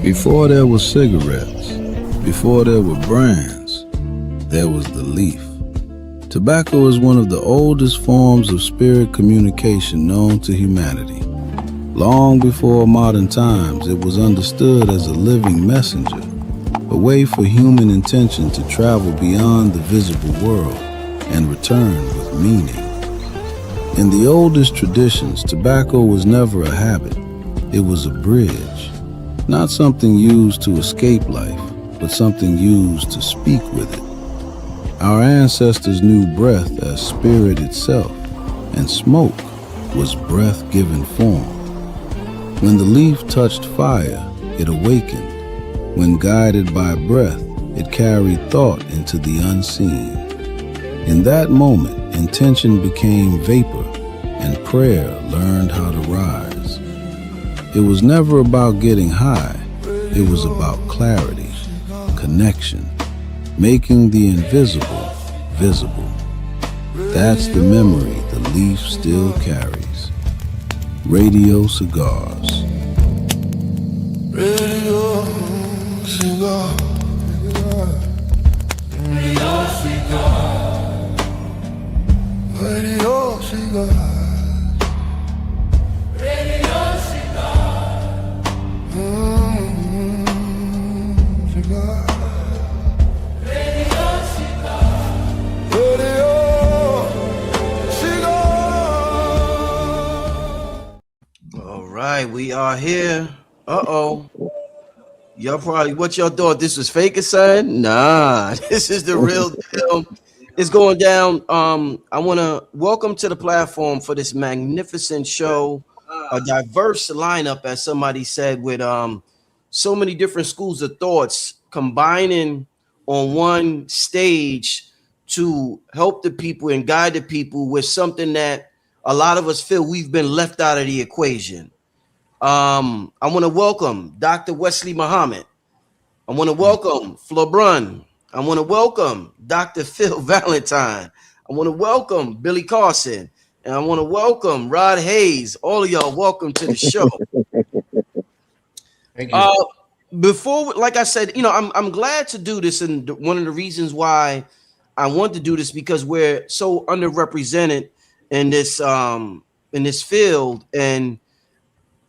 Before there were cigarettes, before there were brands, there was the leaf. Tobacco is one of the oldest forms of spirit communication known to humanity. Long before modern times, it was understood as a living messenger, a way for human intention to travel beyond the visible world and return with meaning. In the oldest traditions, tobacco was never a habit. It was a bridge, not something used to escape life, but something used to speak with it. Our ancestors knew breath as spirit itself, and smoke was breath-given form. When the leaf touched fire, it awakened. When guided by breath, it carried thought into the unseen. In that moment, intention became vapor, and prayer learned how to rise. It was never about getting high. It was about clarity, connection, making the invisible visible. That's the memory the leaf still carries. Radio cigars. Radio cigar. Radio cigar. Radio cigar. We are here. Y'all probably, what y'all thought this was fake or something? Nah, this is the real deal. It's going down. I want to welcome to the platform for this magnificent show, a diverse lineup, as somebody said, with so many different schools of thoughts combining on one stage to help the people and guide the people with something that a lot of us feel we've been left out of the equation. I want to welcome Dr. Wesley Muhammad. I want to welcome Flebrun. I want to welcome Dr. Phil Valentine. I want to welcome Billy Carson. And I want to welcome Rod Hayes. All of y'all, welcome to the show. Thank you. Before, like I said, I'm glad to do this. And one of the reasons why I want to do this, because we're so underrepresented in this field. And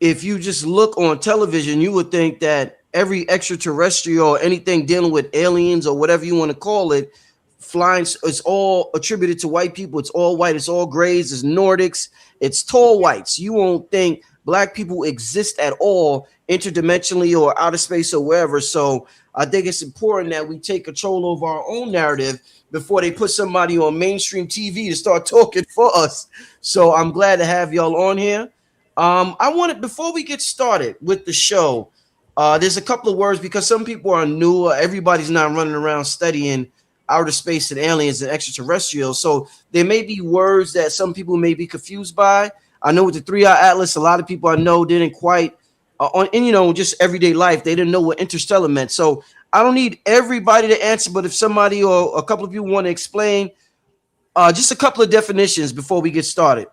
if you just look on television, you would think that every extraterrestrial or anything dealing with aliens or whatever you want to call it, flying, it's all attributed to white people. It's all white. It's all grays. It's Nordics. It's tall whites. You won't think black people exist at all interdimensionally or outer space or wherever. So I think it's important that we take control of our own narrative before they put somebody on mainstream TV to start talking for us. So I'm glad to have y'all on here. I wanted, before we get started with the show, there's a couple of words, because some people are new. Everybody's not running around studying outer space and aliens and extraterrestrials. So there may be words that some people may be confused by. I know with the 3-Eye Atlas, a lot of people I know didn't quite, just everyday life, they didn't know what interstellar meant. So I don't need everybody to answer, but if somebody or a couple of you want to explain just a couple of definitions before we get started.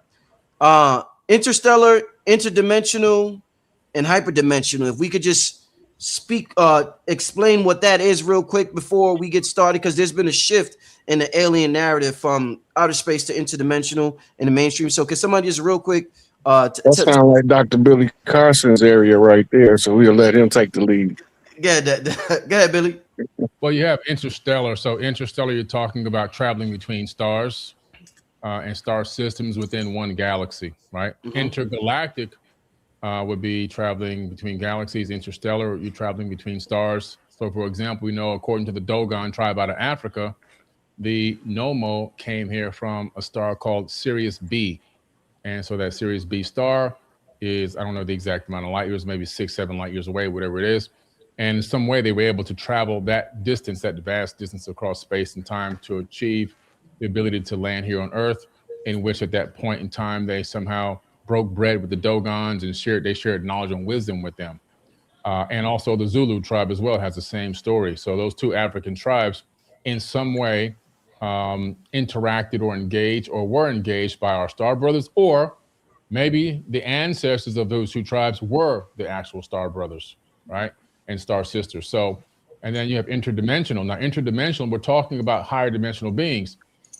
Interstellar, interdimensional, and hyperdimensional. If we could just explain what that is real quick before we get started, because there's been a shift in the alien narrative from outer space to interdimensional in the mainstream. So can somebody just real quick? That sounds like Dr. Billy Carson's area right there. So we'll let him take the lead. Go ahead, Billy. Well, you have interstellar. So interstellar, you're talking about traveling between stars. And star systems within one galaxy, right? Mm-hmm. Intergalactic would be traveling between galaxies. Interstellar, you're traveling between stars. So, for example, we know, according to the Dogon tribe out of Africa, the Nomo came here from a star called Sirius B. And so that Sirius B star is, I don't know the exact amount of light years, maybe 6-7 light years away, whatever it is. And in some way, they were able to travel that distance, that vast distance across space and time to achieve the ability to land here on Earth, in which at that point in time, they somehow broke bread with the Dogons and shared knowledge and wisdom with them. And also the Zulu tribe as well has the same story. So those two African tribes in some way interacted or engaged or were engaged by our star brothers, or Maybe the ancestors of those two tribes were the actual star brothers, right? And star sisters. So, and then you have interdimensional. Now, interdimensional, we're talking about higher dimensional beings.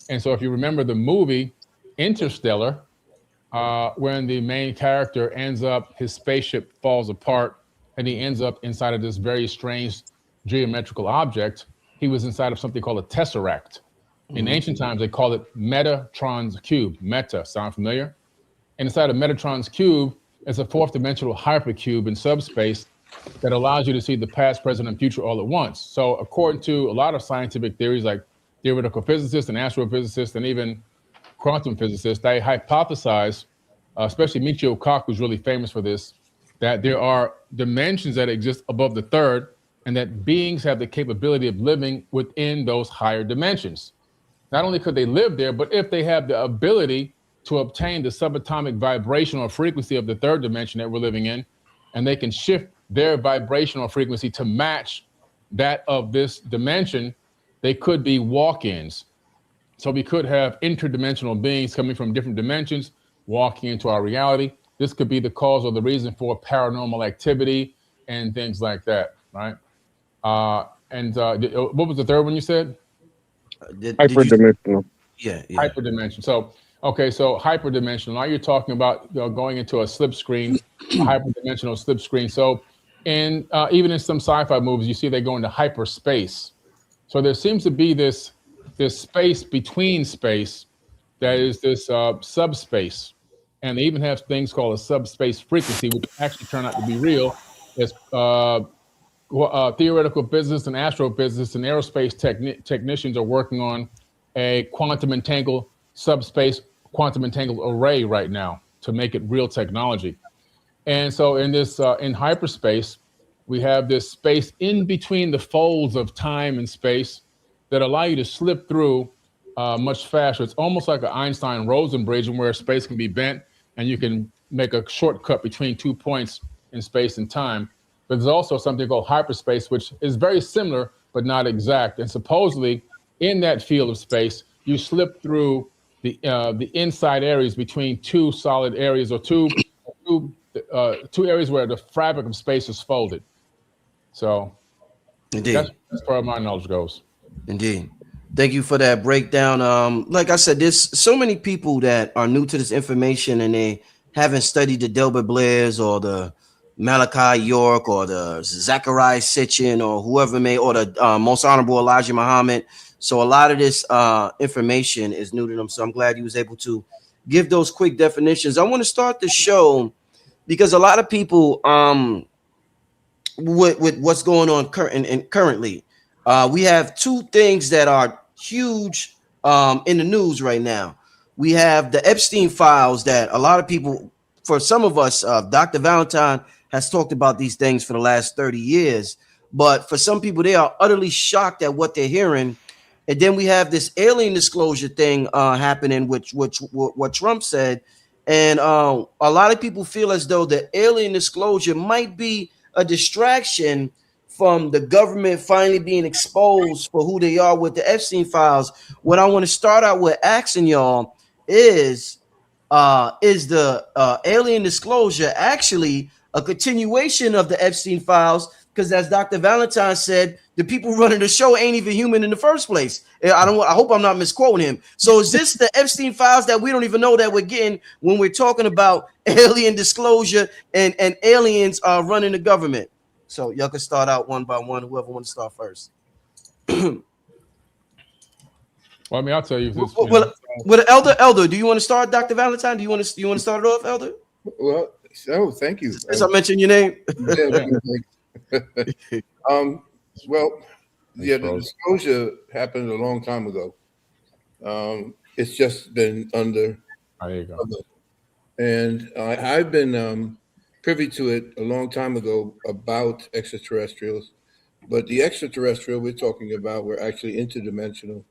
And so, if you remember the movie Interstellar, when the main character ends up, his spaceship falls apart, and he ends up inside of this very strange geometrical object. He was inside of something called a tesseract. In ancient times, they called it Metatron's cube. Meta, sound familiar? And inside of Metatron's cube is a fourth dimensional hypercube in subspace that allows you to see the past, present, and future all at once. So, according to a lot of scientific theories, like theoretical physicists and astrophysicists, and even quantum physicists, they hypothesize, especially Michio Kaku, who's really famous for this, that there are dimensions that exist above the third, and that beings have the capability of living within those higher dimensions. Not only could they live there, but if they have the ability to obtain the subatomic vibrational frequency of the third dimension that we're living in, and they can shift their vibrational frequency to match that of this dimension, they could be walk-ins. So we could have interdimensional beings coming from different dimensions, walking into our reality. This could be the cause or the reason for paranormal activity and things like that, right? What was the third one you said? Hyperdimensional. Yeah. Hyperdimension. So, okay, so hyperdimensional. Now you're talking about going into a slipstream, a hyperdimensional slipstream. So, even in some sci-fi movies, you see they go into hyperspace. So there seems to be this space between space that is this subspace, and they even have things called a subspace frequency, which actually turn out to be real. As theoretical physicists and astrophysicists and aerospace technicians are working on a quantum entangled subspace quantum entangled array right now to make it real technology. And so in this in hyperspace, we have this space in between the folds of time and space that allow you to slip through much faster. It's almost like an Einstein-Rosen bridge, where space can be bent and you can make a shortcut between 2 points in space and time. But there's also something called hyperspace, which is very similar but not exact. And supposedly, in that field of space, you slip through the inside areas between two solid areas, or two areas where the fabric of space is folded. So, Indeed, that's as far as my knowledge goes. Indeed. Thank you for that breakdown. Like I said, there's so many people that are new to this information and they haven't studied the Delbert Blairs or the Malachi York or the Zachariah Sitchin or whoever or the Most Honorable Elijah Muhammad. So a lot of this information is new to them. So I'm glad he was able to give those quick definitions. I want to start the show because a lot of people with what's going on currently. We have two things that are huge in the news right now. We have the Epstein files that a lot of people, for some of us, Dr. Valentine has talked about these things for the last 30 years. But for some people, they are utterly shocked at what they're hearing. And then we have this alien disclosure thing happening, which what Trump said. And a lot of people feel as though the alien disclosure might be a distraction from the government finally being exposed for who they are with the Epstein files. What I want to start out with asking y'all is the alien disclosure actually a continuation of the Epstein files? Because as Dr. Valentine said, the people running the show ain't even human in the first place. I hope I'm not misquoting him. So is this the Epstein files that we don't even know that we're getting when we're talking about alien disclosure and aliens running the government? So y'all can start out one by one. Whoever wants to start first. Well, I mean, I'll tell you this. Well, Elder, do you want to start, Dr. Valentine? Do you want to start it off, Elder? Well, so thank you. As I mentioned your name. Well, yeah, the disclosure happened a long time ago. It's just been under. There you go. And I've been privy to it a long time ago about extraterrestrials, but the extraterrestrial we're talking about were actually interdimensional.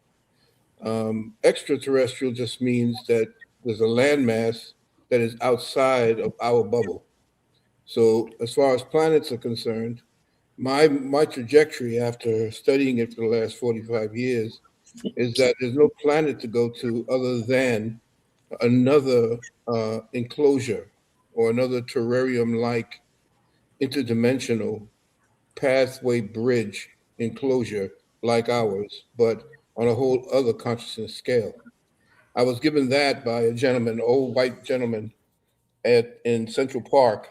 Extraterrestrial just means that there's a landmass that is outside of our bubble. So as far as planets are concerned, my trajectory after studying it for the last 45 years is that there's no planet to go to other than another enclosure or another terrarium-like interdimensional pathway bridge enclosure like ours, but on a whole other consciousness scale. I was given that by a gentleman, an old white gentleman in Central Park,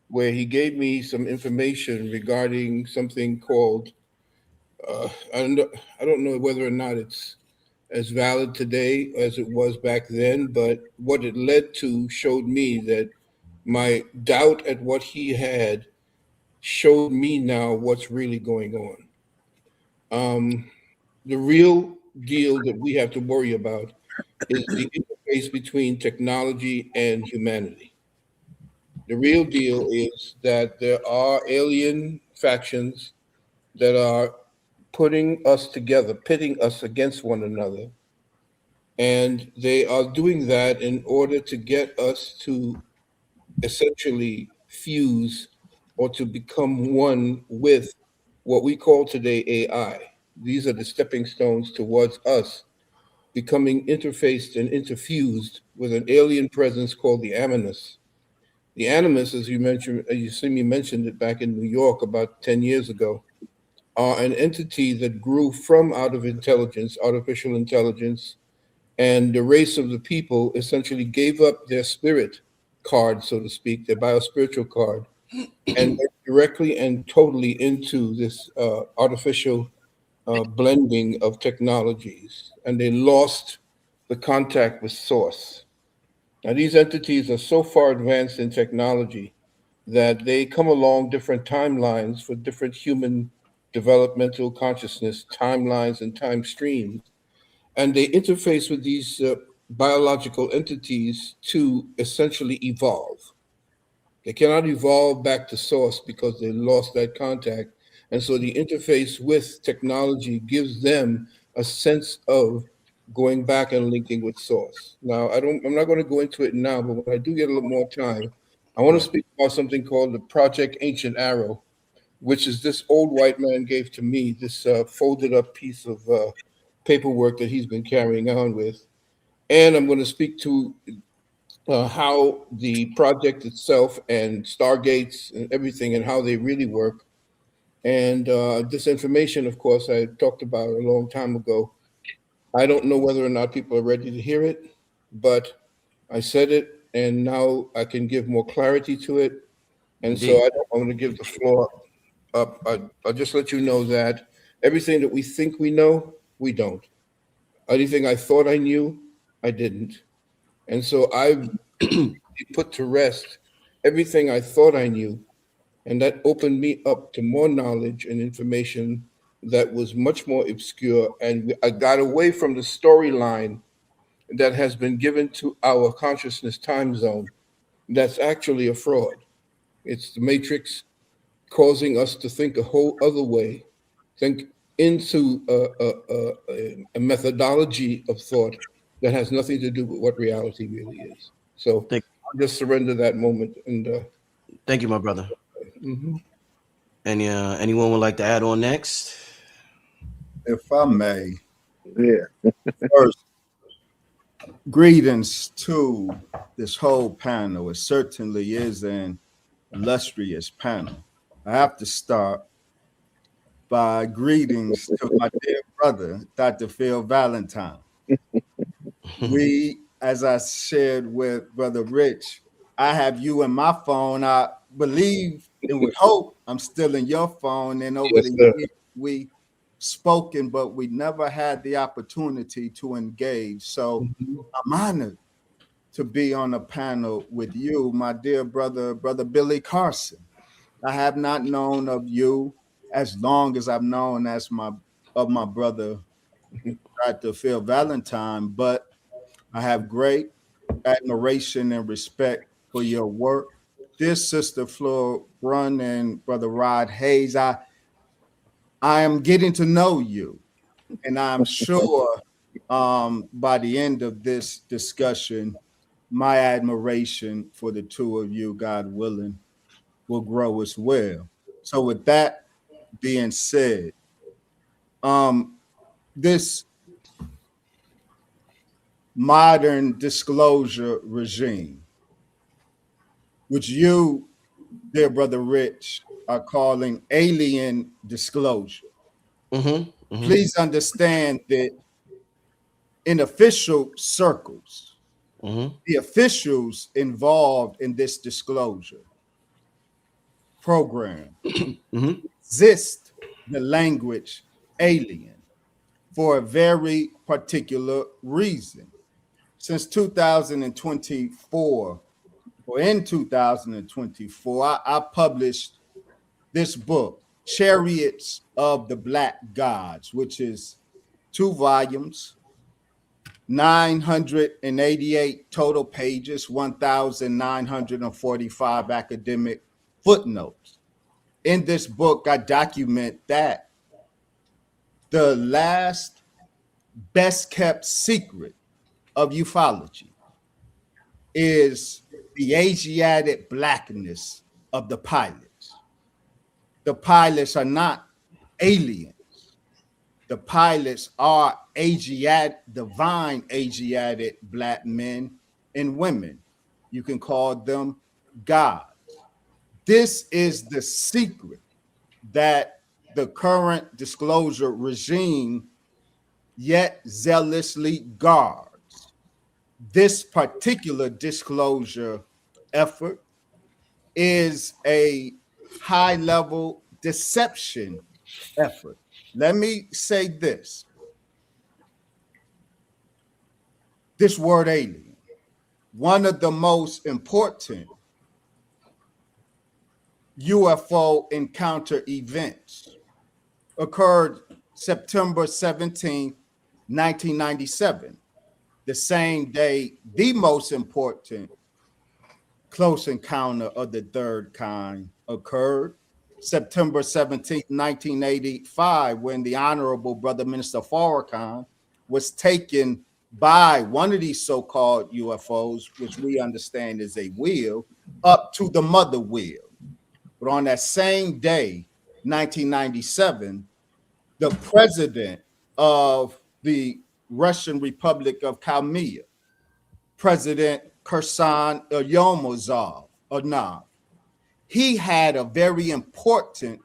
where he gave me some information regarding something called, I don't know whether or not it's as valid today as it was back then, but what it led to showed me that my doubt at what he had showed me now what's really going on. The real deal that we have to worry about is the interface between technology and humanity. The real deal is that there are alien factions that are putting us together, pitting us against one another. And they are doing that in order to get us to essentially fuse or to become one with what we call today AI. These are the stepping stones towards us becoming interfaced and interfused with an alien presence called the Animus. The Animus, as you mentioned, you see me mentioned it back in New York about 10 years ago, are an entity that grew from out of intelligence, artificial intelligence, and the race of the people essentially gave up their spirit card, so to speak, their biospiritual card, and went directly and totally into this artificial blending of technologies, and they lost the contact with source. Now, these entities are so far advanced in technology that they come along different timelines for different human developmental consciousness timelines and time streams, and they interface with these biological entities to essentially evolve. They cannot evolve back to source because they lost that contact. And so the interface with technology gives them a sense of going back and linking with source. Now, I'm not going to go into it now, but when I do get a little more time, I want to Right. speak about something called the Project Ancient Arrow, which is this old white man gave to me, this folded up piece of paperwork that he's been carrying on with. And I'm going to speak to how the project itself and stargates and everything and how they really work. And this information, of course, I talked about a long time ago. I don't know whether or not people are ready to hear it, but I said it, and now I can give more clarity to it. And so Indeed. I want to give the floor up. I'll just let you know that everything that we think we know, we don't. Anything I thought I knew, I didn't. And so I've put to rest everything I thought I knew. And that opened me up to more knowledge and information that was much more obscure. And I got away from the storyline that has been given to our consciousness time zone. That's actually a fraud. It's the matrix causing us to think a whole other way, think into a methodology of thought that has nothing to do with what reality really is. So Thank, I'll just surrender that moment. And thank you, my brother. mhm. Anyone would like to add on next? If I may, Yeah. first, greetings to this whole panel. It certainly is an illustrious panel. I have to start by greetings to my dear brother, Dr. Phil Valentine. We, as I shared with Brother Rich, I have you in my phone. I believe and would hope I'm still in your phone. And over Yes, the sir. years, we spoken, but we never had the opportunity to engage. So Mhm. I'm honored to be on a panel with you, my dear brother, Brother Billy Carson. I have not known of you as long as I've known as my brother, Dr. Phil Valentine, but I have great admiration and respect for your work. Dear Sister Flora Brunn and Brother Rod Hayes, I am getting to know you, and I'm sure by the end of this discussion, my admiration for the two of you, God willing, will grow as well. So, with that being said, um, this modern disclosure regime, which you, dear brother Rich, are calling alien disclosure. Please understand that in official circles, the officials involved in this disclosure program exist the language alien for a very particular reason. Since 2024, or in 2024, I published this book, Chariots of the Black Gods, which is 2 volumes, 988 total pages, 1,945 academic footnotes. In this book, I document that the last best kept secret of ufology is the Asiatic blackness of the pilots. The pilots are not aliens. The pilots are divine Asiatic black men and women. You can call them gods. This is the secret that the current disclosure regime yet zealously guards. This particular disclosure effort is a high-level deception effort. Let me say this. This word alien, one of the most important UFO encounter events, occurred September 17, 1997, the same day the most important close encounter of the third kind occurred, September 17, 1985, when the Honorable Brother Minister Farrakhan was taken by one of these so-called UFOs, which we understand is a wheel, up to the mother wheel. But on that same day, 1997, the president of the Russian Republic of Crimea, President Carson he had a very important,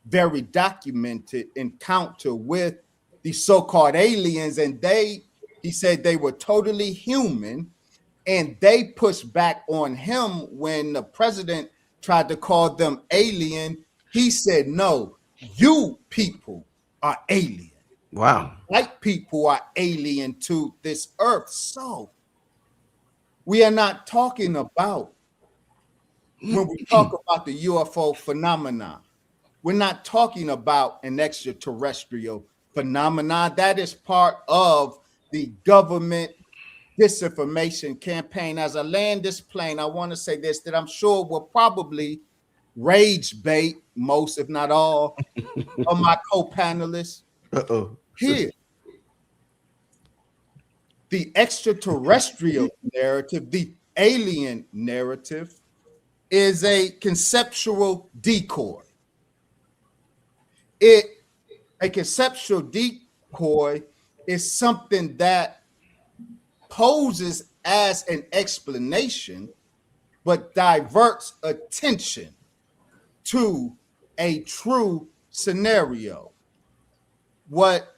very documented encounter with the so-called aliens, and he said they were totally human, and they pushed back on him when the president tried to call them alien. He said, no, you people are alien. Wow. White people are alien to this earth. So we are not talking about, when we talk about the UFO phenomenon, we're not talking about an extraterrestrial phenomenon. That is part of the government disinformation campaign. As I land this plane, I want to say this, that I'm sure will probably rage bait most, if not all, of my co-panelists. Here, the extraterrestrial narrative, the alien narrative, is a conceptual decoy. A conceptual decoy is something that poses as an explanation, but diverts attention to a true scenario. What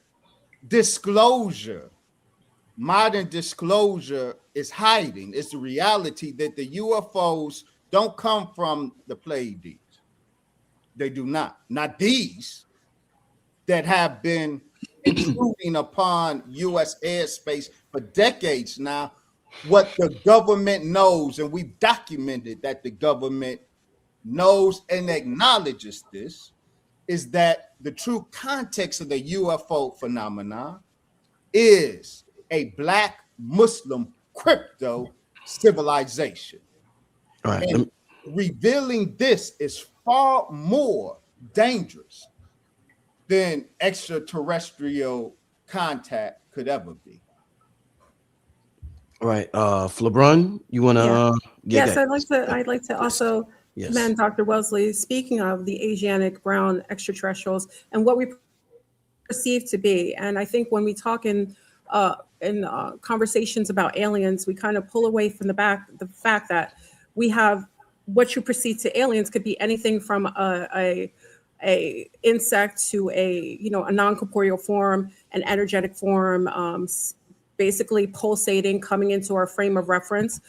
modern disclosure is hiding is the reality that the UFOs don't come from the Pleiades. They do not. Not these that have been intruding upon U.S. airspace for decades now. What the government knows, and we've documented that the government knows and acknowledges this, is that the true context of the UFO phenomenon is a Black Muslim crypto civilization. All right. And revealing this is far more dangerous than extraterrestrial contact could ever be. All right. Flebrun, you want to? Yes, I'd like to also commend Dr. Wellesley, speaking of the Asiatic brown extraterrestrials and what we perceive to be. And I think when we talk in conversations about aliens, we kind of pull away from the fact that we have what you perceive to aliens could be anything from a insect to a non-corporeal form, an energetic form, basically pulsating, coming into our frame of reference.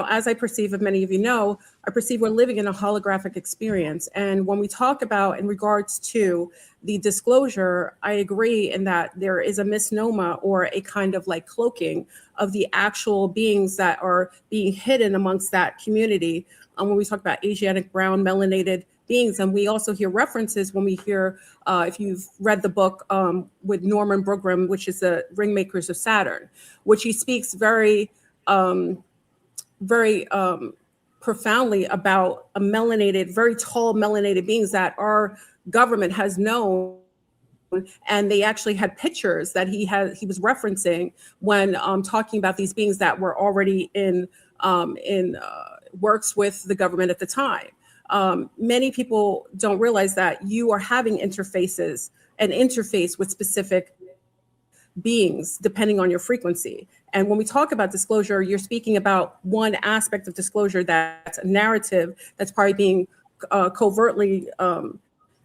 As I perceive, as many of you know, I perceive we're living in a holographic experience. And when we talk about in regards to the disclosure, I agree in that there is a misnomer or a kind of like cloaking of the actual beings that are being hidden amongst that community. When we talk about Asiatic, brown, melanated beings, and we also hear references when we hear, if you've read the book with Norman Brogram, which is the Ringmakers of Saturn, which he speaks very profoundly about a melanated, very tall melanated beings that our government has known, and they actually had pictures that he was referencing when talking about these beings that were already in works with the government at the time. Many people don't realize that you are having an interface with specific beings depending on your frequency. And when we talk about disclosure, you're speaking about one aspect of disclosure that's a narrative that's probably being covertly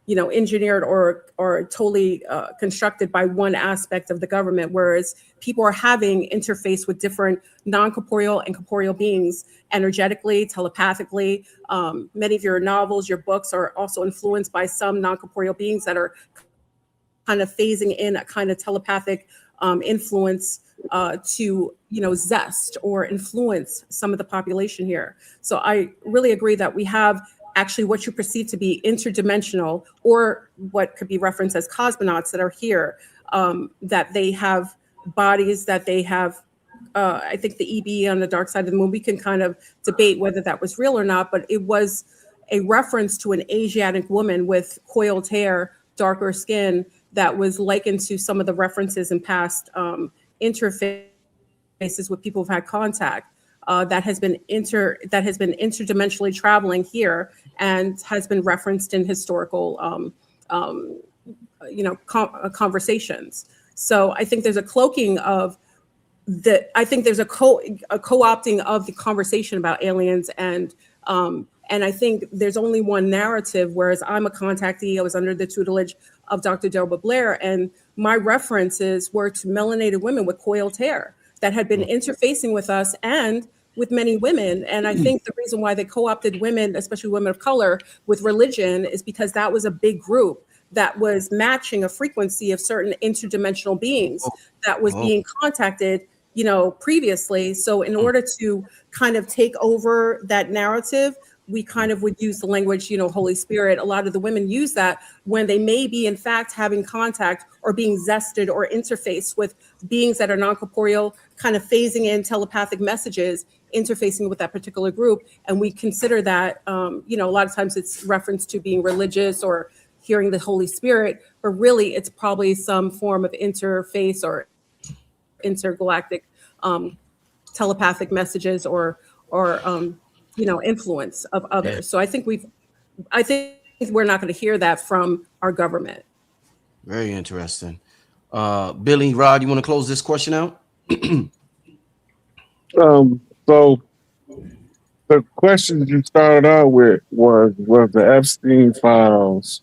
engineered or totally constructed by one aspect of the government, whereas people are having interface with different non-corporeal and corporeal beings energetically, telepathically. Many of your novels, your books are also influenced by some non-corporeal beings that are kind of phasing in a kind of telepathic influence to zest or influence some of the population here. So I really agree that we have actually what you perceive to be interdimensional, or what could be referenced as cosmonauts that are here, that they have bodies, that they have, I think the EB on the dark side of the moon, we can kind of debate whether that was real or not, but it was a reference to an Asiatic woman with coiled hair, darker skin, that was likened to some of the references in past interfaces with people who've had contact. That has been interdimensionally traveling here and has been referenced in historical conversations. So I think there's a cloaking of I think there's a co-opting of the conversation about aliens, and I think there's only one narrative, whereas I'm a contactee. I was under the tutelage of Dr. Delbert Blair, and my references were to melanated women with coiled hair that had been interfacing with us and with many women. And I think the reason why they co-opted women, especially women of color, with religion is because that was a big group that was matching a frequency of certain interdimensional beings that was being contacted, previously. So in order to kind of take over that narrative, we kind of would use the language, Holy Spirit. A lot of the women use that when they may be, in fact, having contact or being zested or interfaced with beings that are non-corporeal, kind of phasing in telepathic messages, interfacing with that particular group. And we consider that, a lot of times it's reference to being religious or hearing the Holy Spirit, but really it's probably some form of interface or intergalactic telepathic messages or influence of others. So I think we're not going to hear that from our government. Very interesting. Billy, Rod, you want to close this question out? So the question you started out with was the Epstein files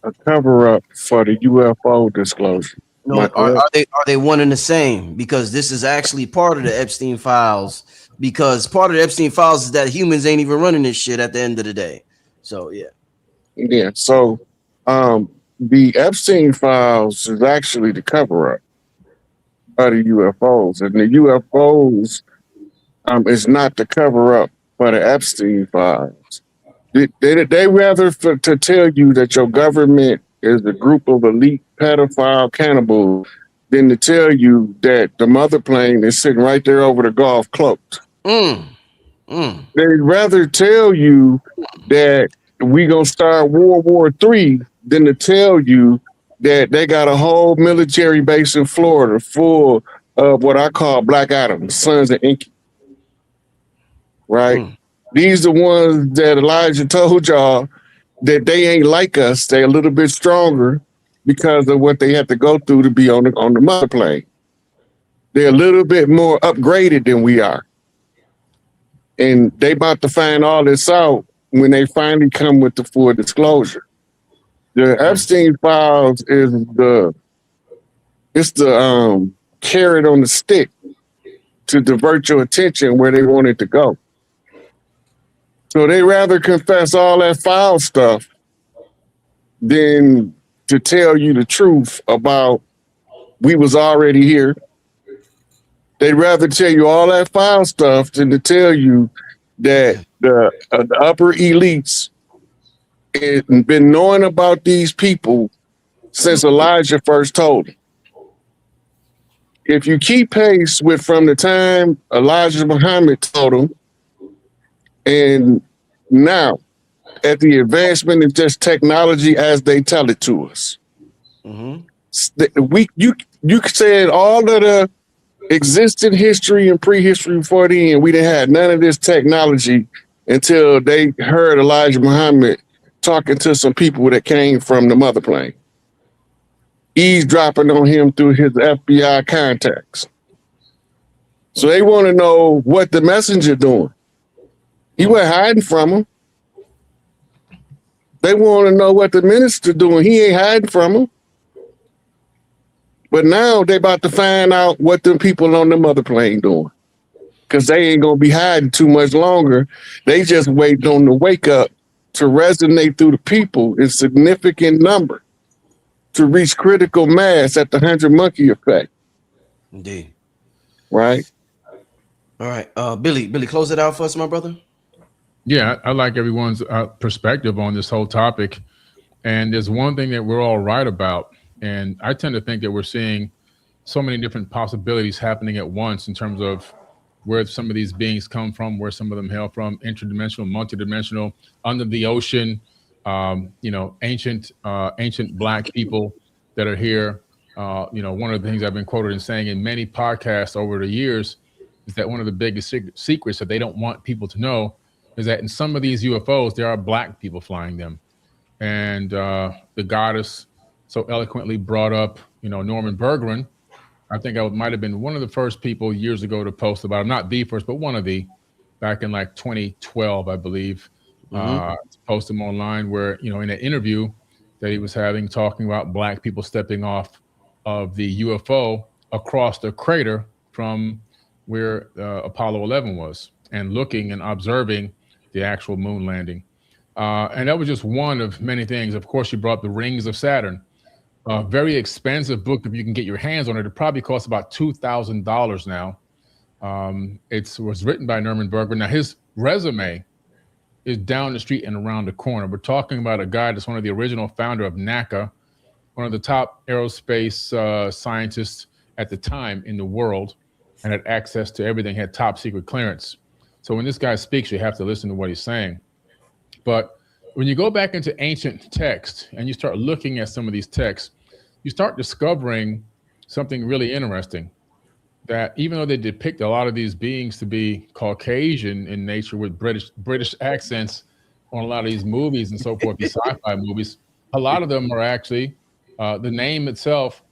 a cover-up for the UFO disclosure? No, are they one and the same? Because this is actually part of the Epstein files. Because part of the Epstein files is that humans ain't even running this shit at the end of the day. So yeah. So the Epstein files is actually the cover-up of the UFOs, and the UFOs is not the cover-up for the Epstein files. They rather to tell you that your government is a group of elite pedophile cannibals than to tell you that the mother plane is sitting right there over the Gulf cloaked. They'd rather tell you that we gonna start World War III than to tell you that they got a whole military base in Florida full of what I call Black Adams, sons of Inky. Right? These are the ones that Elijah told y'all that they ain't like us. They're a little bit stronger because of what they had to go through to be on the mother plane. They're a little bit more upgraded than we are. And they about to find all this out when they finally come with the full disclosure. The Epstein files is the carrot on the stick to divert your attention where they want it to go. So they rather confess all that foul stuff than to tell you the truth about we was already here. They'd rather tell you all that foul stuff than to tell you that the upper elites have been knowing about these people since Elijah first told them. If you keep pace with from the time Elijah Muhammad told them, and now at the advancement of just technology as they tell it to us, you said all of the existing history and prehistory before then, and we didn't have none of this technology until they heard Elijah Muhammad talking to some people that came from the mother plane, eavesdropping on him through his FBI contacts. So they want to know what the messenger doing. He wasn't hiding from them. They want to know what the minister doing. He ain't hiding from them. But now they about to find out what them people on the mother plane doing, because they ain't gonna be hiding too much longer. They just waiting on the wake up to resonate through the people in significant number to reach critical mass at the 100 monkey effect. Indeed. Right. All right. Billy, close it out for us, my brother. Yeah, I like everyone's perspective on this whole topic. And there's one thing that we're all right about. And I tend to think that we're seeing so many different possibilities happening at once in terms of where some of these beings come from, where some of them hail from, interdimensional, multidimensional, under the ocean, ancient Black people that are here. One of the things I've been quoted in saying in many podcasts over the years is that one of the biggest secrets that they don't want people to know is that in some of these UFOs, there are Black people flying them. And the goddess so eloquently brought up, Norman Berggren. I think I might have been one of the first people years ago to post about him, not the first, but one of the, back in like 2012, I believe, to post him online where, in an interview that he was having, talking about Black people stepping off of the UFO across the crater from where Apollo 11 was and looking and observing the actual moon landing. And that was just one of many things. Of course, you brought up the Rings of Saturn. A very expensive book if you can get your hands on it. It probably costs about $2,000 now. It was written by Norman Berggren. Now, his resume is down the street and around the corner. We're talking about a guy that's one of the original founder of NACA, one of the top aerospace scientists at the time in the world, and had access to everything, had top secret clearance. So when this guy speaks, you have to listen to what he's saying. But when you go back into ancient text and you start looking at some of these texts, you start discovering something really interesting, that even though they depict a lot of these beings to be Caucasian in nature with British accents on a lot of these movies and so forth, these sci-fi movies, a lot of them are actually, the name itself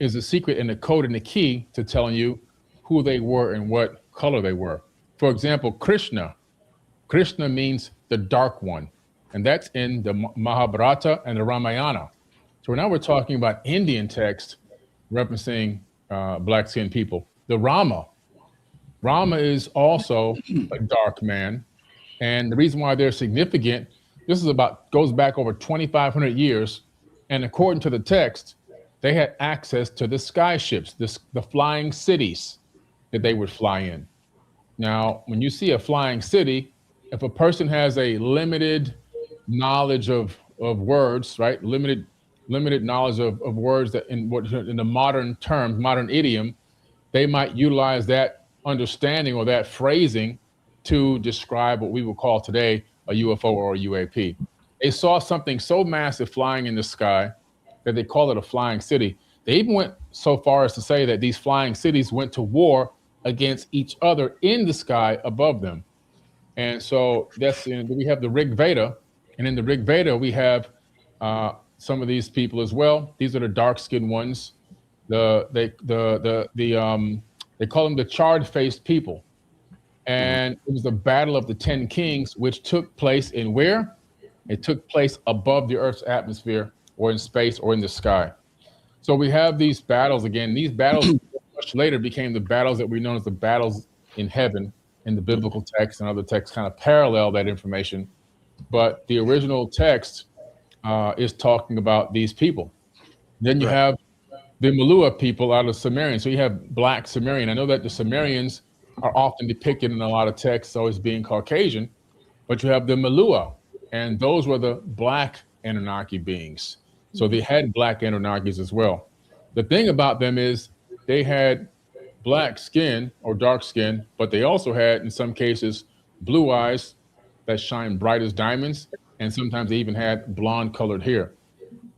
is a secret and the code and the key to telling you who they were and what color they were. For example, Krishna means the dark one. And that's in the Mahabharata and the Ramayana. So now we're talking about Indian text referencing Black skinned people. The Rama is also a dark man. And the reason why they're significant, goes back over 2,500 years. And according to the text, they had access to the sky ships, the flying cities that they would fly in. Now, when you see a flying city, if a person has a limited knowledge of words, right? Limited knowledge of words that in the modern terms, modern idiom, they might utilize that understanding or that phrasing to describe what we would call today a UFO or a UAP. They saw something so massive flying in the sky that they call it a flying city. They even went so far as to say that these flying cities went to war against each other in the sky above them. And so we have the Rig Veda. And in the Rig Veda, we have some of these people as well. These are the dark-skinned ones. The They call them the charred-faced people. And it was the battle of the 10 kings, which took place in where? It took place above the Earth's atmosphere or in space or in the sky. So we have these battles again. These battles much later became the battles that we know as the battles in heaven in the biblical text, and other texts kind of parallel that information. But the original text is talking about these people. Then you have the Malua people out of Sumerian. So you have black Sumerian. I know that the Sumerians are often depicted in a lot of texts always being Caucasian, but you have the Malua, and those were the black Anunnaki beings. So they had black Anunnakis as well. The thing about them is they had black skin or dark skin, but they also had, in some cases, blue eyes that shine bright as diamonds, and sometimes they even had blonde colored hair.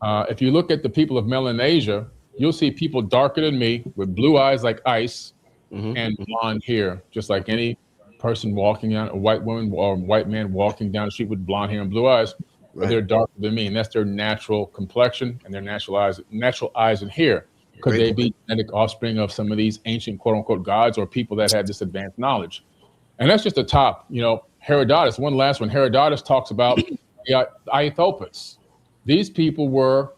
If you look at the people of Melanesia, you'll see people darker than me with blue eyes like ice and blonde hair, just like any person walking down, a white woman or a white man walking down the street with blonde hair and blue eyes, but they're darker than me, and that's their natural complexion and their natural eyes and hair. Could they be genetic offspring of some of these ancient quote unquote gods or people that had this advanced knowledge? And that's just the top. You know, Herodotus, one last one. Herodotus talks about the Ethiopians. These people were,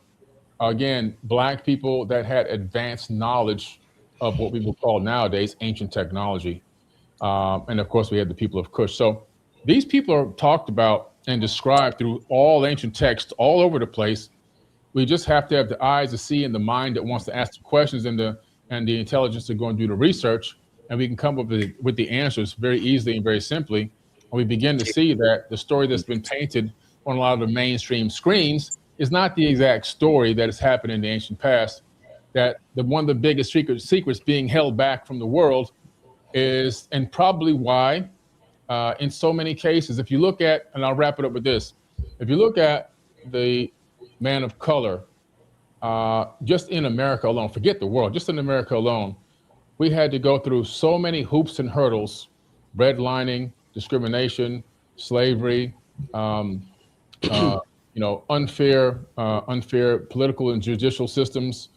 again, black people that had advanced knowledge of what we would call nowadays ancient technology. And of course, we had the people of Kush. So these people are talked about and described through all ancient texts all over the place. We just have to have the eyes to see and the mind that wants to ask the questions and the intelligence to go and do the research. And we can come up with the answers very easily and very simply. And we begin to see that the story that's been painted on a lot of the mainstream screens is not the exact story that has happened in the ancient past. That one of the biggest secrets being held back from the world is, and probably why, in so many cases, if you look at, and I'll wrap it up with this, if you look at the man of color, just in America alone, forget the world, just in America alone, we had to go through so many hoops and hurdles, redlining, discrimination, slavery, unfair political and judicial systems.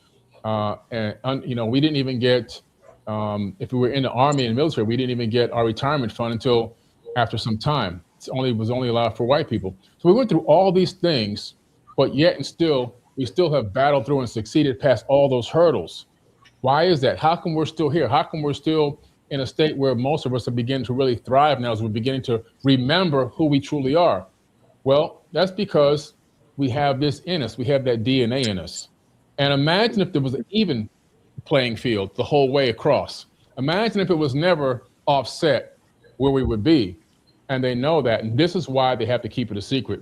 We didn't even get, if we were in the army and military, we didn't even get our retirement fund until after some time. It was only allowed for white people. So we went through all these things, but yet and still, we still have battled through and succeeded past all those hurdles. Why is that? How come we're still here? How come we're still in a state where most of us are beginning to really thrive now as we're beginning to remember who we truly are? Well, that's because we have this in us. We have that DNA in us. And imagine if there was an even playing field the whole way across. Imagine if it was never offset where we would be. And they know that. And this is why they have to keep it a secret.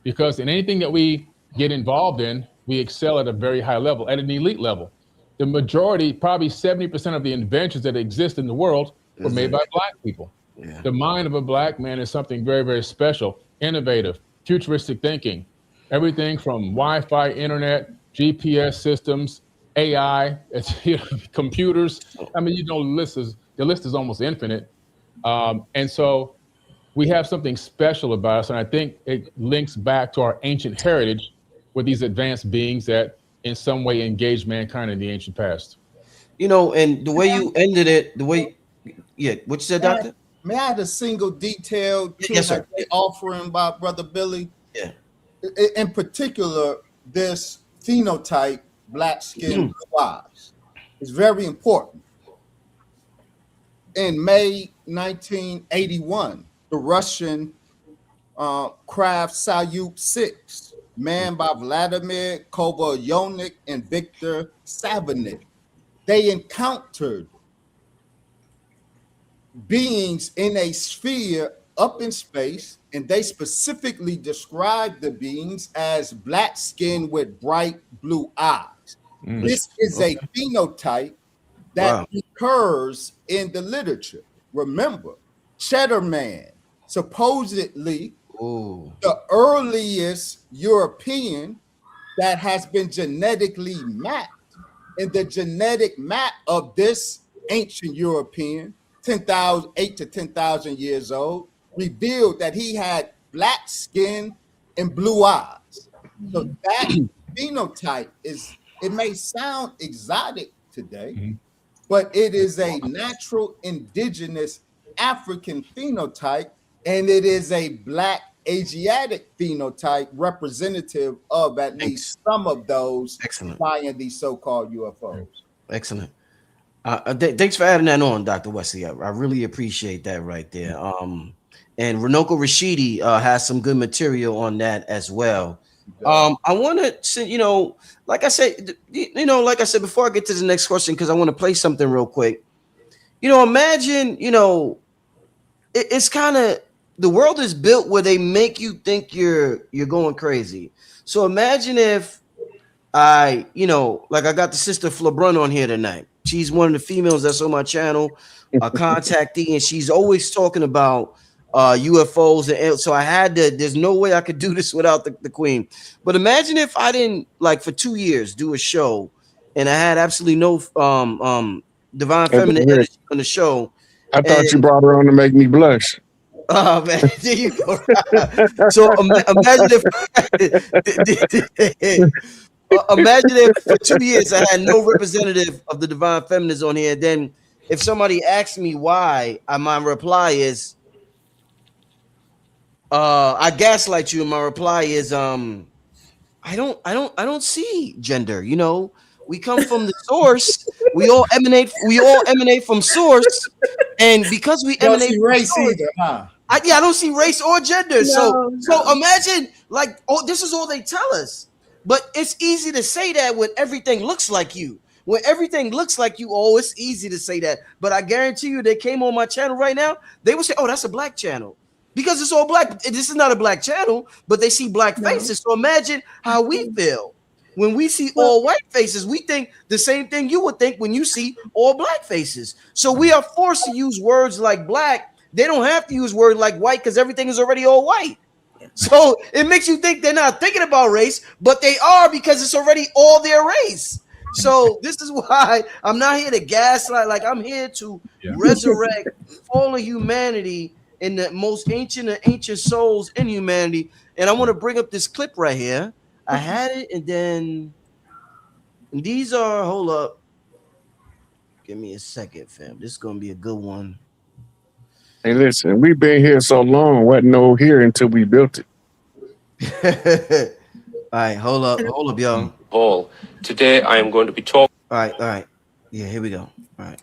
Because in anything that we get involved in, we excel at a very high level, at an elite level. The majority, probably 70% of the inventions that exist in the world were made by black people. Yeah. The mind of a black man is something very, very special, innovative, futuristic thinking. Everything from Wi-Fi, internet, GPS systems, AI, computers. I mean, the list is almost infinite. And so we have something special about us. And I think it links back to our ancient heritage with these advanced beings that in some way engaged mankind in the ancient past. And the way you ended it, what you said, Doctor? May I add a single detail to that offering by Brother Billy? Yeah. In particular, this phenotype, black skin, blue eyes, is very important. In May 1981, the Russian craft Salyut-6, manned by Vladimir Kovalyovnik and Viktor Savinik, they encountered beings in a sphere up in space, and they specifically described the beings as black skin with bright blue eyes. This is a phenotype that occurs in the literature. Remember, Cheddar Man, supposedly the earliest European that has been genetically mapped, and the genetic map of this ancient European, 8 to 10,000 years old, revealed that he had black skin and blue eyes. So that phenotype it may sound exotic today, but it is a natural indigenous African phenotype, and it is a Black Asiatic phenotype representative of at least some of those Excellent. flying these so-called UFOs. Excellent. Thanks for adding that on, Dr. Wesley. I really appreciate that right there. And Runoko Rashidi has some good material on that as well. I want to, like I said, before I get to the next question, because I want to play something real quick. Imagine, it's kind of, the world is built where they make you think you're going crazy. So imagine if I got the sister Flabrun on here tonight. She's one of the females that's on my channel, a contactee, and she's always talking about UFOs. And so I had to, there's no way I could do this without the queen. But imagine if I didn't, for 2 years, do a show and I had absolutely no divine feminine energy on the show. I thought you brought her on to make me blush. Oh man, there you go. So imagine if for 2 years I had no representative of the divine feminines on here. Then if somebody asks me why, my reply is I gaslight you, and my reply is I don't see gender. We come from the source. We all emanate from source, and because we emanate from race source, either, huh? I don't see race or gender. So imagine this is all they tell us. But it's easy to say that when everything looks like you. When everything looks like you, it's easy to say that. But I guarantee you, they came on my channel right now, they would say, "Oh, that's a black channel," because it's all black. This is not a black channel, but they see black faces. So imagine how we feel when we see all white faces. We think the same thing you would think when you see all black faces. So we are forced to use words like black. They don't have to use words like white because everything is already all white. So it makes you think they're not thinking about race, but they are, because it's already all their race. So this is why I'm not here to gaslight. I'm here to resurrect all of humanity in the most ancient of ancient souls in humanity. And I want to bring up this clip right here. I had it, and these are, hold up. Give me a second, fam. This is going to be a good one. Hey, listen, we've been here so long, wasn't no here until we built it. All right, hold up, y'all. Paul, today I am going to be talking. All right. Yeah, here we go. All right.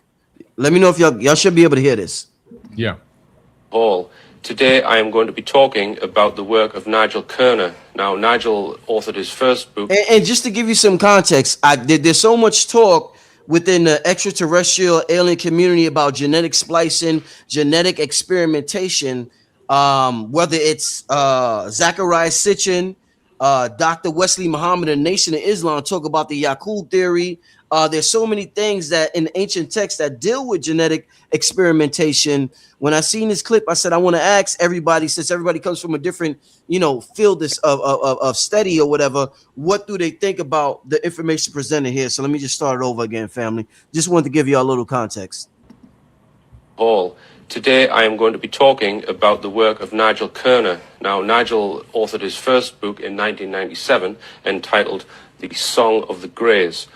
Let me know if y'all should be able to hear this. Yeah. Paul, today I am going to be talking about the work of Nigel Kerner. Now, Nigel authored his first book. And just to give you some context, there's so much talk within the extraterrestrial alien community about genetic splicing, genetic experimentation, whether it's Zachariah Sitchin, Dr. Wesley Muhammad and Nation of Islam talk about the Yaqub theory. There's so many things that in ancient texts that deal with genetic experimentation. When I seen this clip, I said, I want to ask everybody, since everybody comes from a different, field of study or whatever, what do they think about the information presented here? So let me just start it over again, family. Just wanted to give you a little context. Paul, today I am going to be talking about the work of Nigel Kerner. Now, Nigel authored his first book in 1997 entitled The Song of the Greys.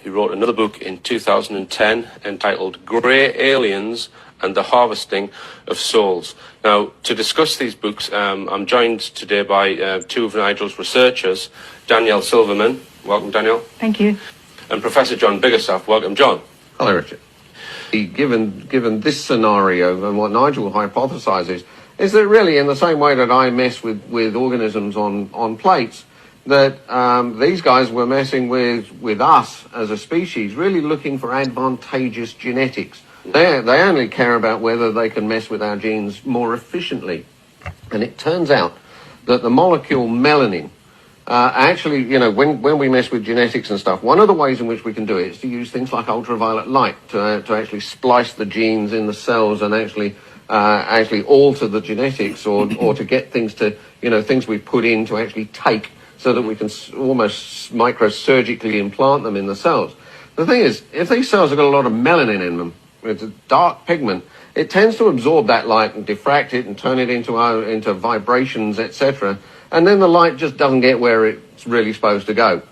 He wrote another book in 2010 entitled Grey Aliens and the Harvesting of Souls. Now, to discuss these books, I'm joined today by two of Nigel's researchers, Danielle Silverman. Welcome, Danielle. Thank you. And Professor John Biggerstaff. Welcome, John. Hello, Richard. Given this scenario and what Nigel hypothesizes is that really in the same way that I mess with organisms on plates, that these guys were messing with us as a species, really looking for advantageous genetics. They only care about whether they can mess with our genes more efficiently. And it turns out that the molecule melanin, actually, when we mess with genetics and stuff, one of the ways in which we can do it is to use things like ultraviolet light to actually splice the genes in the cells and actually alter the genetics or to get things to, things we put in to actually take, so that we can almost microsurgically implant them in the cells. The thing is, if these cells have got a lot of melanin in them, it's a dark pigment, it tends to absorb that light and diffract it and turn it into vibrations, etc. And then the light just doesn't get where it's really supposed to go.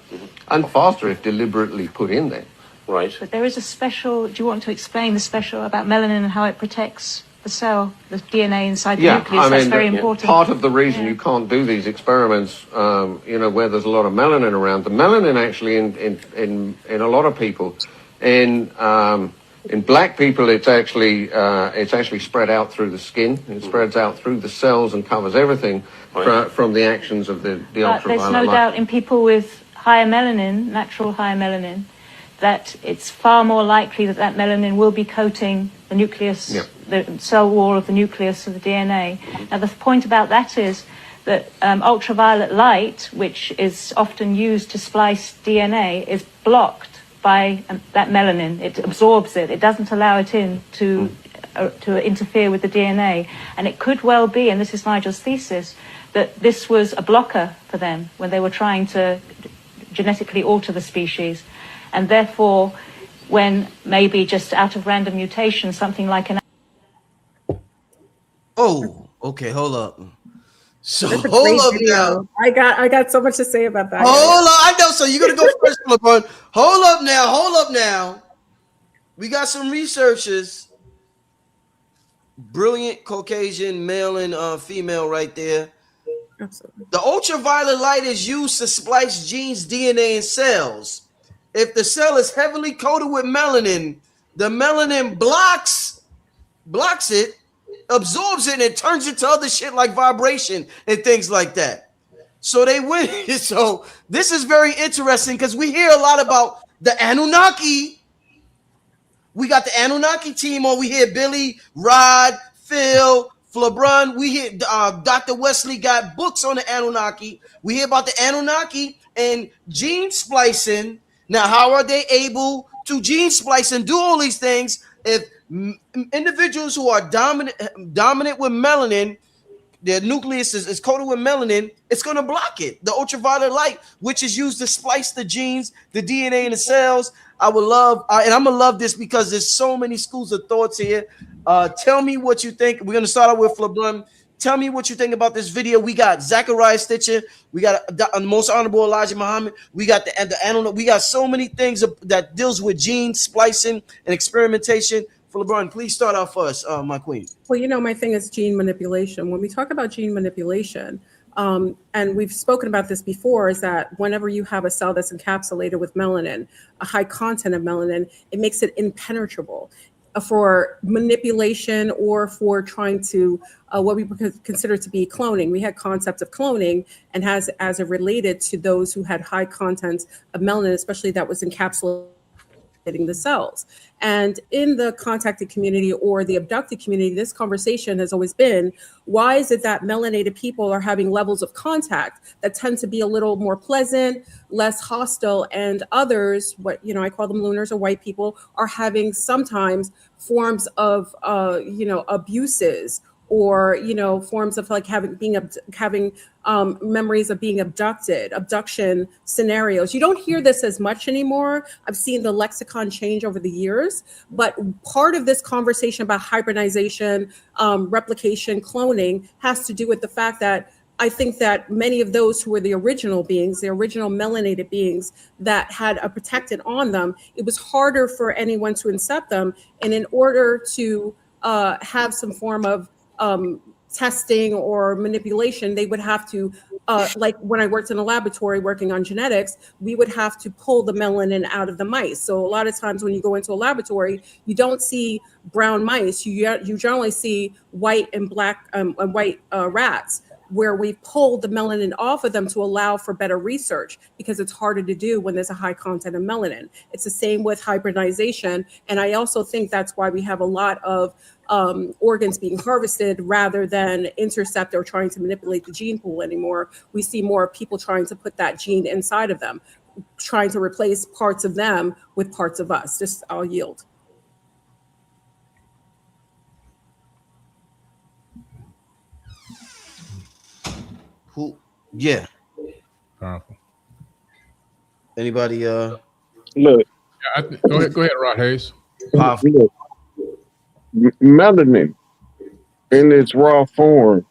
And faster if deliberately put in there. Right. But there is a special, do you want to explain the special about melanin and how it protects the cell, the DNA inside the nucleus? That's very important. Part of the reason you can't do these experiments, where there's a lot of melanin around, the melanin actually in a lot of people, in black people, it's actually spread out through the skin. It spreads out through the cells and covers everything from the actions of the ultraviolet light. There's no doubt in people with higher melanin, natural higher melanin, that it's far more likely that that melanin will be coating the nucleus, the cell wall of the nucleus of the DNA. Now, the point about that is that ultraviolet light, which is often used to splice DNA, is blocked by that melanin. It absorbs it. It doesn't allow it in to interfere with the DNA. And it could well be, and this is Nigel's thesis, that this was a blocker for them when they were trying to genetically alter the species. And therefore, when maybe just out of random mutation, something like an... Oh, okay, hold up. So That's a hold great up video. now. I got so much to say about that. Hold up, I know. So you're gonna go first, LeBron. Hold up now. We got some researchers. Brilliant Caucasian male and female right there. Absolutely. The ultraviolet light is used to splice genes, DNA, and cells. If the cell is heavily coated with melanin, the melanin blocks it, absorbs it, and it turns into other shit like vibration and things like that. So they win. So this is very interesting because we hear a lot about the Anunnaki. We got the Anunnaki team on. We hear Billy, Rod, Phil, LeBron. We hear Dr. Wesley got books on the Anunnaki. We hear about the Anunnaki and gene splicing. Now, how are they able to gene splice and do all these things if individuals who are dominant with melanin, their nucleus is coated with melanin, it's going to block it. The ultraviolet light, which is used to splice the genes, the DNA in the cells. I would love, and I'm going to love this because there's so many schools of thoughts here. Tell me what you think. We're going to start out with LeBron. Tell me what you think about this video. We got Zachariah Stitcher. We got the most honorable Elijah Muhammad. We got the we got so many things that deals with gene splicing and experimentation. For LeBron, please start out for us, my queen. Well, my thing is gene manipulation. When we talk about gene manipulation, and we've spoken about this before, is that whenever you have a cell that's encapsulated with melanin, a high content of melanin, it makes it impenetrable for manipulation or for trying to what we consider to be cloning. We had concepts of cloning and as it related to those who had high content of melanin, especially that was encapsulating the cells. And in the contacted community or the abducted community, this conversation has always been, why is it that melanated people are having levels of contact that tend to be a little more pleasant, less hostile, and others, what I call them lunars or white people, are having sometimes forms of abuses or forms of like having memories of being abduction scenarios. You don't hear this as much anymore. I've seen the lexicon change over the years, but part of this conversation about hybridization, replication, cloning has to do with the fact that I think that many of those who were the original beings, the original melanated beings that had a protectant on them, it was harder for anyone to incept them. And in order to have some form of testing or manipulation, they would have to, like when I worked in a laboratory working on genetics, we would have to pull the melanin out of the mice. So a lot of times when you go into a laboratory, you don't see brown mice. You generally see white and black white rats, where we pulled the melanin off of them to allow for better research, because it's harder to do when there's a high content of melanin. It's the same with hybridization. And I also think that's why we have a lot of organs being harvested rather than intercept or trying to manipulate the gene pool anymore. We see more people trying to put that gene inside of them, trying to replace parts of them with parts of us. Just, I'll yield. Who? Yeah. Powerful. Anybody? Look. Yeah, go ahead, Rod Hayes. Powerful. Look. Melanin in its raw form,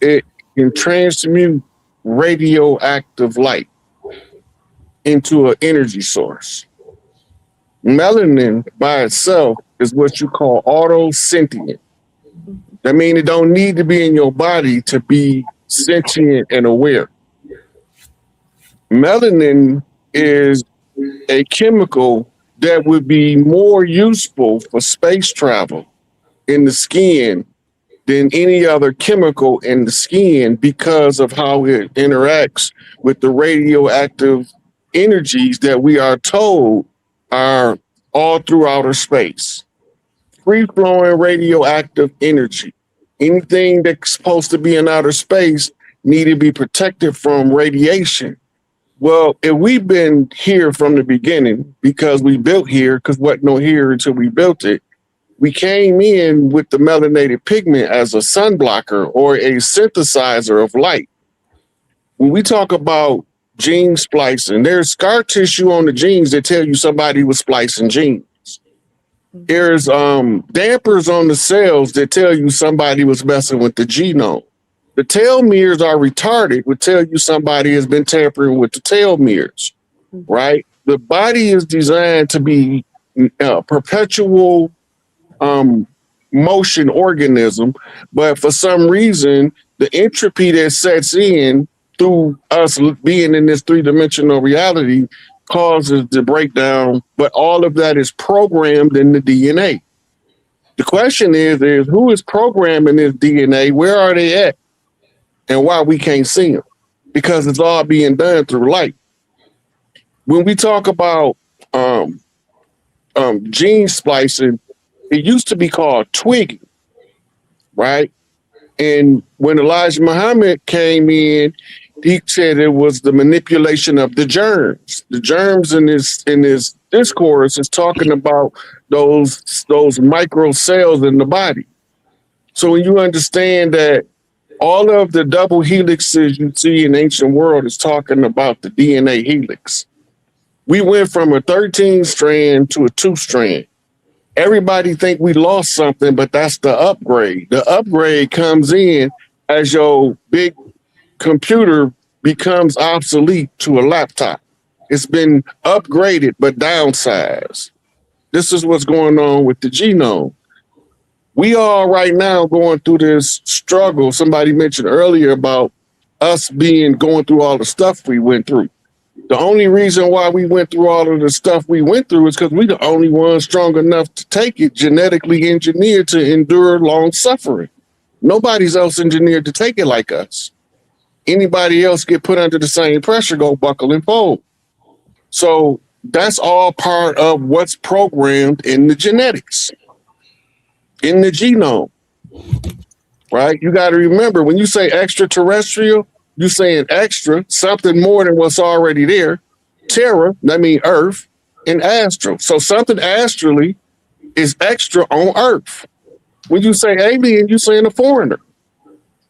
it can transmute radioactive light into an energy source. Melanin by itself is what you call autosentient. That means it don't need to be in your body to be sentient and aware. Melanin is a chemical that would be more useful for space travel in the skin than any other chemical in the skin because of how it interacts with the radioactive energies that we are told are all through outer space. Free flowing radioactive energy. Anything that's supposed to be in outer space need to be protected from radiation. Well, if we've been here from the beginning because we built here, because wasn't no here until we built it, we came in with the melanated pigment as a sunblocker or a synthesizer of light. When we talk about gene splicing, there's scar tissue on the genes that tell you somebody was splicing genes. There's dampers on the cells that tell you somebody was messing with the genome. The telomeres are retarded, would tell you somebody has been tampering with the telomeres, right? The body is designed to be a perpetual motion organism, but for some reason, the entropy that sets in through us being in this three-dimensional reality causes the breakdown, but all of that is programmed in the DNA. The question is who is programming this DNA? Where are they at? And why we can't see them? Because it's all being done through light. When we talk about gene splicing, it used to be called twigging, right? And when Elijah Muhammad came in, he said it was the manipulation of the germs. The germs in this discourse is talking about those micro cells in the body. So when you understand that all of the double helixes you see in the ancient world is talking about the DNA helix. We went from a 13 strand to a 2 strand. Everybody think we lost something, but that's the upgrade. The upgrade comes in as your big computer becomes obsolete to a laptop. It's been upgraded, but downsized. This is what's going on with the genome. We are right now going through this struggle. Somebody mentioned earlier about us going through all the stuff we went through. The only reason why we went through all of the stuff we went through is because we're the only ones strong enough to take it, genetically engineered to endure long suffering. Nobody's else engineered to take it like us. Anybody else get put under the same pressure, go buckle and fold. So that's all part of what's programmed in the genetics, in the genome, right? You got to remember, when you say extraterrestrial, you're saying extra, something more than what's already there. Terra, that means Earth, and astral. So something astrally is extra on Earth. When you say alien, you're saying a foreigner.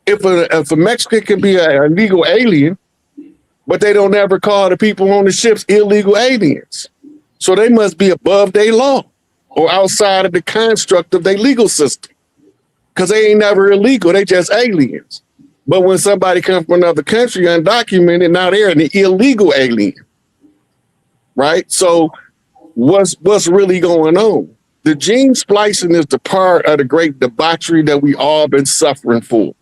If a Mexican can be an illegal alien, but they don't ever call the people on the ships illegal aliens. So they must be above their law or outside of the construct of their legal system. Because they ain't never illegal, they just aliens. But when somebody comes from another country undocumented, now they're an illegal alien, right? So what's really going on? The gene splicing is the part of the great debauchery that we all been suffering for.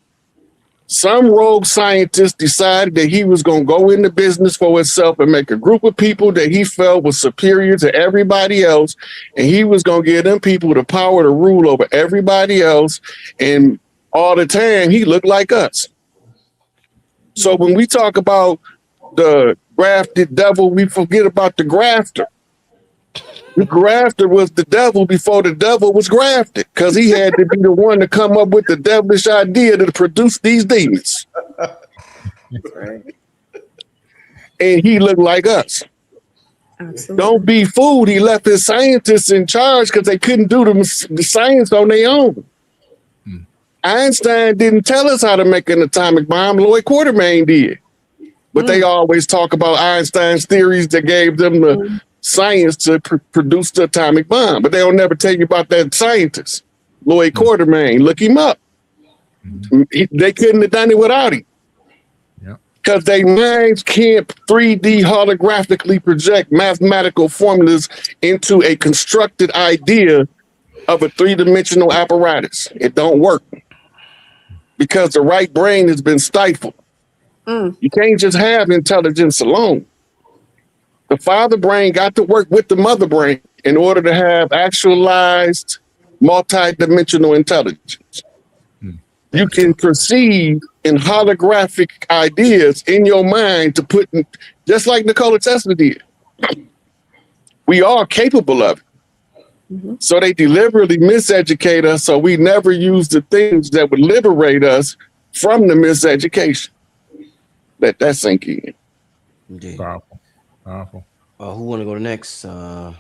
Some rogue scientist decided that he was going to go into business for himself and make a group of people that he felt was superior to everybody else. And he was going to give them people the power to rule over everybody else. And all the time, he looked like us. So when we talk about the grafted devil, we forget about the grafter. The grafter was the devil before the devil was grafted, because he had to be the one to come up with the devilish idea to produce these demons. That's right. And he looked like us. Absolutely. Don't be fooled. He left his scientists in charge because they couldn't do the science on their own. Einstein didn't tell us how to make an atomic bomb. Lloyd Quartermain did. But they always talk about Einstein's theories that gave them the science to produce the atomic bomb. But they don't never tell you about that scientist, Lloyd Quartermain. Look him up. They couldn't have done it without him. Yep. because their minds can't 3D holographically project mathematical formulas into a constructed idea of a three-dimensional apparatus. It don't work because the right brain has been stifled. You can't just have intelligence alone. The father brain got to work with the mother brain in order to have actualized multi-dimensional intelligence. You can perceive in holographic ideas in your mind to put in, just like Nikola Tesla did. We are capable of it. So they deliberately miseducate us so we never use the things that would liberate us from the miseducation. Let that sink in. Indeed. Powerful. Powerful. Who want to go to next? I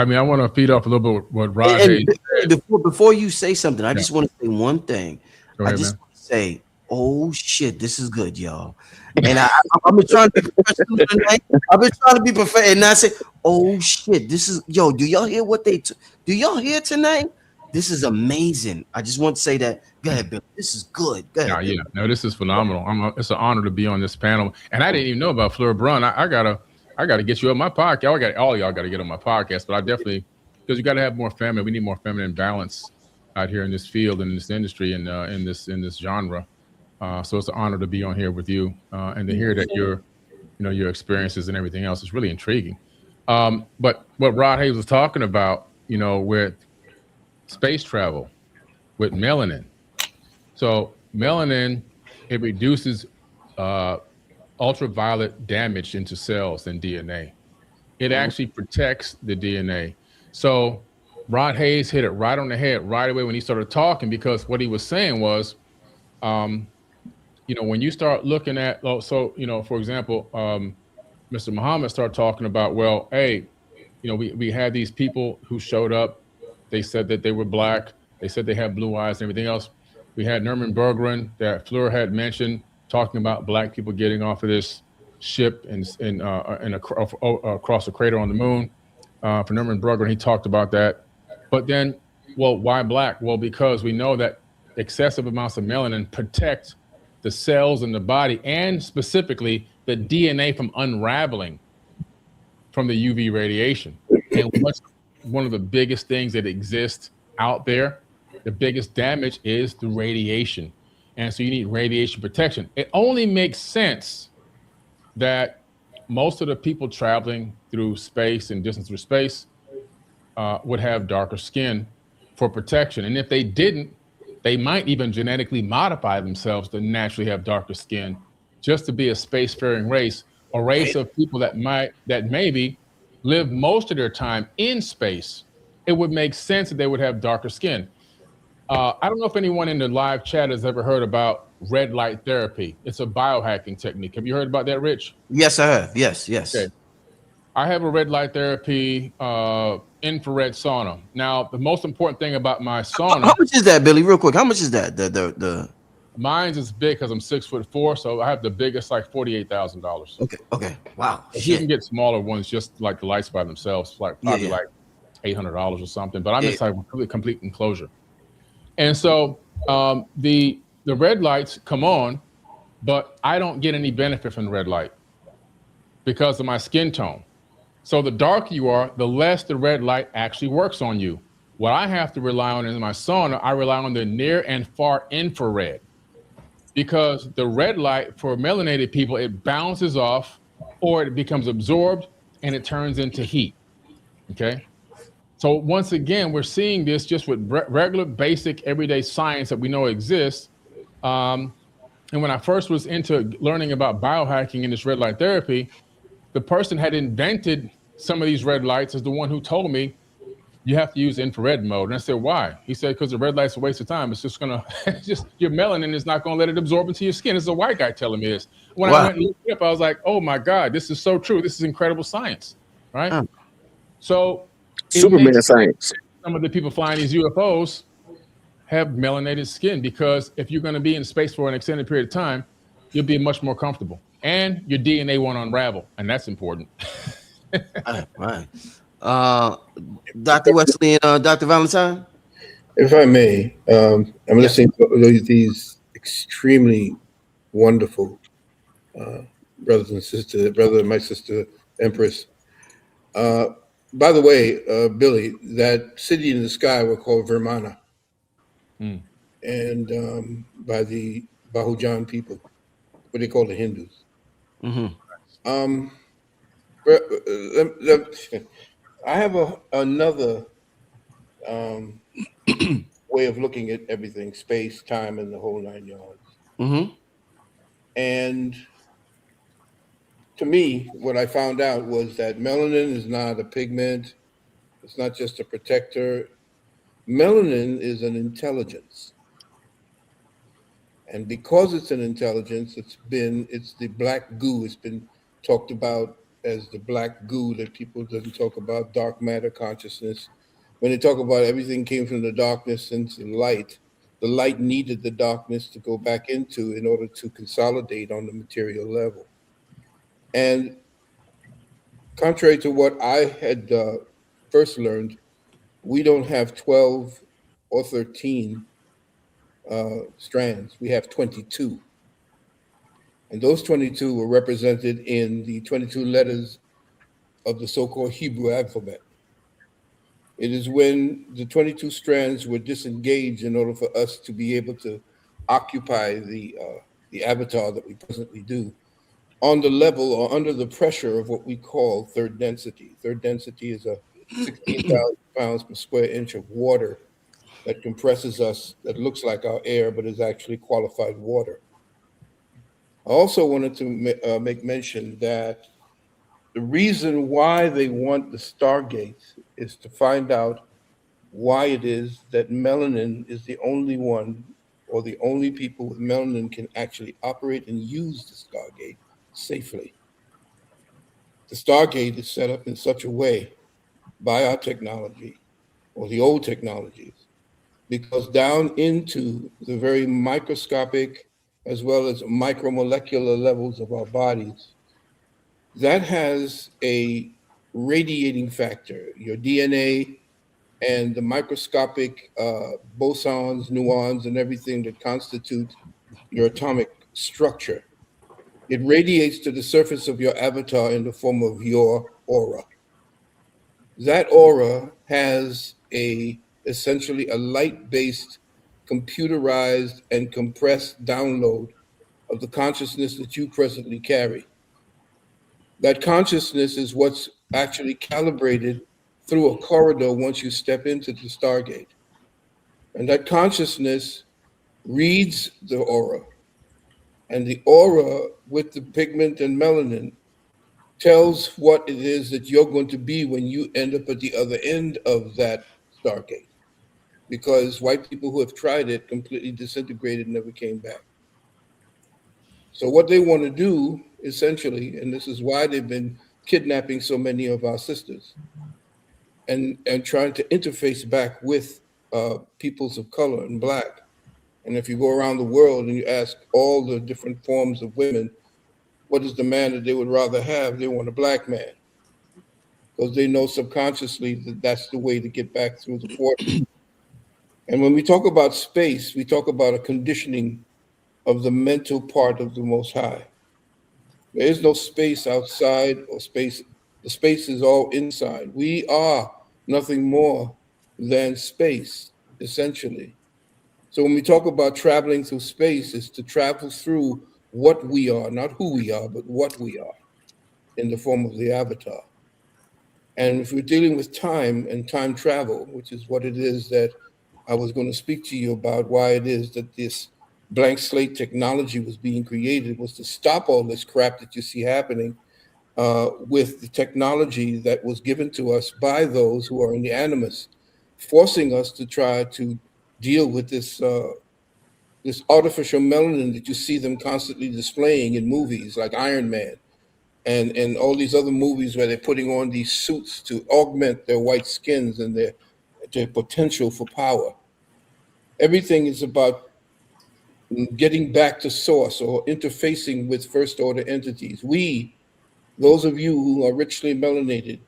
mean, I want to feed off a little bit what Rod Hayes said. Before you say something, I just want to say one thing. Go ahead, I just man. want to say, oh shit, this is good, y'all. And I've been trying to be professional tonight. I've been trying to be professional, and I say, oh shit, this is do y'all hear what they? Do y'all hear tonight? This is amazing. I just want to say that. Go ahead, Bill. This is good. Go ahead. No, this is phenomenal. It's an honor to be on this panel, and I didn't even know about Fleur Brun. I gotta get you on my podcast. All y'all got to get on my podcast, but I definitely, because you got to have more feminine. We need more feminine balance out here in this field, in this industry, and in this genre. So it's an honor to be on here with you, and to hear that your experiences and everything else is really intriguing. But what Rod Hayes was talking about, with space travel, with melanin. So melanin, it reduces ultraviolet damage into cells and DNA. It actually protects the DNA. So Rod Hayes hit it right on the head right away when he started talking, because what he was saying was, when you start looking at, for example, Mr. Muhammad started talking about, well, hey, we had these people who showed up. They said that they were black. They said they had blue eyes and everything else. We had Norman Berggren that Fleur had mentioned, talking about black people getting off of this ship and across a crater on the moon. For Norman Berggren, he talked about that. But then, well, why black? Well, because we know that excessive amounts of melanin protect the cells in the body, and specifically the DNA from unraveling from the UV radiation. And what's one of the biggest things that exists out there, the biggest damage is the radiation. And so you need radiation protection. It only makes sense that most of the people traveling through space and distance through space would have darker skin for protection. And if they didn't, they might even genetically modify themselves to naturally have darker skin, just to be a spacefaring race, a race of people that maybe live most of their time in space. It would make sense that they would have darker skin. I don't know if anyone in the live chat has ever heard about red light therapy. It's a biohacking technique. Have you heard about that, Rich? Yes, I have. Yes. Okay. I have a red light therapy infrared sauna. Now, the most important thing about my sauna. How much is that, Billy? Real quick, how much is that? The Mine's is big because I'm 6'4", so I have the biggest, like $48,000. Okay. Wow. You can get smaller ones, just like the lights by themselves, like probably like $800 or something. But I'm just like complete enclosure. And so the red lights come on, but I don't get any benefit from the red light because of my skin tone. So the darker you are, the less the red light actually works on you. What I have to rely on in my sauna, I rely on the near and far infrared, because the red light for melanated people, it bounces off or it becomes absorbed and it turns into heat. Okay. So once again, we're seeing this just with regular, basic, everyday science that we know exists. And when I first was into learning about biohacking and this red light therapy, the person had invented some of these red lights is the one who told me you have to use infrared mode. And I said, why? He said, because the red light's a waste of time. It's just gonna, your melanin is not gonna let it absorb into your skin. It's a white guy telling me this. When I went and looked it up, I was like, oh my God, this is so true. This is incredible science, right? So Superman science. Some of the people flying these UFOs have melanated skin, because if you're gonna be in space for an extended period of time, you'll be much more comfortable. And your DNA won't unravel, and that's important. Right. Dr. Wesley and Dr. Valentine? If I may, I'm listening to these extremely wonderful brothers and sisters, brother and my sister Empress. Uh, by the way, Billy, that city in the sky were called Vermana, Mm. and by the Bahujan people, what they call the Hindus. Mm-hmm. Um, I have another um, way of looking at everything, space, time, and the whole 9 yards. Mm-hmm. And to me, what I found out was that melanin is not a pigment. It's not just a protector. Melanin is an intelligence. And because it's an intelligence, it's the black goo. It's been talked about as the black goo that people doesn't talk about, dark matter consciousness. When they talk about everything came from the darkness into the light needed the darkness to go back into in order to consolidate on the material level. And contrary to what I had first learned, we don't have 12 or 13 strands. We have 22. And those 22 were represented in the 22 letters of the so called Hebrew alphabet. It is when the 22 strands were disengaged in order for us to be able to occupy the avatar that we presently do on the level or under the pressure of what we call third density. Third density is a 16,000 pounds per square inch of water that compresses us, that looks like our air, but is actually qualified water. I also wanted to make mention that the reason why they want the stargates is to find out why it is that melanin is the only one or the only people with melanin can actually operate and use the stargate safely. The stargate is set up in such a way by our technology or the old technologies because down into the very microscopic as well as micromolecular levels of our bodies, that has a radiating factor. Your DNA and the microscopic bosons, nuons, and everything that constitute your atomic structure. It radiates to the surface of your avatar in the form of your aura. That aura has essentially a light-based, computerized, and compressed download of the consciousness that you presently carry. That consciousness is what's actually calibrated through a corridor once you step into the Stargate. And that consciousness reads the aura. And the aura with the pigment and melanin tells what it is that you're going to be when you end up at the other end of that Stargate. Because white people who have tried it completely disintegrated and never came back. So what they want to do, essentially, and this is why they've been kidnapping so many of our sisters and trying to interface back with peoples of color and black. And if you go around the world and you ask all the different forms of women, what is the man that they would rather have? They want a black man because they know subconsciously that that's the way to get back through the portal. And when we talk about space, we talk about a conditioning of the mental part of the Most High. There is no space outside or space. The space is all inside. We are nothing more than space, essentially. So when we talk about traveling through space, it's to travel through what we are, not who we are, but what we are in the form of the avatar. And if we're dealing with time and time travel, which is what it is that I was going to speak to you about, why it is that this blank slate technology was being created, was to stop all this crap that you see happening with the technology that was given to us by those who are in the animus, forcing us to try to deal with this artificial melanin that you see them constantly displaying in movies like Iron Man and all these other movies where they're putting on these suits to augment their white skins and their potential for power. Everything is about getting back to source or interfacing with first order entities. Those of you who are richly melanated,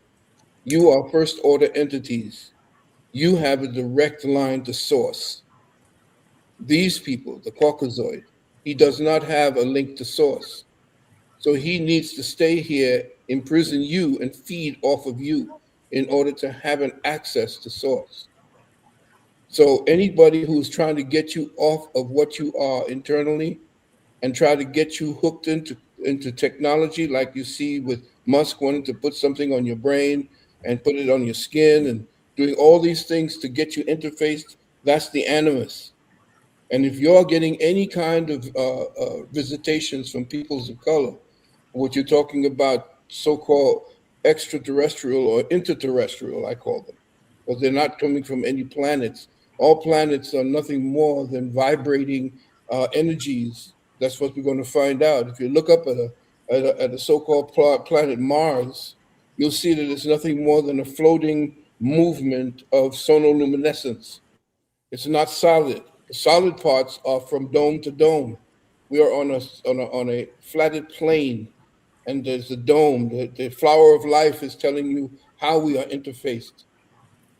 you are first order entities. You have a direct line to source. These people, the Caucasoid, he does not have a link to source. So he needs to stay here, imprison you, and feed off of you in order to have an access to source. So anybody who's trying to get you off of what you are internally and try to get you hooked into technology, like you see with Musk wanting to put something on your brain and put it on your skin and doing all these things to get you interfaced, that's the animus. And if you're getting any kind of visitations from peoples of color, what you're talking about, so-called extraterrestrial or interterrestrial, I call them, because they're not coming from any planets. All planets are nothing more than vibrating energies. That's what we're going to find out. If you look up at a so-called planet Mars, you'll see that it's nothing more than a floating movement of sonoluminescence. It's not solid. The solid parts are from dome to dome. We are on a flatted plane, and there's a dome. The flower of life is telling you how we are interfaced.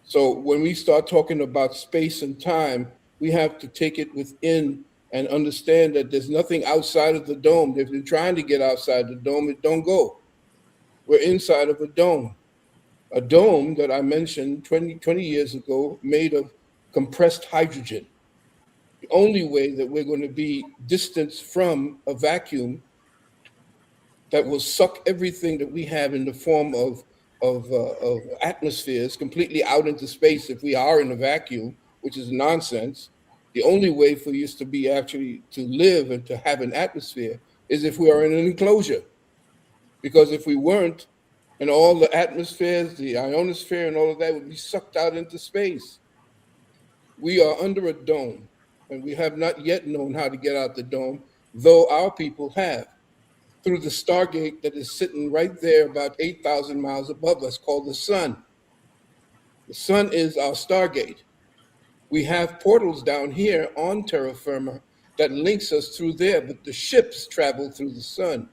So when we start talking about space and time, we have to take it within and understand that there's nothing outside of the dome. If you're trying to get outside the dome, it don't go. We're inside of a dome that I mentioned 20 years ago, made of compressed hydrogen. The only way that we're going to be distanced from a vacuum that will suck everything that we have in the form of atmospheres completely out into space if we are in a vacuum, which is nonsense. The only way for us to be actually to live and to have an atmosphere is if we are in an enclosure. Because if we weren't, and all the atmospheres, the ionosphere and all of that would be sucked out into space. We are under a dome, and we have not yet known how to get out the dome, though our people have, through the Stargate that is sitting right there about 8,000 miles above us, called the sun. The sun is our Stargate. We have portals down here on terra firma that links us through there, but the ships travel through the sun.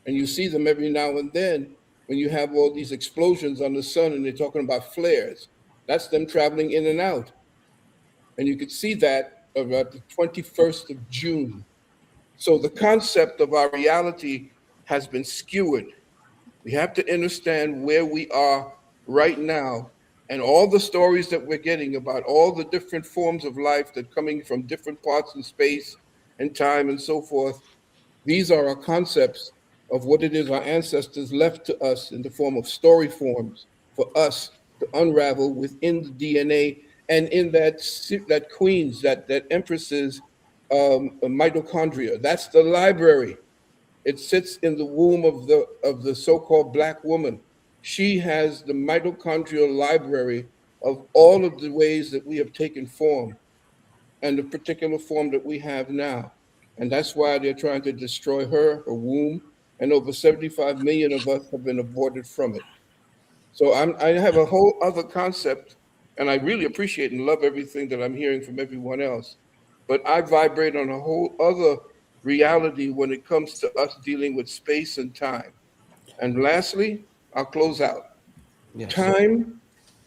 And you see them every now and then when you have all these explosions on the sun and they're talking about flares. That's them traveling in and out. And you could see that about the 21st of June. So the concept of our reality has been skewered. We have to understand where we are right now and all the stories that we're getting about all the different forms of life that are coming from different parts in space and time and so forth. These are our concepts of what it is our ancestors left to us in the form of story forms for us to unravel within the DNA and in that queen's, that empress's mitochondria. That's the library. It sits in the womb of the so-called Black woman. She has the mitochondrial library of all of the ways that we have taken form and the particular form that we have now. And that's why they're trying to destroy her womb, and over 75 million of us have been aborted from it. So I have a whole other concept, and I really appreciate and love everything that I'm hearing from everyone else. But I vibrate on a whole other reality when it comes to us dealing with space and time. And lastly, I'll close out. Yes. Time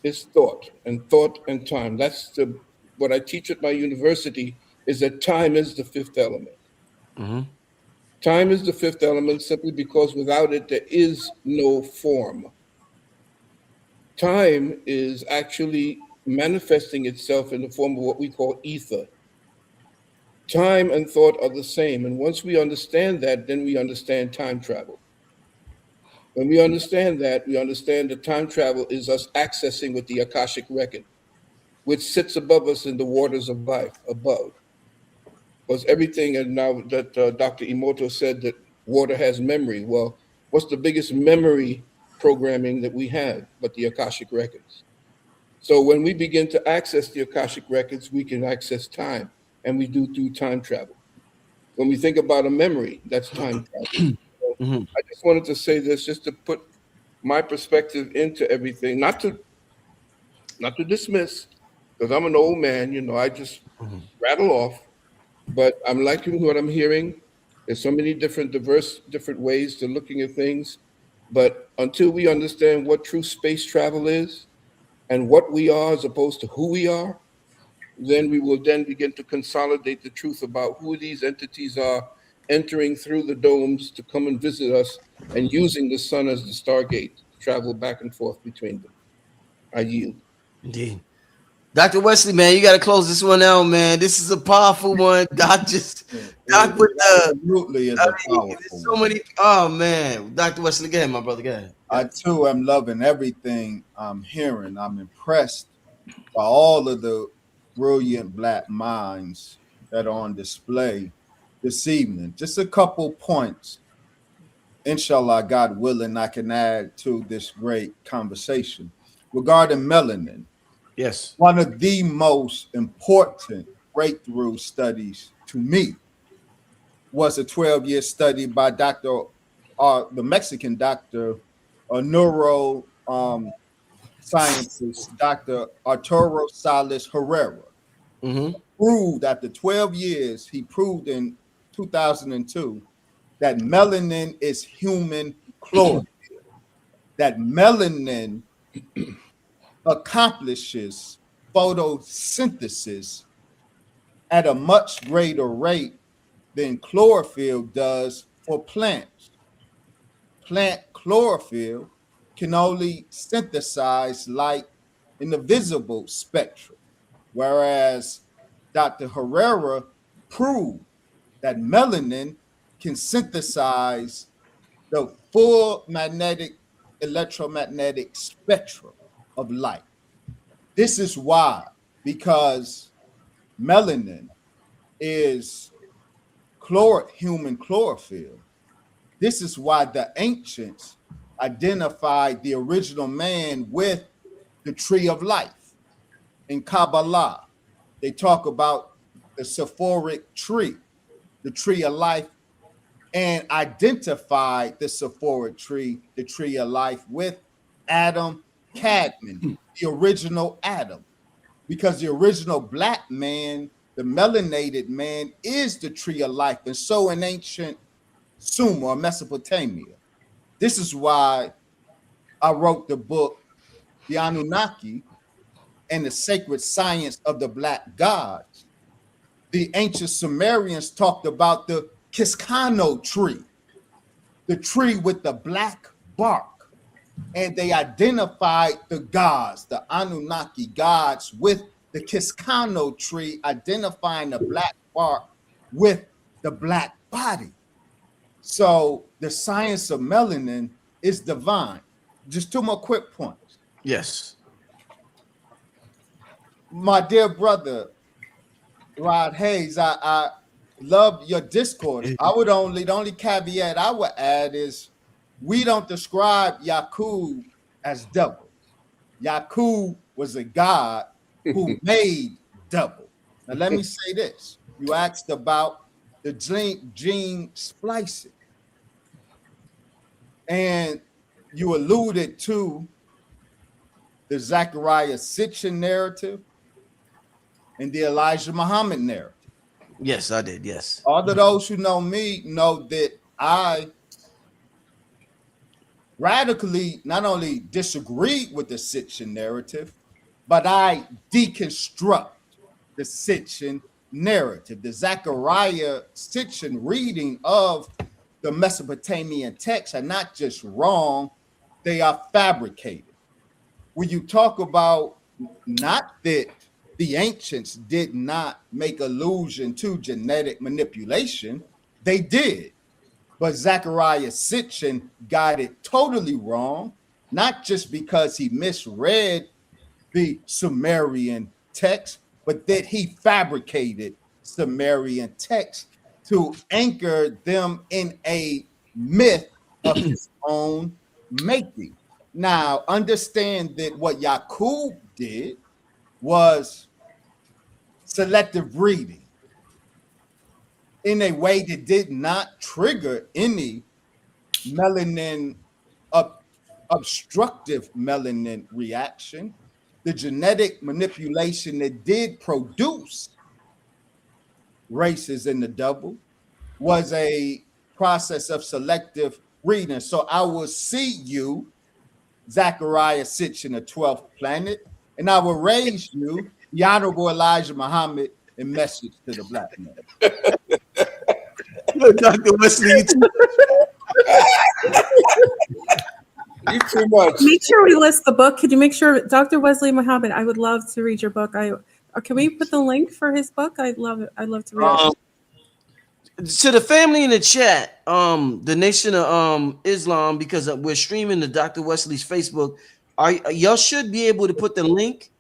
is thought and time. That's what I teach at my university, is that time is the fifth element. Mm-hmm. Time is the fifth element simply because without it, there is no form. Time is actually manifesting itself in the form of what we call ether. Time and thought are the same. And once we understand that, then we understand time travel. When we understand that, we understand that time travel is us accessing with the Akashic record, which sits above us in the waters of life, above. Because everything, and now that Dr. Emoto said that water has memory. Well, what's the biggest memory programming that we have but the Akashic records? So when we begin to access the Akashic records, we can access time, and we do time travel. When we think about a memory, that's time travel. So I just wanted to say this just to put my perspective into everything, not to dismiss, because I'm an old man, I just rattle off, but I'm liking what I'm hearing. There's so many different ways to looking at things. But until we understand what true space travel is and what we are as opposed to who we are, then we will then begin to consolidate the truth about who these entities are entering through the domes to come and visit us, and using the sun as the stargate to travel back and forth between them. I yield. Indeed. Dr. Wesley, man, you got to close this one out, man. This is a powerful one. Doc with the Absolutely is I a mean, powerful there's so one. many. Oh man, Dr. Wesley, go ahead, my brother. Go ahead. I too am loving everything I'm hearing. I'm impressed by all of the brilliant black minds that are on display this evening. Just a couple points, inshallah, God willing, I can add to this great conversation regarding melanin. Yes. One of the most important breakthrough studies to me was a 12-year study by the Mexican doctor, neuro scientist, Dr. Arturo Salas Herrera. Mm-hmm. Proved after 12 years, he proved in 2002 that melanin is human chlorophyll, that melanin accomplishes photosynthesis at a much greater rate than chlorophyll does for plants. Plant chlorophyll can only synthesize light in the visible spectrum, whereas Dr. Herrera proved that melanin can synthesize the full electromagnetic spectrum of light. This is why, because melanin is human chlorophyll. This is why the ancients identified the original man with the tree of life. In Kabbalah, they talk about the Sephoric tree, the tree of life, and identified the Sephoric tree, the tree of life, with Adam Cadman, the original Adam, because the original black man, the melanated man, is the tree of life. And so in ancient Sumer or Mesopotamia, this is why I wrote the book, The Anunnaki and the Sacred Science of the Black Gods. The ancient Sumerians talked about the Kiskano tree, the tree with the black bark. And they identified the gods, the Anunnaki gods, with the Kiskano tree, identifying the black bark with the black body. So the science of melanin is divine. Just two more quick points. Yes. My dear brother, Rod Hayes, I love your discourse. The only caveat I would add is we don't describe Yakub as devil. Yakub was a god who made devil. Now let me say this. You asked about the gene splicing. And you alluded to the Zechariah Sitchin narrative and the Elijah Muhammad narrative. Yes, I did. Yes. All of those who know me know that I radically not only disagree with the Sitchin narrative, but I deconstruct the Sitchin narrative. The Zechariah Sitchin reading of the Mesopotamian texts are not just wrong, they are fabricated. When you talk about not that the ancients did not make allusion to genetic manipulation, they did. But Zechariah Sitchin got it totally wrong, not just because he misread the Sumerian text, but that he fabricated Sumerian text to anchor them in a myth of his own making. Now, understand that what Yakub did was selective reading in a way that did not trigger any melanin, obstructive melanin reaction. The genetic manipulation that did produce races in the double was a process of selective reading. So I will see you, Zechariah, sits in the 12th planet, and I will raise you, the Honorable Elijah Muhammad, and message to the black man. Dr. Wesley, you too You too much. Make sure we list the book. Could you make sure, Dr. Wesley Muhammad? I would love to read your book. Can we put the link for his book? I'd love it. I'd love to read it. To the family in the chat, the Nation of Islam, because we're streaming to Dr. Wesley's Facebook. Y'all should be able to put the link.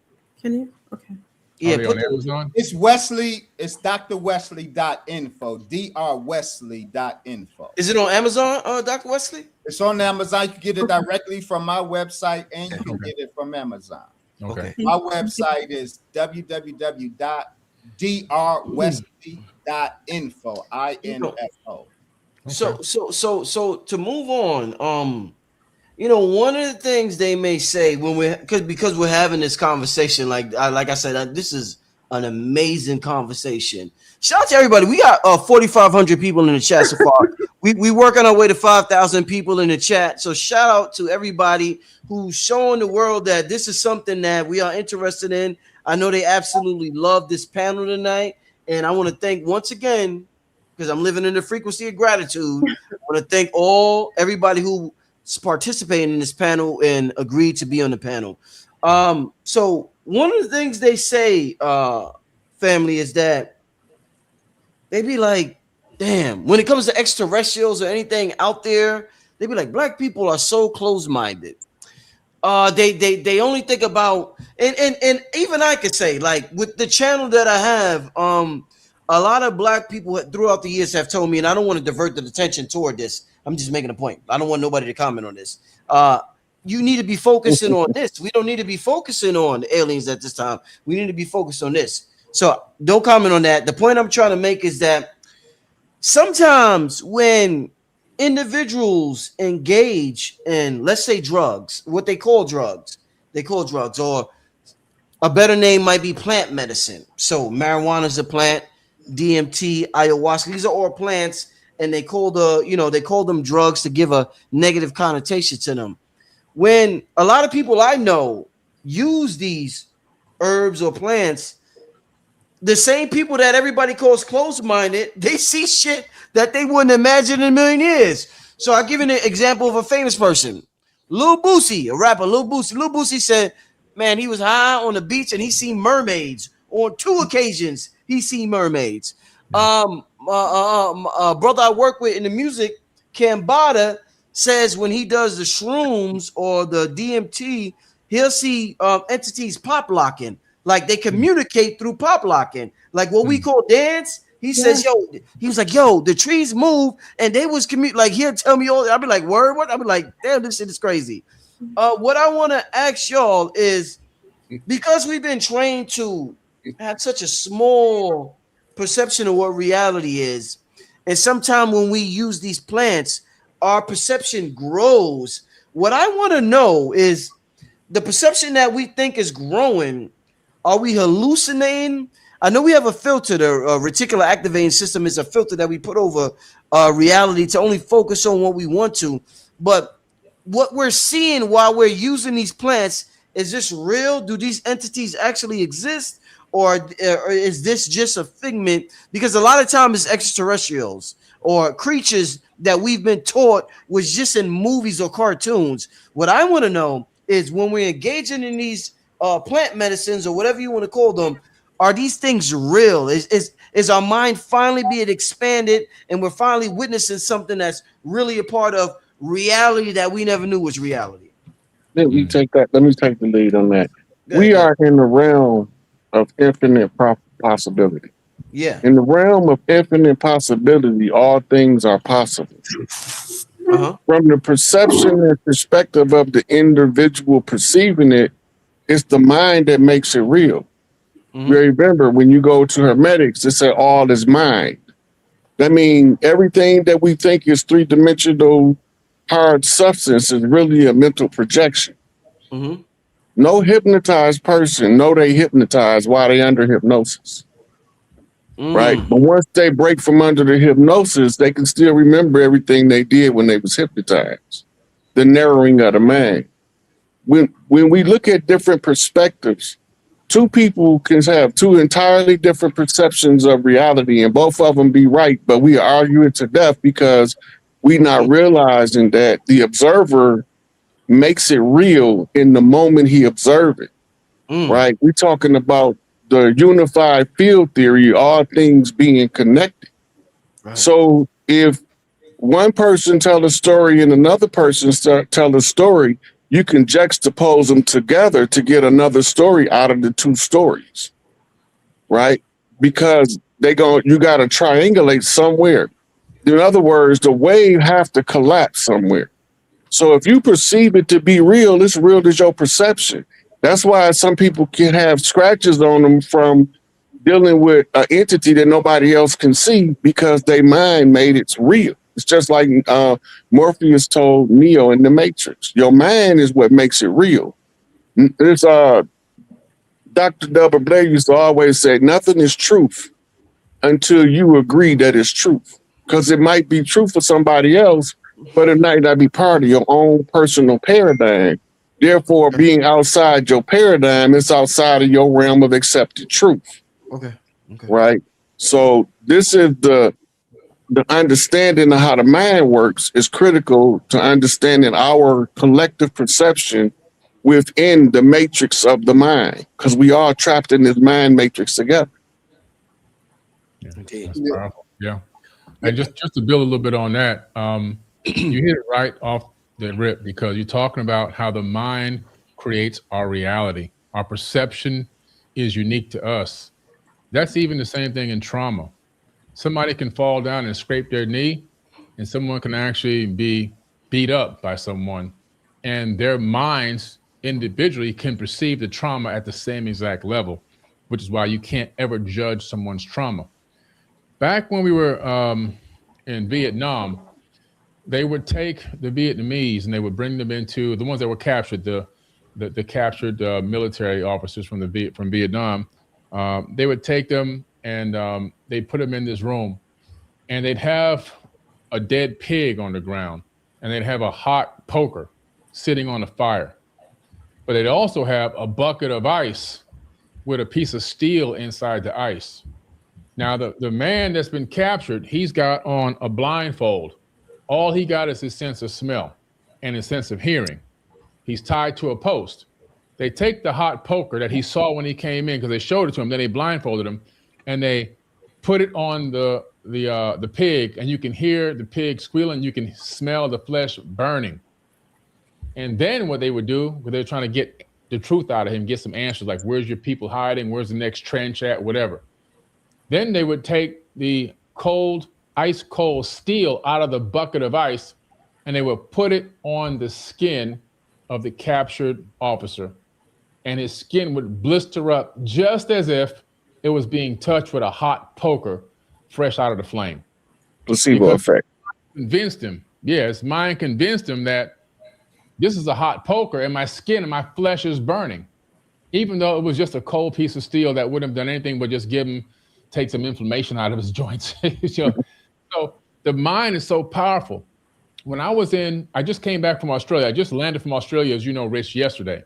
Can you? Okay. Yeah, Are they on Amazon? It's Wesley. It's drwesley.info. drwesley.info. Is it on Amazon, Dr. Wesley? It's on Amazon. You can get it directly from my website, and you can get it from Amazon. Okay. My website is www.drwesley.info. INFO. So to move on, one of the things they may say when because we're having this conversation, like I said, this is an amazing conversation. Shout out to everybody. We got 4,500 people in the chat so far. we work on our way to 5,000 people in the chat. So shout out to everybody who's showing the world that this is something that we are interested in. I know they absolutely love this panel tonight, and I want to thank once again, because I'm living in the frequency of gratitude. I want to thank everybody who participated in this panel and agreed to be on the panel. So one of the things they say, family, is that they be like, damn, when it comes to extraterrestrials or anything out there, they be like, black people are so close-minded. They only think about, and even I could say, like, with the channel that I have, a lot of black people throughout the years have told me, and I don't want to divert the attention toward this. I'm just making a point. I don't want nobody to comment on this. You need to be focusing on this. We don't need to be focusing on the aliens at this time. We need to be focused on this. So don't comment on that. The point I'm trying to make is that sometimes when individuals engage in, let's say, drugs, what they call drugs, or a better name might be plant medicine. So marijuana is a plant, DMT, ayahuasca, these are all plants, and they call them drugs to give a negative connotation to them. When a lot of people I know use these herbs or plants, the same people that everybody calls closed-minded, they see shit that they wouldn't imagine in a million years. So I'll give you an example of a famous person. Lil Boosie, a rapper, Lil Boosie. Lil Boosie said, man, he was high on the beach and he seen mermaids. On 2 occasions, he seen mermaids. Brother I work with in the music, Cambada, says when he does the shrooms or the DMT, he'll see entities pop locking. Like they communicate through pop locking, like what we call dance. He says, he was like, the trees move, and they was like he'll tell me all. I'll be like, word, what? I'll be like, damn, this shit is crazy. What I want to ask y'all is, because we've been trained to have such a small perception of what reality is, and sometimes when we use these plants, our perception grows. What I want to know is the perception that we think is growing. Are we hallucinating? I know we have a filter. The reticular activating system is a filter that we put over reality to only focus on what we want to. But what we're seeing while we're using these plants, is this real? Do these entities actually exist? Or is this just a figment? Because a lot of times it's extraterrestrials or creatures that we've been taught was just in movies or cartoons. What I want to know is when we're engaging in these plant medicines or whatever you want to call them, are these things real? Is our mind finally being expanded and we're finally witnessing something that's really a part of reality that we never knew was reality? Let me take the lead on that. We are in the realm of infinite possibility. Yeah. In the realm of infinite possibility, all things are possible. From the perception and perspective of the individual perceiving it, it's the mind that makes it real. Remember, when you go to Hermetics, they say all is mind. That means everything that we think is 3-dimensional hard substance is really a mental projection. No hypnotized person know they hypnotized while they under hypnosis. Right? But once they break from under the hypnosis, they can still remember everything they did when they was hypnotized. The narrowing of the mind. When we look at different perspectives two people can have two entirely different perceptions of reality, and both of them be right, but we argue it to death because we not realizing that the observer makes it real in the moment he observes it. Right? We're talking about the unified field theory, all things being connected. Right. So if one person tell a story and another person tell a story, you can juxtapose them together to get another story out of the two stories, right? Because you got to triangulate somewhere. In other words, the wave have to collapse somewhere. So if you perceive it to be real, it's real as your perception. That's why some people can have scratches on them from dealing with an entity that nobody else can see because their mind made it real. It's just like Morpheus told Neo in the Matrix. Your mind is what makes it real. There's Dr. Double Blair used to always say, nothing is truth until you agree that it's truth. Because it might be true for somebody else, but it might not be part of your own personal paradigm. Therefore, being outside your paradigm, it's outside of your realm of accepted truth. Okay. Right? So this is the understanding of how the mind works is critical to understanding our collective perception within the matrix of the mind, because we are trapped in this mind matrix together. That's powerful. Yeah. And just to build a little bit on that, you hit it right off the rip, because you're talking about how the mind creates our reality. Our perception is unique to us. That's even the same thing in trauma. Somebody can fall down and scrape their knee, and someone can actually be beat up by someone, and their minds individually can perceive the trauma at the same exact level, which is why you can't ever judge someone's trauma. Back when we were in Vietnam, they would take the Vietnamese and they would bring them into the ones that were captured, the captured military officers from Vietnam. They would take them and they put them in this room, and they'd have a dead pig on the ground, and they'd have a hot poker sitting on a fire, but they'd also have a bucket of ice with a piece of steel inside the ice. Now, the man that's been captured, he's got on a blindfold. All he got is his sense of smell and his sense of hearing. He's tied to a post. They take the hot poker that he saw when he came in, because they showed it to him, then they blindfolded him, and they put it on the pig, and you can hear the pig squealing, you can smell the flesh burning. And then what they would do, when they're trying to get the truth out of him, get some answers like, where's your people hiding? Where's the next trench at? Whatever. Then they would take the ice cold steel out of the bucket of ice, and they would put it on the skin of the captured officer, and his skin would blister up just as if it was being touched with a hot poker fresh out of the flame. Placebo effect. Convinced him. Yeah, his mind convinced him that this is a hot poker and my skin and my flesh is burning, even though it was just a cold piece of steel that wouldn't have done anything but just take some inflammation out of his joints. So the mind is so powerful. When I just came back from Australia. I just landed from Australia, as you know, Rich, yesterday.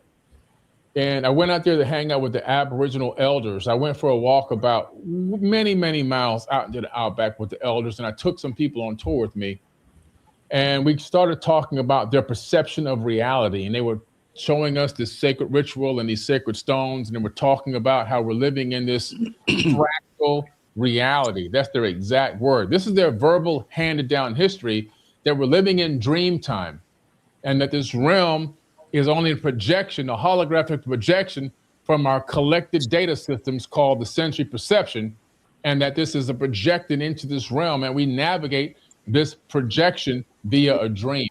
And I went out there to hang out with the Aboriginal elders. I went for a walk about many, many miles out into the outback with the elders, and I took some people on tour with me. And we started talking about their perception of reality. And they were showing us this sacred ritual and these sacred stones. And they were talking about how we're living in this fractal reality. That's their exact word. This is their verbal handed down history, that we're living in dream time, and that this realm is only a projection, a holographic projection from our collected data systems called the sensory perception, and that this is a projected into this realm, and we navigate this projection via a dream.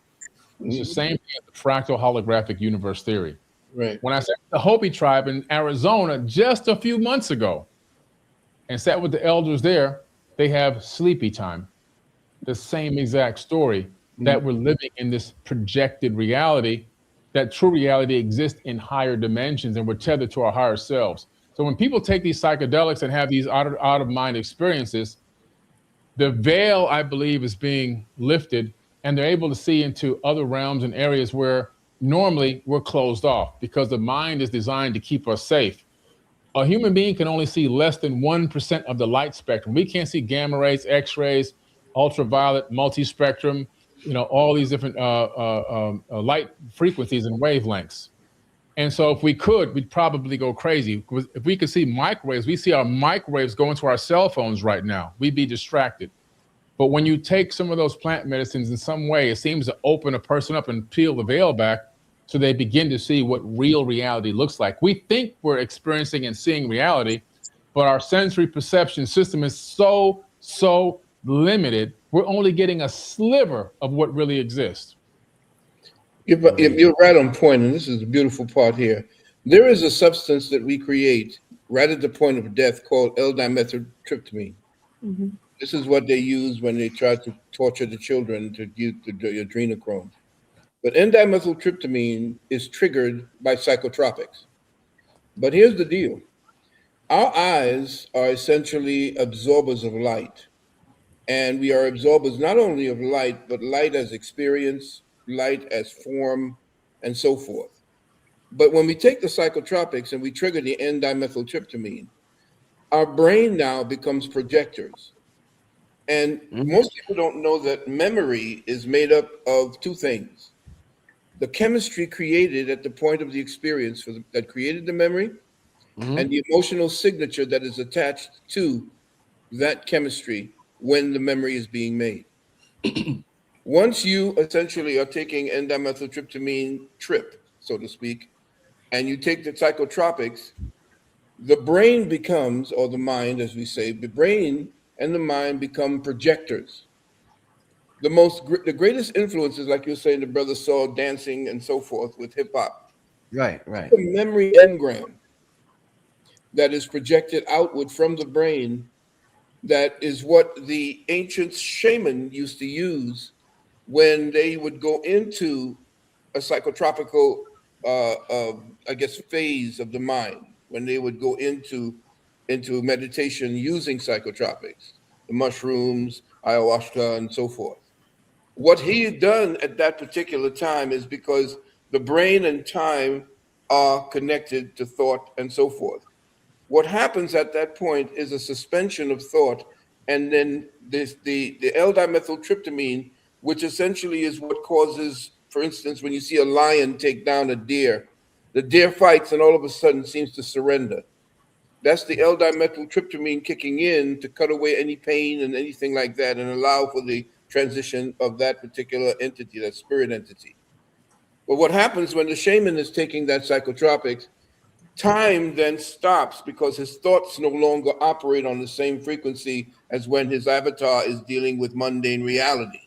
It's the same thing as the fractal holographic universe theory. Right. When I sat with the Hopi tribe in Arizona just a few months ago and sat with the elders there, they have sleepy time. The same exact story, that we're living in this projected reality, that true reality exists in higher dimensions, and we're tethered to our higher selves. So when people take these psychedelics and have these out of mind experiences, the veil, I believe, is being lifted, and they're able to see into other realms and areas where normally we're closed off, because the mind is designed to keep us safe. A human being can only see less than 1% of the light spectrum. We can't see gamma rays, X-rays, ultraviolet, multispectrum, all these different light frequencies and wavelengths. And so if we could, we'd probably go crazy. If we could see microwaves, we see our microwaves go into our cell phones right now. We'd be distracted. But when you take some of those plant medicines in some way, it seems to open a person up and peel the veil back so they begin to see what real reality looks like. We think we're experiencing and seeing reality, but our sensory perception system is so limited. We're only getting a sliver of what really exists. You're right on point, and this is the beautiful part here. There is a substance that we create right at the point of death called L-dimethyltryptamine. Mm-hmm. This is what they use when they try to torture the children to get the adrenochrome. But N-dimethyltryptamine is triggered by psychotropics. But here's the deal. Our eyes are essentially absorbers of light. And we are absorbers not only of light, but light as experience, light as form, and so forth. But when we take the psychotropics and we trigger the N-dimethyltryptamine, our brain now becomes projectors. And most people don't know that memory is made up of two things. The chemistry created at the point of the experience that created the memory, and the emotional signature that is attached to that chemistry when the memory is being made. Once you essentially are taking N-dimethyltryptamine trip, so to speak, and you take the psychotropics, the brain becomes, or the mind, as we say, the brain and the mind become projectors. The greatest influences, like you're saying, the brother saw dancing and so forth with hip hop. Right. The memory engram that is projected outward from the brain, that is what the ancient shaman used to use when they would go into a psychotropical, phase of the mind, when they would go into meditation using psychotropics, the mushrooms, ayahuasca, and so forth. What he had done at that particular time is because the brain and time are connected to thought and so forth. What happens at that point is a suspension of thought, and then the L-dimethyltryptamine, which essentially is what causes, for instance, when you see a lion take down a deer, the deer fights and all of a sudden seems to surrender. That's the L-dimethyltryptamine kicking in to cut away any pain and anything like that and allow for the transition of that particular entity, that spirit entity. But what happens when the shaman is taking that psychotropics, time then stops because his thoughts no longer operate on the same frequency as when his avatar is dealing with mundane reality.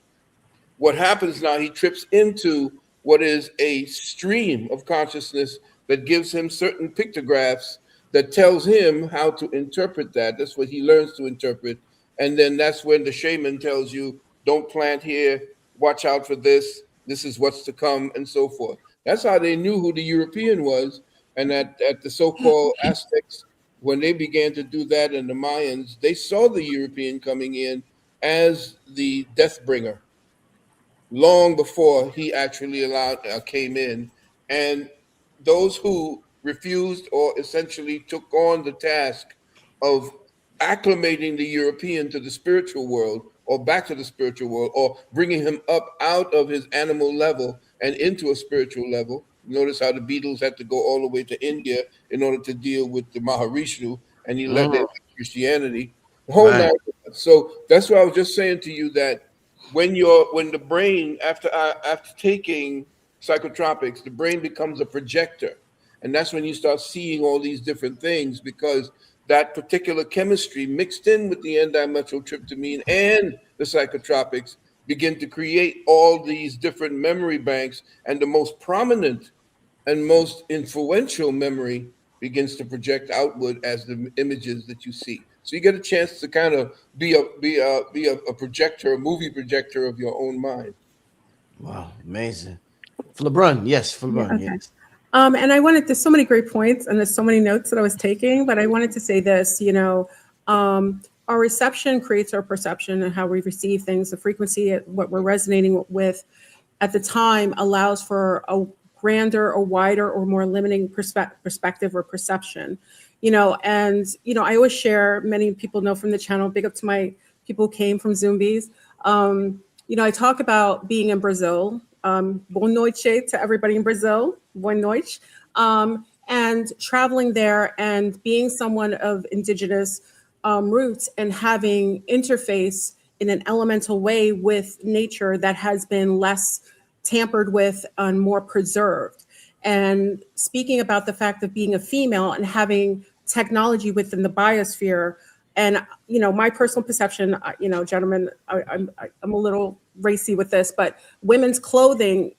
What happens now, he trips into what is a stream of consciousness that gives him certain pictographs that tells him how to interpret that. That's what he learns to interpret. And then that's when the shaman tells you, don't plant here, watch out for this is what's to come, and so forth. That's how they knew who the European was. And at the so-called Aztecs, when they began to do that, and the Mayans, they saw the European coming in as the death bringer long before he actually came in. And those who refused or essentially took on the task of acclimating the European to the spiritual world, or back to the spiritual world, or bringing him up out of his animal level and into a spiritual level. Notice how the Beatles had to go all the way to India in order to deal with the Maharishnu, and he led them to Christianity. So that's what I was just saying to you, that when the brain, after taking psychotropics, the brain becomes a projector. And that's when you start seeing all these different things, because that particular chemistry mixed in with the N-dimethyltryptamine and the psychotropics begin to create all these different memory banks, and the most prominent and most influential memory begins to project outward as the images that you see. So you get a chance to kind of be a projector, a movie projector of your own mind. Wow, amazing. For LeBron, yes, for LeBron, Okay. yes. And there's so many great points, and there's so many notes that I was taking, but I wanted to say this, our reception creates our perception and how we receive things. The frequency, what we're resonating with at the time, allows for a grander or wider or more limiting perspective or perception. And I always share, many people know from the channel, big up to my people who came from Zumbies. I talk about being in Brazil. Boa noite to everybody in Brazil. Boa noite. And traveling there and being someone of indigenous roots and having interface in an elemental way with nature that has been less tampered with and more preserved. And speaking about the fact of being a female and having technology within the biosphere, and my personal perception, gentlemen, I'm a little racy with this, but women's clothing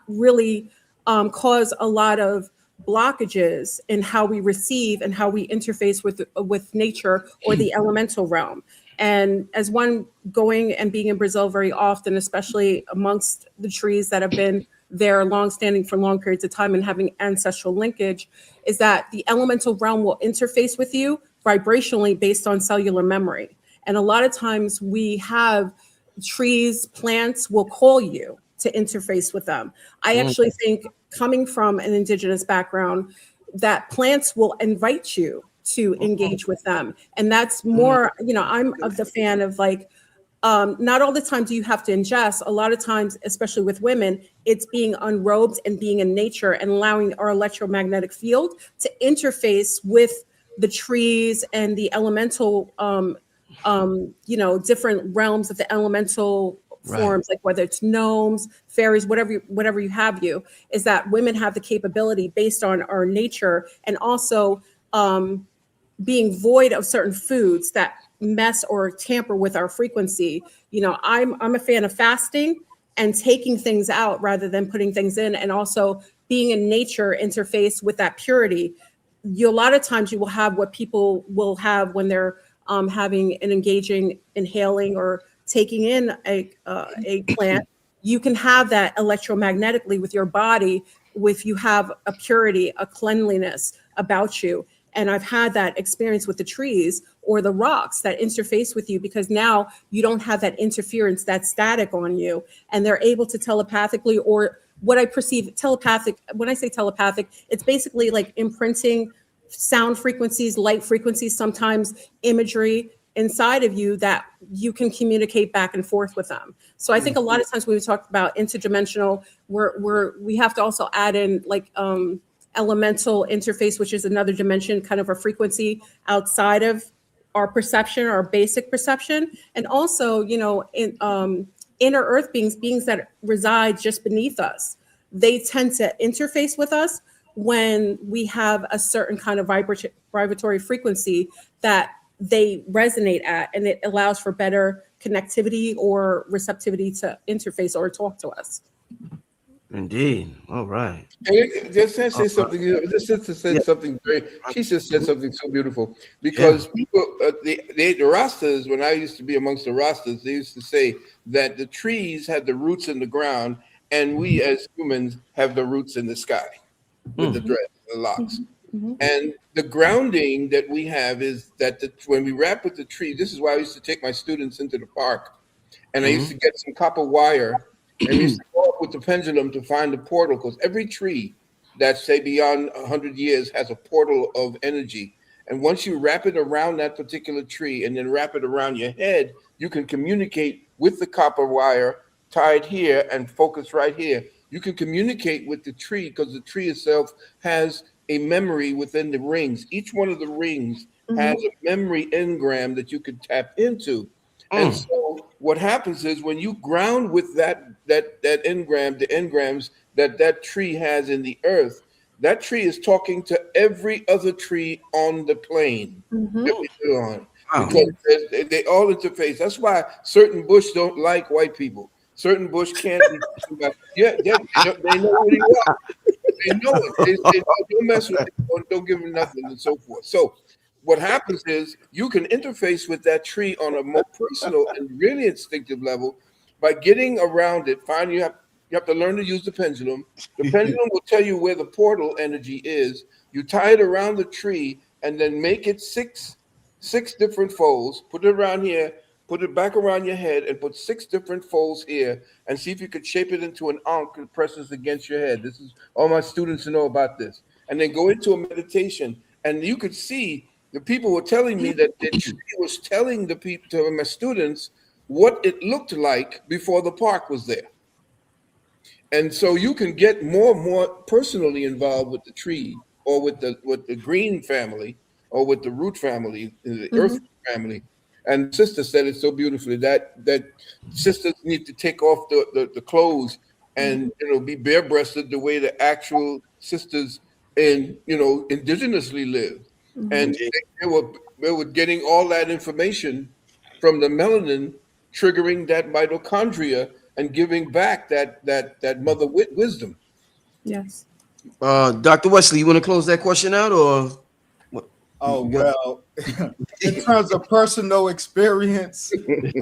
really cause a lot of blockages in how we receive and how we interface with nature or the elemental realm. And as one going and being in Brazil very often, especially amongst the trees that have been there long-standing for long periods of time and having ancestral linkage, is that the elemental realm will interface with you vibrationally based on cellular memory. And a lot of times we have trees, plants will call you to interface with them. I actually think, coming from an indigenous background, that plants will invite you to engage with them. And that's more, I'm of the fan of like, not all the time do you have to ingest. A lot of times, especially with women, it's being unrobed and being in nature and allowing our electromagnetic field to interface with the trees and the elemental, different realms of the elemental forms, like whether it's gnomes, fairies, whatever you have, is that women have the capability based on our nature, and also being void of certain foods that mess or tamper with our frequency. I'm a fan of fasting and taking things out rather than putting things in, and also being in nature interface with that purity. A lot of times you will have what people will have when they're having an engaging inhaling or taking in a plant. You can have that electromagnetically with your body if you have a purity, a cleanliness about you. And I've had that experience with the trees or the rocks that interface with you, because now you don't have that interference, that static on you, and they're able to telepathically, or what I perceive telepathic. When I say telepathic, it's basically like imprinting sound frequencies, light frequencies, sometimes imagery inside of you that you can communicate back and forth with them. So I think a lot of times when we talk about interdimensional, we have to also add in like elemental interface, which is another dimension, kind of a frequency outside of our perception, our basic perception. And also, inner earth beings that reside just beneath us, they tend to interface with us when we have a certain kind of vibratory frequency that they resonate at, and it allows for better connectivity or receptivity to interface or talk to us. Indeed. All right. And just to say something, this sister said something she just said something so beautiful, because people, the Rastas, when I used to be amongst the Rastas, they used to say that the trees had the roots in the ground, and we as humans have the roots in the sky with the dreads, the locks. And the grounding that we have is that when we wrap with the tree, this is why I used to take my students into the park, and I used to get some copper wire, and we used to go up with the pendulum to find the portal, because every tree that's, say, beyond 100 years has a portal of energy. And once you wrap it around that particular tree and then wrap it around your head, you can communicate with the copper wire tied here and focus right here. You can communicate with the tree, because the tree itself has a memory within the rings. Each one of the rings has a memory engram that you can tap into. And so what happens is, when you ground with that engram, the engrams that tree has in the earth, that tree is talking to every other tree on the plane that we live on. Because they all interface. That's why certain bush don't like white people. Certain bush can't be somebody. They know who you are. They know it. They don't mess with it. Don't give them nothing, and so forth. So what happens is, you can interface with that tree on a more personal and really instinctive level by getting around it. You have to learn to use the pendulum. The pendulum will tell you where the portal energy is. You tie it around the tree, and then make it six different folds. Put it around here. Put it back around your head, and put 6 different folds here, and see if you could shape it into an ankh that presses against your head. This is all my students know about this. And then go into a meditation And you could see the people were telling me that the tree was telling the people, to my students, what it looked like before the park was there. And so you can get more and more personally involved with the tree, or with the green family, or with the root family, the earth family. And sister said it so beautifully that sisters need to take off the clothes and be bare-breasted the way the actual sisters indigenously live. And they were getting all that information from the melanin, triggering that mitochondria and giving back that mother wisdom. Yes. Dr. Wesley, you want to close that question out, or what? Oh, well, in terms of personal experience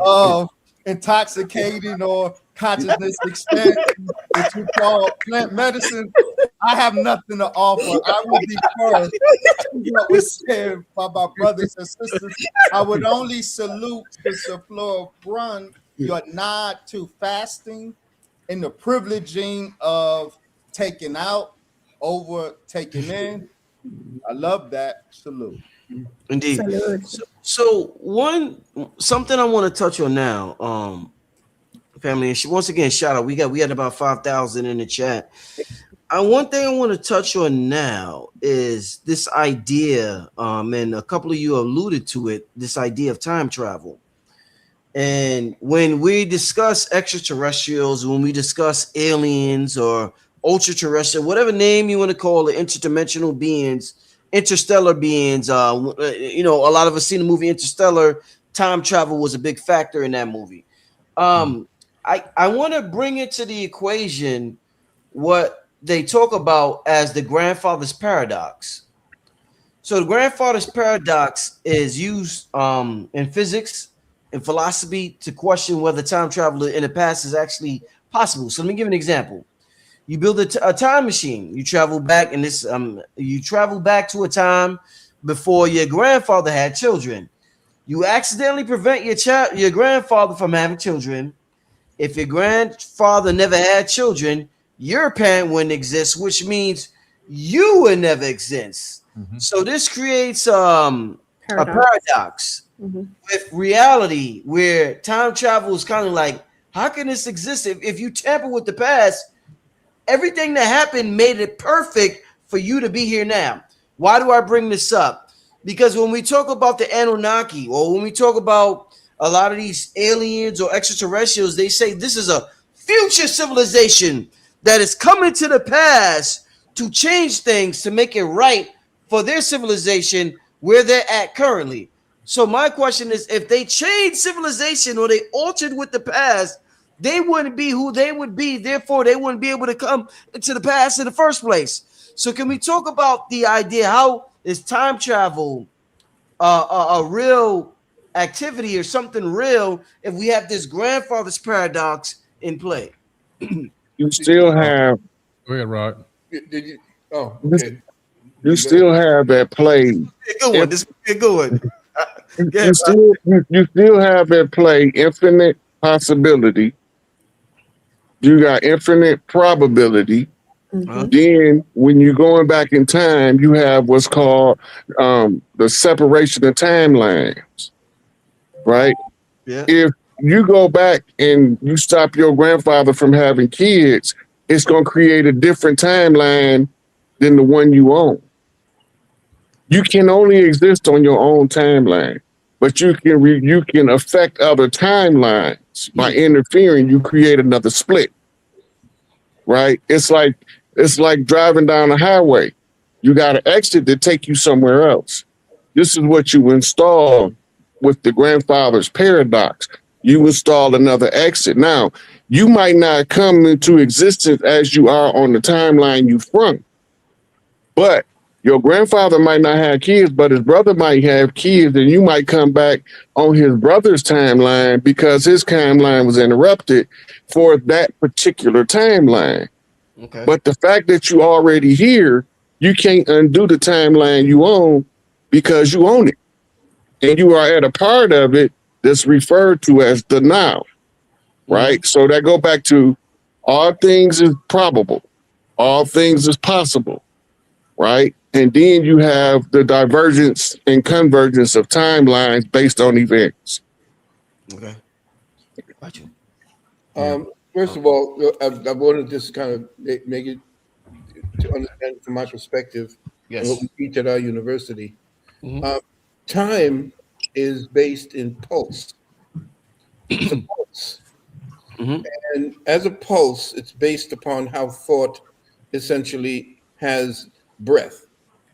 of intoxicating or consciousness expansion, which you call plant medicine, I have nothing to offer. I would defer to what was said by my brothers and sisters. I would only salute Sister Flora Brun, your nod to fasting and the privileging of taking out over taking in. I love that. Salute. Indeed. Salud. So something I want to touch on now, family, and once again, shout out. We had about 5,000 in the chat. One thing I want to touch on now is this idea, and a couple of you alluded to it, this idea of time travel. And when we discuss extraterrestrials, when we discuss aliens or ultra-terrestrial, whatever name you want to call it, interdimensional beings, interstellar beings, a lot of us seen the movie Interstellar. Time travel was a big factor in that movie. I want to bring into the equation what they talk about as the grandfather's paradox. So the grandfather's paradox is used in physics and philosophy to question whether time travel in the past is actually possible. So let me give an example. You build a time machine. You travel back, and you travel back to a time before your grandfather had children. You accidentally prevent your grandfather from having children. If your grandfather never had children, your parent wouldn't exist, which means you would never exist. So this creates a paradox with reality, where time travel is kind of like, how can this exist? If you tamper with the past, everything that happened made it perfect for you to be here now. Why do I bring this up? Because when we talk about the Anunnaki, or when we talk about a lot of these aliens or extraterrestrials, they say this is a future civilization that is coming to the past to change things, to make it right for their civilization where they're at currently. So my question is, if they change civilization or they altered with the past, they wouldn't be who they would be. Therefore, they wouldn't be able to come into the past in the first place. So can we talk about the idea, how is time travel a real activity or something real if we have this grandfather's paradox in play? You still have. Go ahead, Rod. Did you? Oh, okay. You still have that play. Good one. This is a good one. You still have at play infinite possibility. You got infinite probability. Then when you're going back in time, you have what's called the separation of timelines, right? Yeah. If you go back and you stop your grandfather from having kids, it's going to create a different timeline than the one you own. You can only exist on your own timeline, but you can affect other timelines by interfering. You create another split, right? It's like driving down a highway. You got an exit to take you somewhere else. This is what you install with the grandfather's paradox. You install another exit. Now, you might not come into existence as you are on the timeline you from, but your grandfather might not have kids, but his brother might have kids, and you might come back on his brother's timeline because his timeline was interrupted for that particular timeline. Okay. But the fact that you already here, you can't undo the timeline you own because you own it. And you are at a part of it that's referred to as the now, right? So that go back to all things is probable. All things is possible, right? And then you have the divergence and convergence of timelines based on events. Okay. Got you. First of all, I wanted to just kind of make it to understand from my perspective and what Yes. we teach at our university. Mhm. Time is based in pulse. It's a pulse. Mhm. And as a pulse, it's based upon how thought essentially has breath.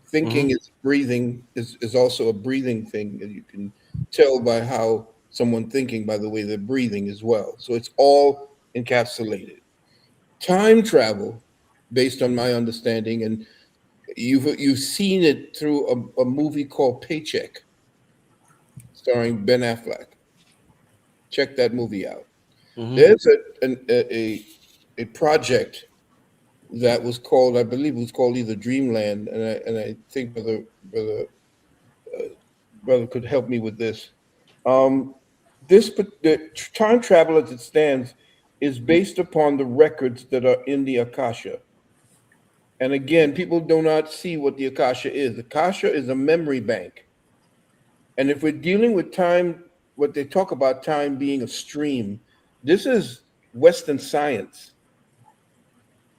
Thinking Mhm. is breathing, is also a breathing thing. And you can tell by how someone thinking by the way they're breathing as well. So it's all encapsulated. Time travel, based on my understanding, and you've seen it through a movie called Paycheck, starring Ben Affleck. Check that movie out. Mhm. There's a project that was called, I believe it was called either Dreamland, and I think brother could help me with this. Um, the time travel as it stands is based upon the records that are in the Akasha. And again, people do not see what the Akasha is. Akasha is a memory bank. And if we're dealing with time, what they talk about time being a stream, this is Western science.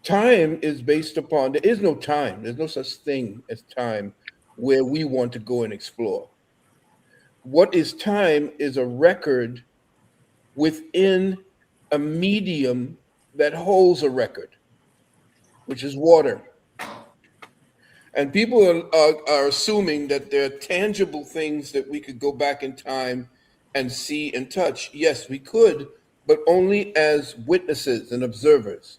Time is based upon, there is no time, there's no such thing as time where we want to go and explore. What is time is a record within a medium that holds a record, which is water. And people are assuming that there are tangible things that we could go back in time and see and touch. Yes, we could, but only as witnesses and observers.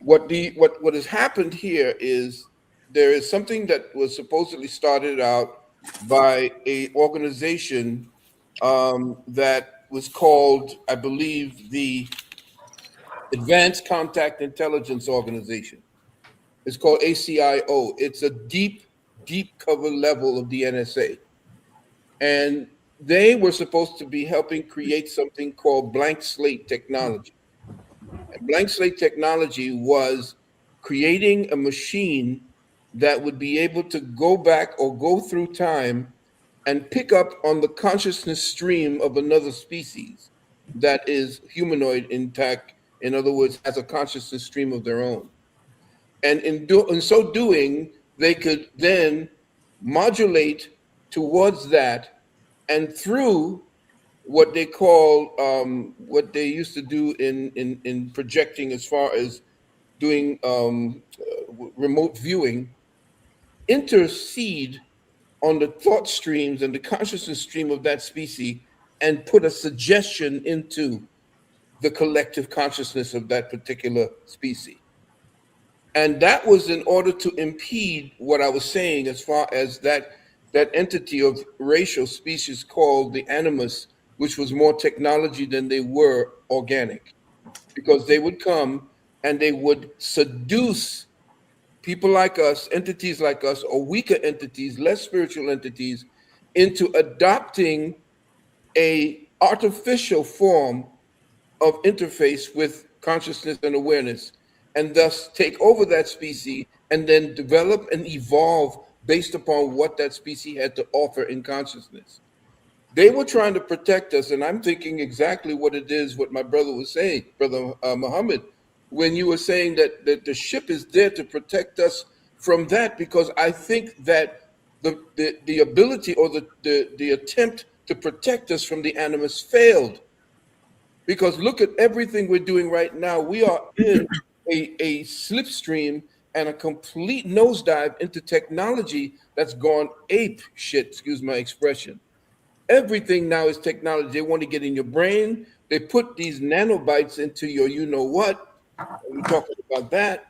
What has happened here is there is something that was supposedly started out by a organization that was called, I believe, the Advanced Contact Intelligence Organization. It's called ACIO. It's a deep cover level of the NSA. And they were supposed to be helping create something called blank slate technology. And blank slate technology was creating a machine that would be able to go back or go through time and pick up on the consciousness stream of another species that is humanoid intact, in other words, has a consciousness stream of their own. And in so doing, they could then modulate towards that and through what they call what they used to do in projecting as far as doing remote viewing, intercede on the thought streams and the consciousness stream of that species and put a suggestion into the collective consciousness of that particular species. And that was in order to impede what I was saying as far as that entity of racial species called the animus, which was more technology than they were organic, because they would come and they would seduce people like us, entities like us, or weaker entities, less spiritual entities, into adopting a artificial form of interface with consciousness and awareness, and thus take over that species and then develop and evolve based upon what that species had to offer in consciousness. They were trying to protect us, and I'm thinking exactly what it is, what my brother was saying, Brother Muhammad, when you were saying that the ship is there to protect us from that, because I think that the ability or the attempt to protect us from the animus failed. Because look at everything we're doing right now. We are in a slipstream and a complete nosedive into technology that's gone ape shit, excuse my expression. Everything now is technology. They want to get in your brain. They put these nanobytes into your you know what. We're talking about that.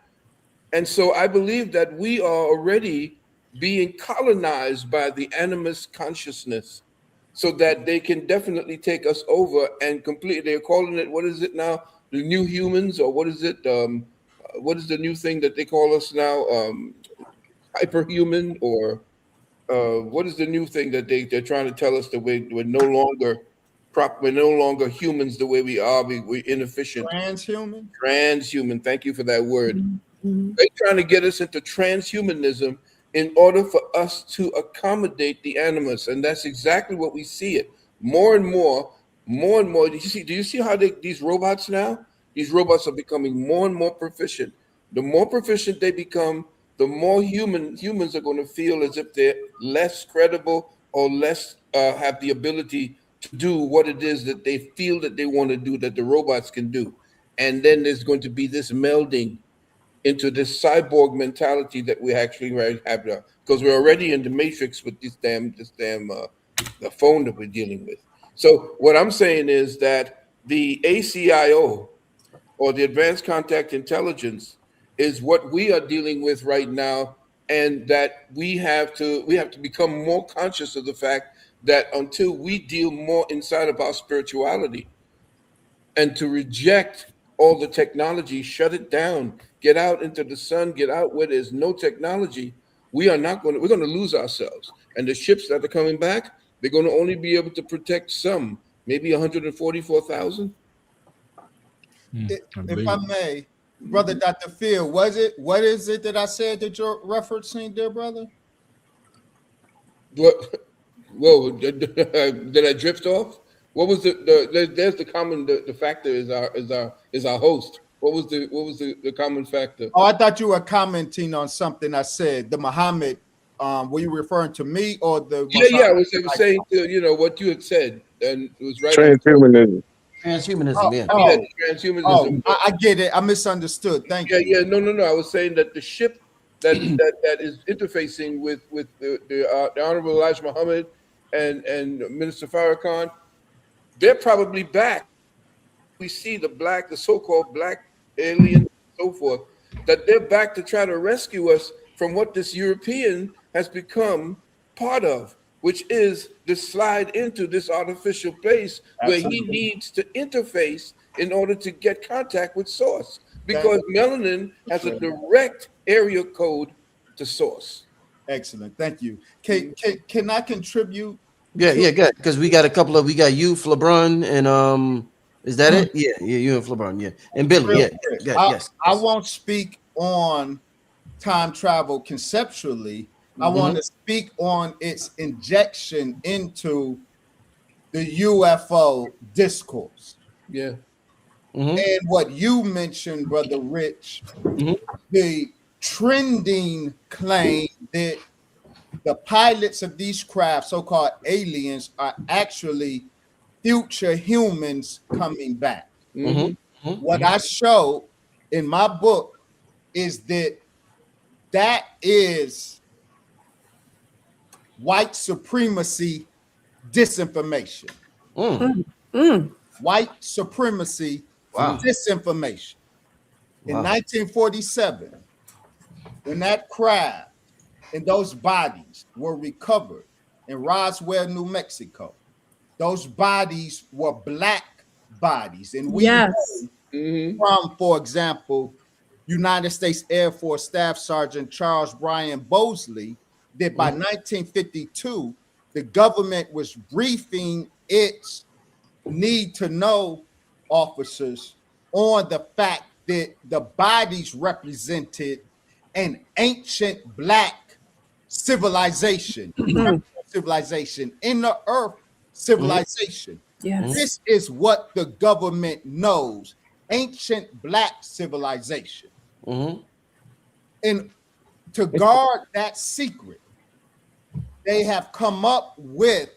And so I believe that we are already being colonized by the animus consciousness so that they can definitely take us over and completely, they're calling it, what is it now? The new humans, or what is it? What is the new thing that they call us now? Hyperhuman, or what is the new thing that they're trying to tell us that we're no longer we're no longer humans the way we are. We're inefficient. Transhuman. Transhuman. Thank you for that word. They're trying to get us into transhumanism in order for us to accommodate the animus, and that's exactly what we see it more and more, more and more. Do you see how these robots now? These robots are becoming more and more proficient. The more proficient they become, the more humans are going to feel as if they're less credible or less have the ability to do what it is that they feel that they want to do that the robots can do. And then there's going to be this melding into this cyborg mentality that we actually have now, because we're already in the matrix with this damn the phone that we're dealing with. So what I'm saying is that the ACIO, or the Advanced Contact Intelligence, is what we are dealing with right now, and that we have to become more conscious of the fact that until we deal more inside of our spirituality and to reject all the technology, shut it down, get out into the sun, get out where there's no technology, we're going to lose ourselves. And the ships that are coming back, they're going to only be able to protect some, maybe 144,000. If I may, Brother Dr. Phil, what is it that I said that you're referencing, dear brother? What? Whoa! Did I drift off? What was there's the common the factor is our host. What was the common factor? Oh, I thought you were commenting on something I said. The Muhammad, were you referring to me or the? Yeah. I was saying to what you had said, and it was right. Transhumanism. Transhumanism, yeah. Transhumanism. I get it. I misunderstood. Thank you. Yeah. No. I was saying that the ship that is interfacing with the Honorable Elijah Muhammad and Minister Farrakhan, they're probably back. We see the so-called black aliens and so forth, that they're back to try to rescue us from what this European has become part of, which is to slide into this artificial place. Absolutely. Where he needs to interface in order to get contact with source, because melanin has a direct area code to source. Excellent, thank you. Can I contribute? Yeah, good. Because we got you, LeBron, and is that it? Yeah, you and LeBron, yeah, and Billy, yes. I won't speak on time travel conceptually. I want to speak on its injection into the UFO discourse. Yeah. And what you mentioned, Brother Rich, the trending claim that the pilots of these craft, so-called aliens, are actually future humans coming back. What I show in my book is that is white supremacy disinformation. White supremacy disinformation. In 1947, when that craft and those bodies were recovered in Roswell, New Mexico, those bodies were black bodies. And we know from, for example, United States Air Force Staff Sergeant Charles Brian Bosley, that by 1952, the government was briefing its need to know officers on the fact that the bodies represented an ancient black civilization, civilization in the earth civilization. This is what the government knows, ancient black civilization. And to guard that secret, they have come up with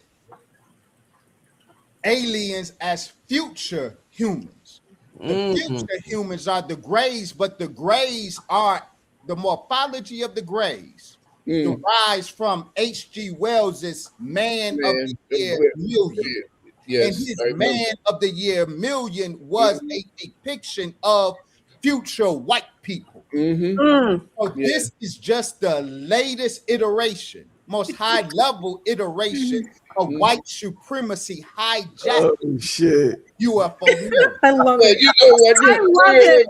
aliens as future humans. The future humans are the Greys, but the Greys are the morphology of the Greys derives from H.G. Wells's Man of the Year Million. And his Man of the Year Million was a depiction of future white people. So this is just the latest iteration, most high level iteration of white supremacy hijacking UFO. I love it. You know what? I love it.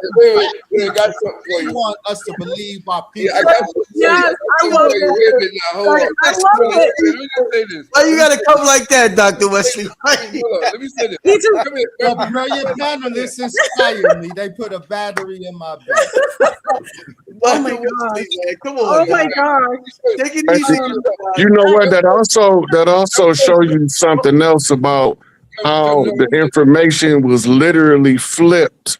Wait, I got something for They you. want us to believe our people. I got something for you. Yes, I love Wait a minute now. Hold on. I love it. Let me just say this. Why you gotta come like that, Dr. Wesley? Hold on. Let me say this. Me too. Come here. The brilliant panelists inspire me. They put a battery in my back. gosh. Man. Come Oh on, my guys. gosh. Take it Hey, easy on the you know what? That also show you something else about how the information was literally flipped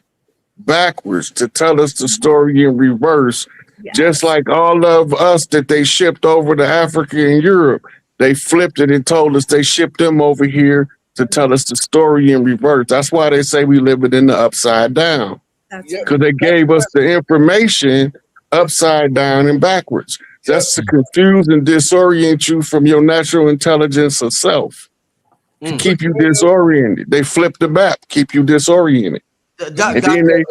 backwards to tell us the story in reverse. Yes. Just like all of us that they shipped over to Africa and Europe, they flipped it and told us they shipped them over here to tell us the story in reverse. That's why they say we live it in the upside down, That's Yep. because they gave us the information upside down and backwards. That's to confuse and disorient you from your natural intelligence of self, to keep you disoriented. They flip the map, keep you disoriented. Doc, And then they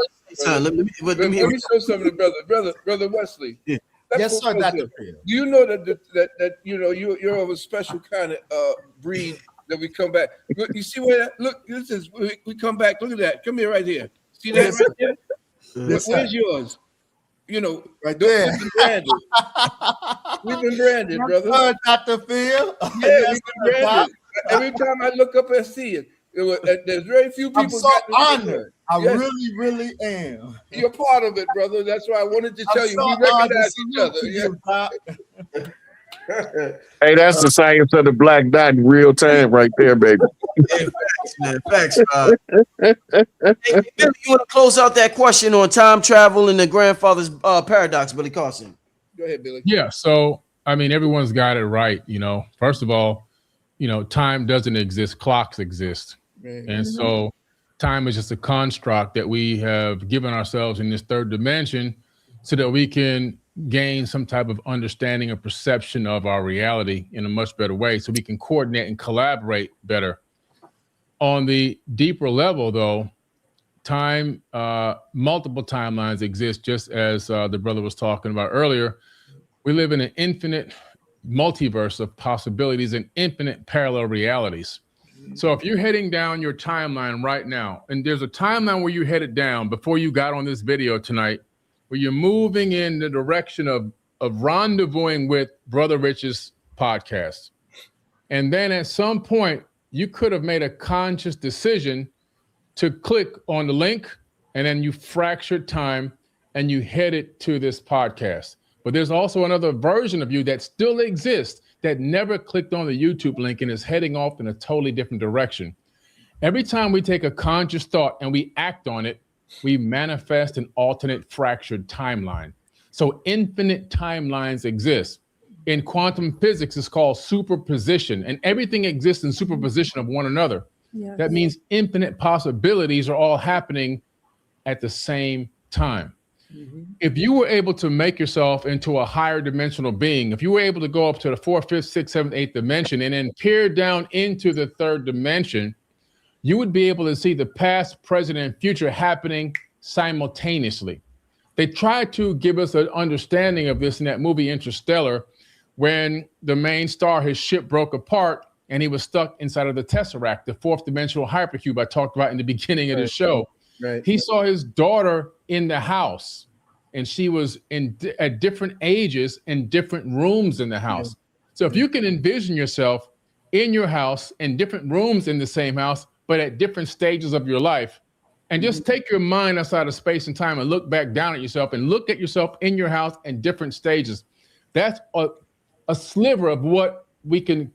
let me show something to brother Wesley. Yeah. Yes, sir, Dr. Phil. Do you know that you know you're of a special kind of breed that we come back? Look, you see where that, look, this is we come back. Look at that. Come here right here. See that right there? Where's yours? You know, right there. We've been branded. We've been branded, brother. Dr. Phil. Yeah, Yes, we've been branded. Every time I look up and see it, there's very few people. I'm so honored. I really am. You're part of it, brother. That's why I wanted to tell you we recognize each other. Hey, that's the science of the black dot in real time right there, baby. Yeah, facts, man. Facts. Hey, Billy, you want to close out that question on time travel and the grandfather's paradox, Billy Carson? Go ahead, Billy. Yeah. So, I mean, everyone's got it right. You know, first of all, you know, time doesn't exist, clocks exist. Right. And so time is just a construct that we have given ourselves in this third dimension so that we can gain some type of understanding or perception of our reality in a much better way, so we can coordinate and collaborate better. On the deeper level, though, time, multiple timelines exist, just as the brother was talking about earlier. We live in an infinite multiverse of possibilities and infinite parallel realities. So if you're heading down your timeline right now, and there's a timeline where you headed down before you got on this video tonight, where you're moving in the direction of rendezvousing with Brother Rich's podcast. And then at some point, you could have made a conscious decision to click on the link, and then you fractured time and you headed to this podcast. But there's also another version of you that still exists that never clicked on the YouTube link and is heading off in a totally different direction. Every time we take a conscious thought and we act on it, we manifest an alternate fractured timeline. So infinite timelines exist. In quantum physics, it's called superposition, and everything exists in superposition of one another. Yes. That means infinite possibilities are all happening at the same time. If you were able to make yourself into a higher dimensional being, if you were able to go up to the 4th, 5th, 6th, 7th, 8th dimension and then peer down into the 3rd dimension, you would be able to see the past, present, and future happening simultaneously. They tried to give us an understanding of this in that movie Interstellar, when the main star, his ship broke apart and he was stuck inside of the Tesseract, the 4th dimensional hypercube I talked about in the beginning of the show. Right. He saw his daughter in the house, and she was at different ages in different rooms in the house. So if you can envision yourself in your house, in different rooms in the same house, but at different stages of your life, and just take your mind outside of space and time and look back down at yourself and look at yourself in your house in different stages. That's a sliver of what we can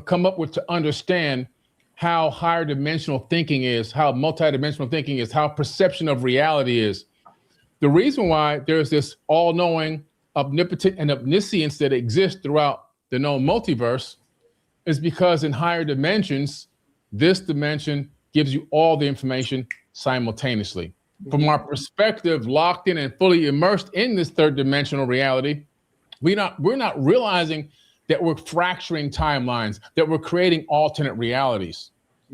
come up with to understand how higher dimensional thinking is, how multidimensional thinking is, how perception of reality is. The reason why there's this all-knowing, omnipotent, and omniscience that exists throughout the known multiverse is because in higher dimensions, this dimension gives you all the information simultaneously. From our perspective, locked in and fully immersed in this 3rd dimensional reality, we're not realizing that we're fracturing timelines, that we're creating alternate realities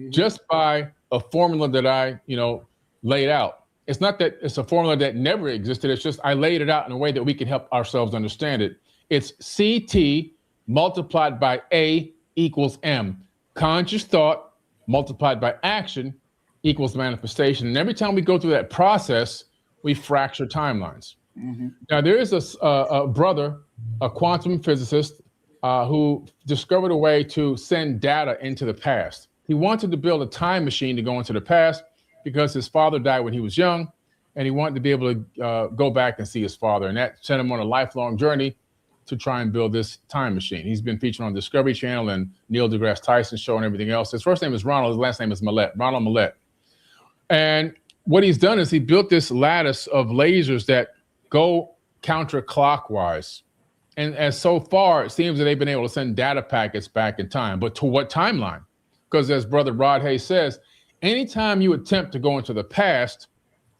just by a formula that I, laid out. It's not that it's a formula that never existed. It's just I laid it out in a way that we can help ourselves understand it. It's CT multiplied by A equals M. Conscious thought multiplied by action equals manifestation. And every time we go through that process, we fracture timelines. Now, there is a brother, a quantum physicist, who discovered a way to send data into the past. He wanted to build a time machine to go into the past because his father died when he was young, and he wanted to be able to go back and see his father, and that sent him on a lifelong journey to try and build this time machine. He's been featured on Discovery Channel and Neil deGrasse Tyson show and everything else. His first name is Ronald. His last name is Millett, Ronald Millett. And what he's done is he built this lattice of lasers that go counterclockwise. And as so far, it seems that they've been able to send data packets back in time. But to what timeline? Because as Brother Rod Hayes says, anytime you attempt to go into the past,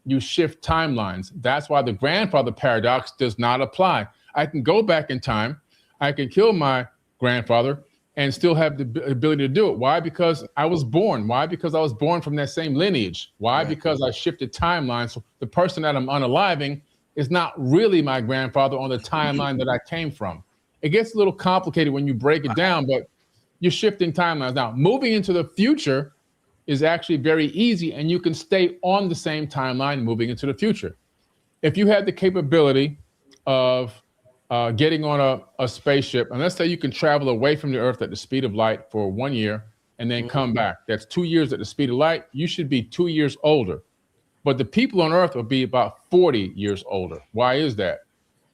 you shift timelines. That's why the grandfather paradox does not apply. I can go back in time, I can kill my grandfather and still have the ability to do it. Why? Because I was born. Why? Because I was born from that same lineage. Why? Right. Because I shifted timelines. So the person that I'm unaliving is not really my grandfather on the timeline that I came from. It gets a little complicated when you break it down, but you're shifting timelines. Now, moving into the future is actually very easy, and you can stay on the same timeline moving into the future. If you had the capability of getting on a spaceship, and let's say you can travel away from the Earth at the speed of light for 1 year and then come back. That's 2 years at the speed of light. You should be 2 years older. But the people on Earth will be about 40 years older. Why is that?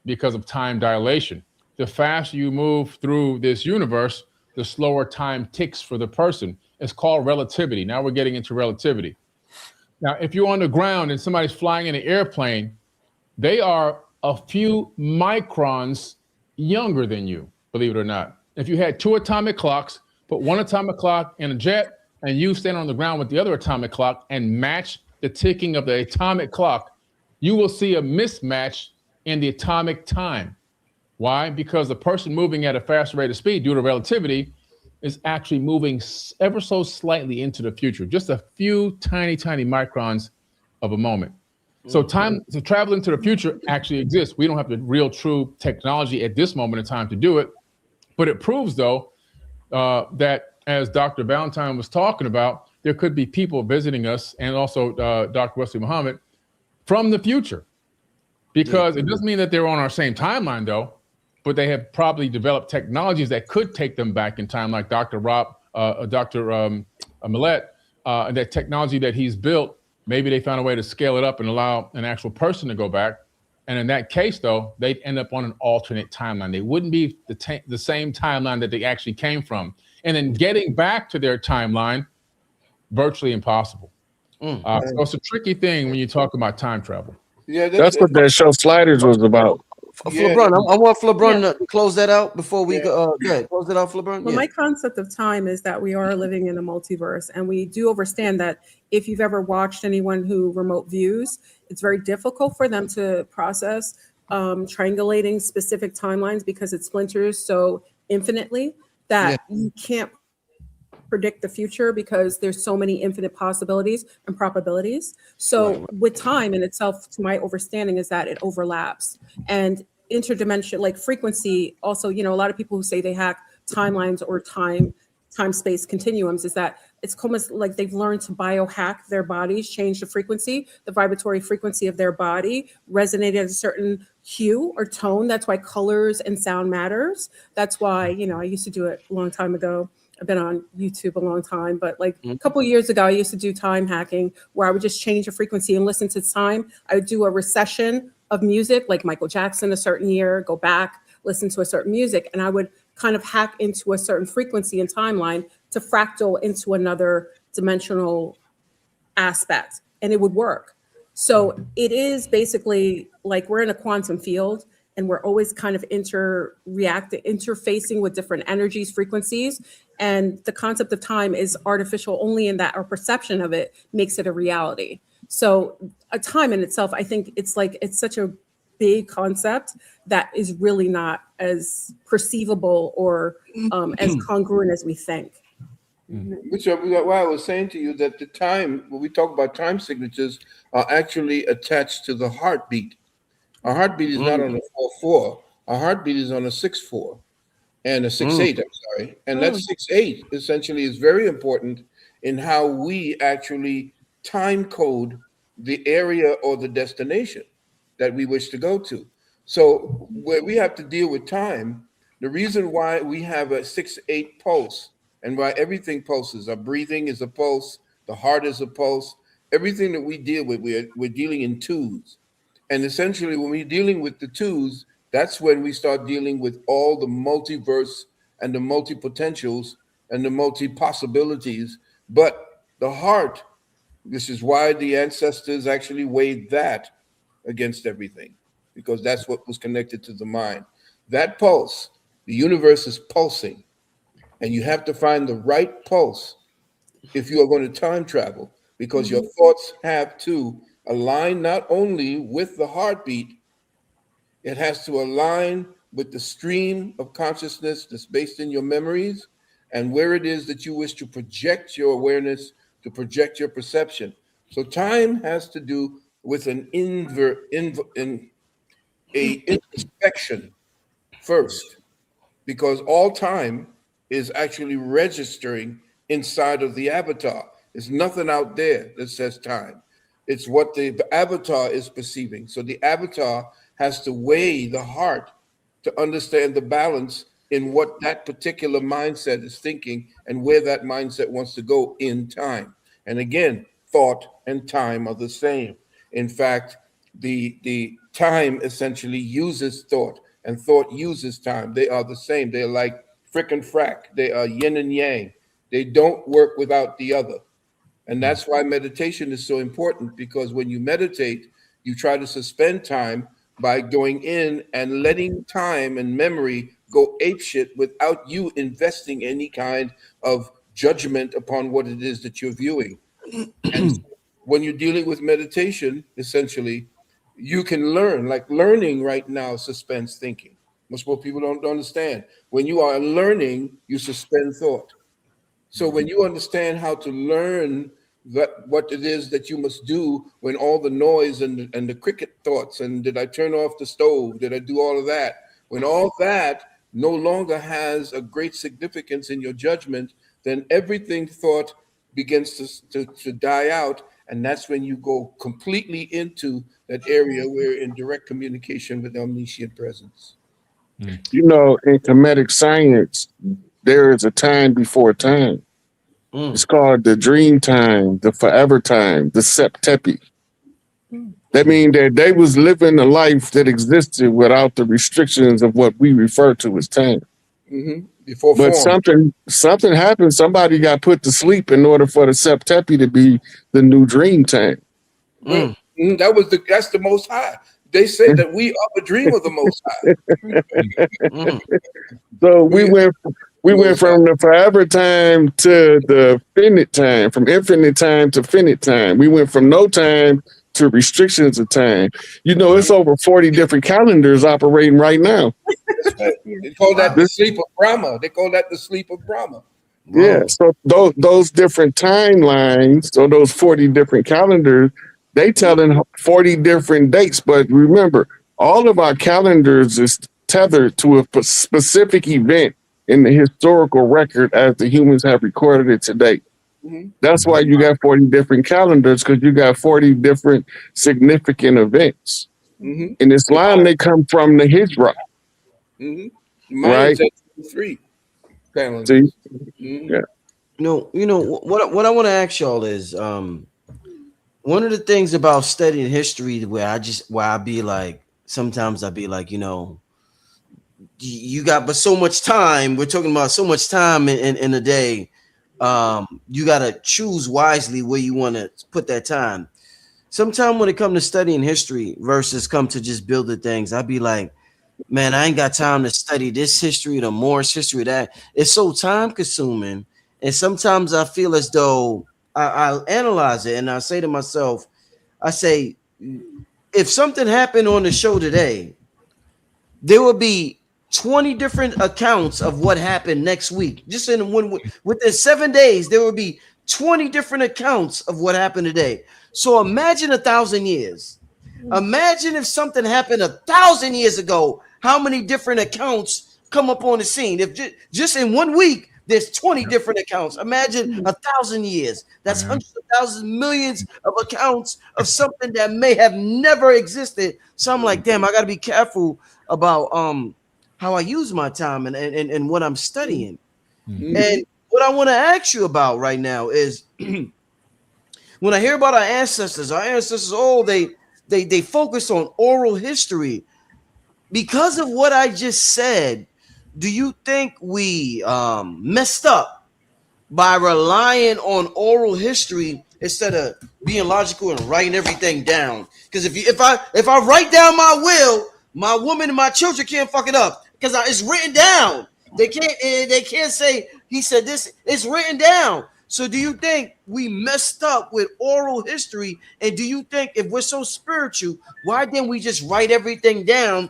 Because of time dilation. The faster you move through this universe, the slower time ticks for the person. It's called relativity. Now we're getting into relativity. Now, if you're on the ground and somebody's flying in an airplane, they are a few microns younger than you, believe it or not. If you had two atomic clocks, put one atomic clock in a jet, and you stand on the ground with the other atomic clock and match the ticking of the atomic clock, you will see a mismatch in the atomic time. Why? Because the person moving at a faster rate of speed due to relativity is actually moving ever so slightly into the future, just a few tiny, tiny microns of a moment. So time to travel into the future actually exists. We don't have the real true technology at this moment in time to do it, but it proves though that, as Dr. Valentine was talking about, there could be people visiting us, and also Dr. Wesley Muhammad, from the future, because it doesn't mean that they're on our same timeline though, but they have probably developed technologies that could take them back in time, like Dr. Millett, that technology that he's built. Maybe they found a way to scale it up and allow an actual person to go back. And in that case, though, they'd end up on an alternate timeline. They wouldn't be the same timeline that they actually came from. And then getting back to their timeline, virtually impossible. So it's a tricky thing when you talk about time travel. Yeah, that's what that show Sliders was about. LeBron, I want LeBron to close that out before we go. Close it out, LeBron. Well, my concept of time is that we are living in a multiverse, and we do understand that if you've ever watched anyone who remote views, it's very difficult for them to process triangulating specific timelines because it splinters so infinitely that you can't predict the future because there's so many infinite possibilities and probabilities. So with time in itself, to my understanding, is that it overlaps and interdimension, like frequency. Also, a lot of people who say they hack timelines or time space continuums, is that it's almost like they've learned to biohack their bodies, change the frequency, the vibratory frequency of their body, resonate at a certain hue or tone. That's why colors and sound matters. That's why, I used to do it a long time ago. I've been on YouTube a long time, but like a couple of years ago, I used to do time hacking where I would just change the frequency and listen to time. I would do a recession of music, like Michael Jackson, a certain year, go back, listen to a certain music, and I would kind of hack into a certain frequency and timeline to fractal into another dimensional aspect, and it would work. So it is basically like we're in a quantum field, and we're always kind of interfacing with different energies, frequencies. And the concept of time is artificial only in that our perception of it makes it a reality. So a time in itself, I think it's such a big concept that is really not as perceivable or as congruent as we think. Which is why I was saying to you that the time, when we talk about time signatures, are actually attached to the heartbeat. Our heartbeat is not on a 4/4. Our heartbeat is on a 6/4 and a 6/8. I'm sorry, and that 6/8 essentially is very important in how we actually time code the area or the destination that we wish to go to. So where we have to deal with time, the reason why we have a 6/8 pulse and why everything pulses, our breathing is a pulse, the heart is a pulse, everything that we deal with, we're dealing in twos. And essentially, when we're dealing with the twos, that's when we start dealing with all the multiverse and the multi potentials and the multi possibilities. But the heart, this is why the ancestors actually weighed that against everything, because that's what was connected to the mind. That pulse, the universe is pulsing, and you have to find the right pulse if you are going to time travel, because your thoughts have to align not only with the heartbeat, it has to align with the stream of consciousness that's based in your memories and where it is that you wish to project your awareness, to project your perception. So time has to do with an introspection first, because all time is actually registering inside of the avatar. There's nothing out there that says time. It's what the avatar is perceiving. So the avatar has to weigh the heart to understand the balance in what that particular mindset is thinking and where that mindset wants to go in time. And again, thought and time are the same. In fact, the time essentially uses thought and thought uses time. They are the same. They're like frick and frack. They are yin and yang. They don't work without the other. And that's why meditation is so important, because when you meditate, you try to suspend time by going in and letting time and memory go apeshit without you investing any kind of judgment upon what it is that you're viewing. And so when you're dealing with meditation, essentially, you can learn, like learning right now suspends thinking. Most people don't understand. When you are learning, you suspend thought. So when you understand how to learn what it is that you must do when all the noise and the cricket thoughts, and did I turn off the stove? Did I do all of that? When all that no longer has a great significance in your judgment, then everything thought begins to die out. And that's when you go completely into that area where in direct communication with omniscient presence. You know, in comedic science, there is a time before time. It's called the dream time, the forever time, the septepi. That means that they was living a life that existed without the restrictions of what we refer to as time. Before But form. something happened. Somebody got put to sleep in order for the septepi to be the new dream time. That's the Most High. They say that we are the dream of the Most High. So we went from the forever time to the finite time, from infinite time to finite time. We went from no time to restrictions of time. You know, it's over 40 different calendars operating right now. They call that the sleep of Brahma. They call that the sleep of Brahma. Yeah, so those different timelines, so those 40 different calendars, they telling 40 different dates. But remember, all of our calendars is tethered to a specific event in the historical record as the humans have recorded it today. That's why you got 40 different calendars, because you got 40 different significant events. In Islam, they come from the Hijra. Mine says 3 calendars. Yeah. You know what I want to ask y'all is one of the things about studying history where I be like, sometimes I be like, you know, you got but so much time. We're talking about so much time in a day. You got to choose wisely where you want to put that time. Sometimes when it comes to studying history versus come to just building things, I'd be like, man, I ain't got time to study this history, the Morse history, that. It's so time consuming. And sometimes I feel as though I'll analyze it and I say to myself, I say, if something happened on the show today, there will be 20 different accounts of what happened next week. Just within 7 days, there will be 20 different accounts of what happened today. So imagine 1,000 years. Imagine if something happened 1,000 years ago, how many different accounts come up on the scene? If just in 1 week, there's 20 different accounts. Imagine 1,000 years. That's hundreds of thousands, millions of accounts of something that may have never existed. So I'm like, damn, I got to be careful about how I use my time and what I'm studying. And what I want to ask you about right now is when I hear about our ancestors, oh, they focus on oral history. Because of what I just said, do you think we messed up by relying on oral history instead of being logical and writing everything down? Because if I write down my will, my woman and my children can't fuck it up because it's written down. They can't say he said this. It's written down. So do you think we messed up with oral history? And do you think if we're so spiritual, why didn't we just write everything down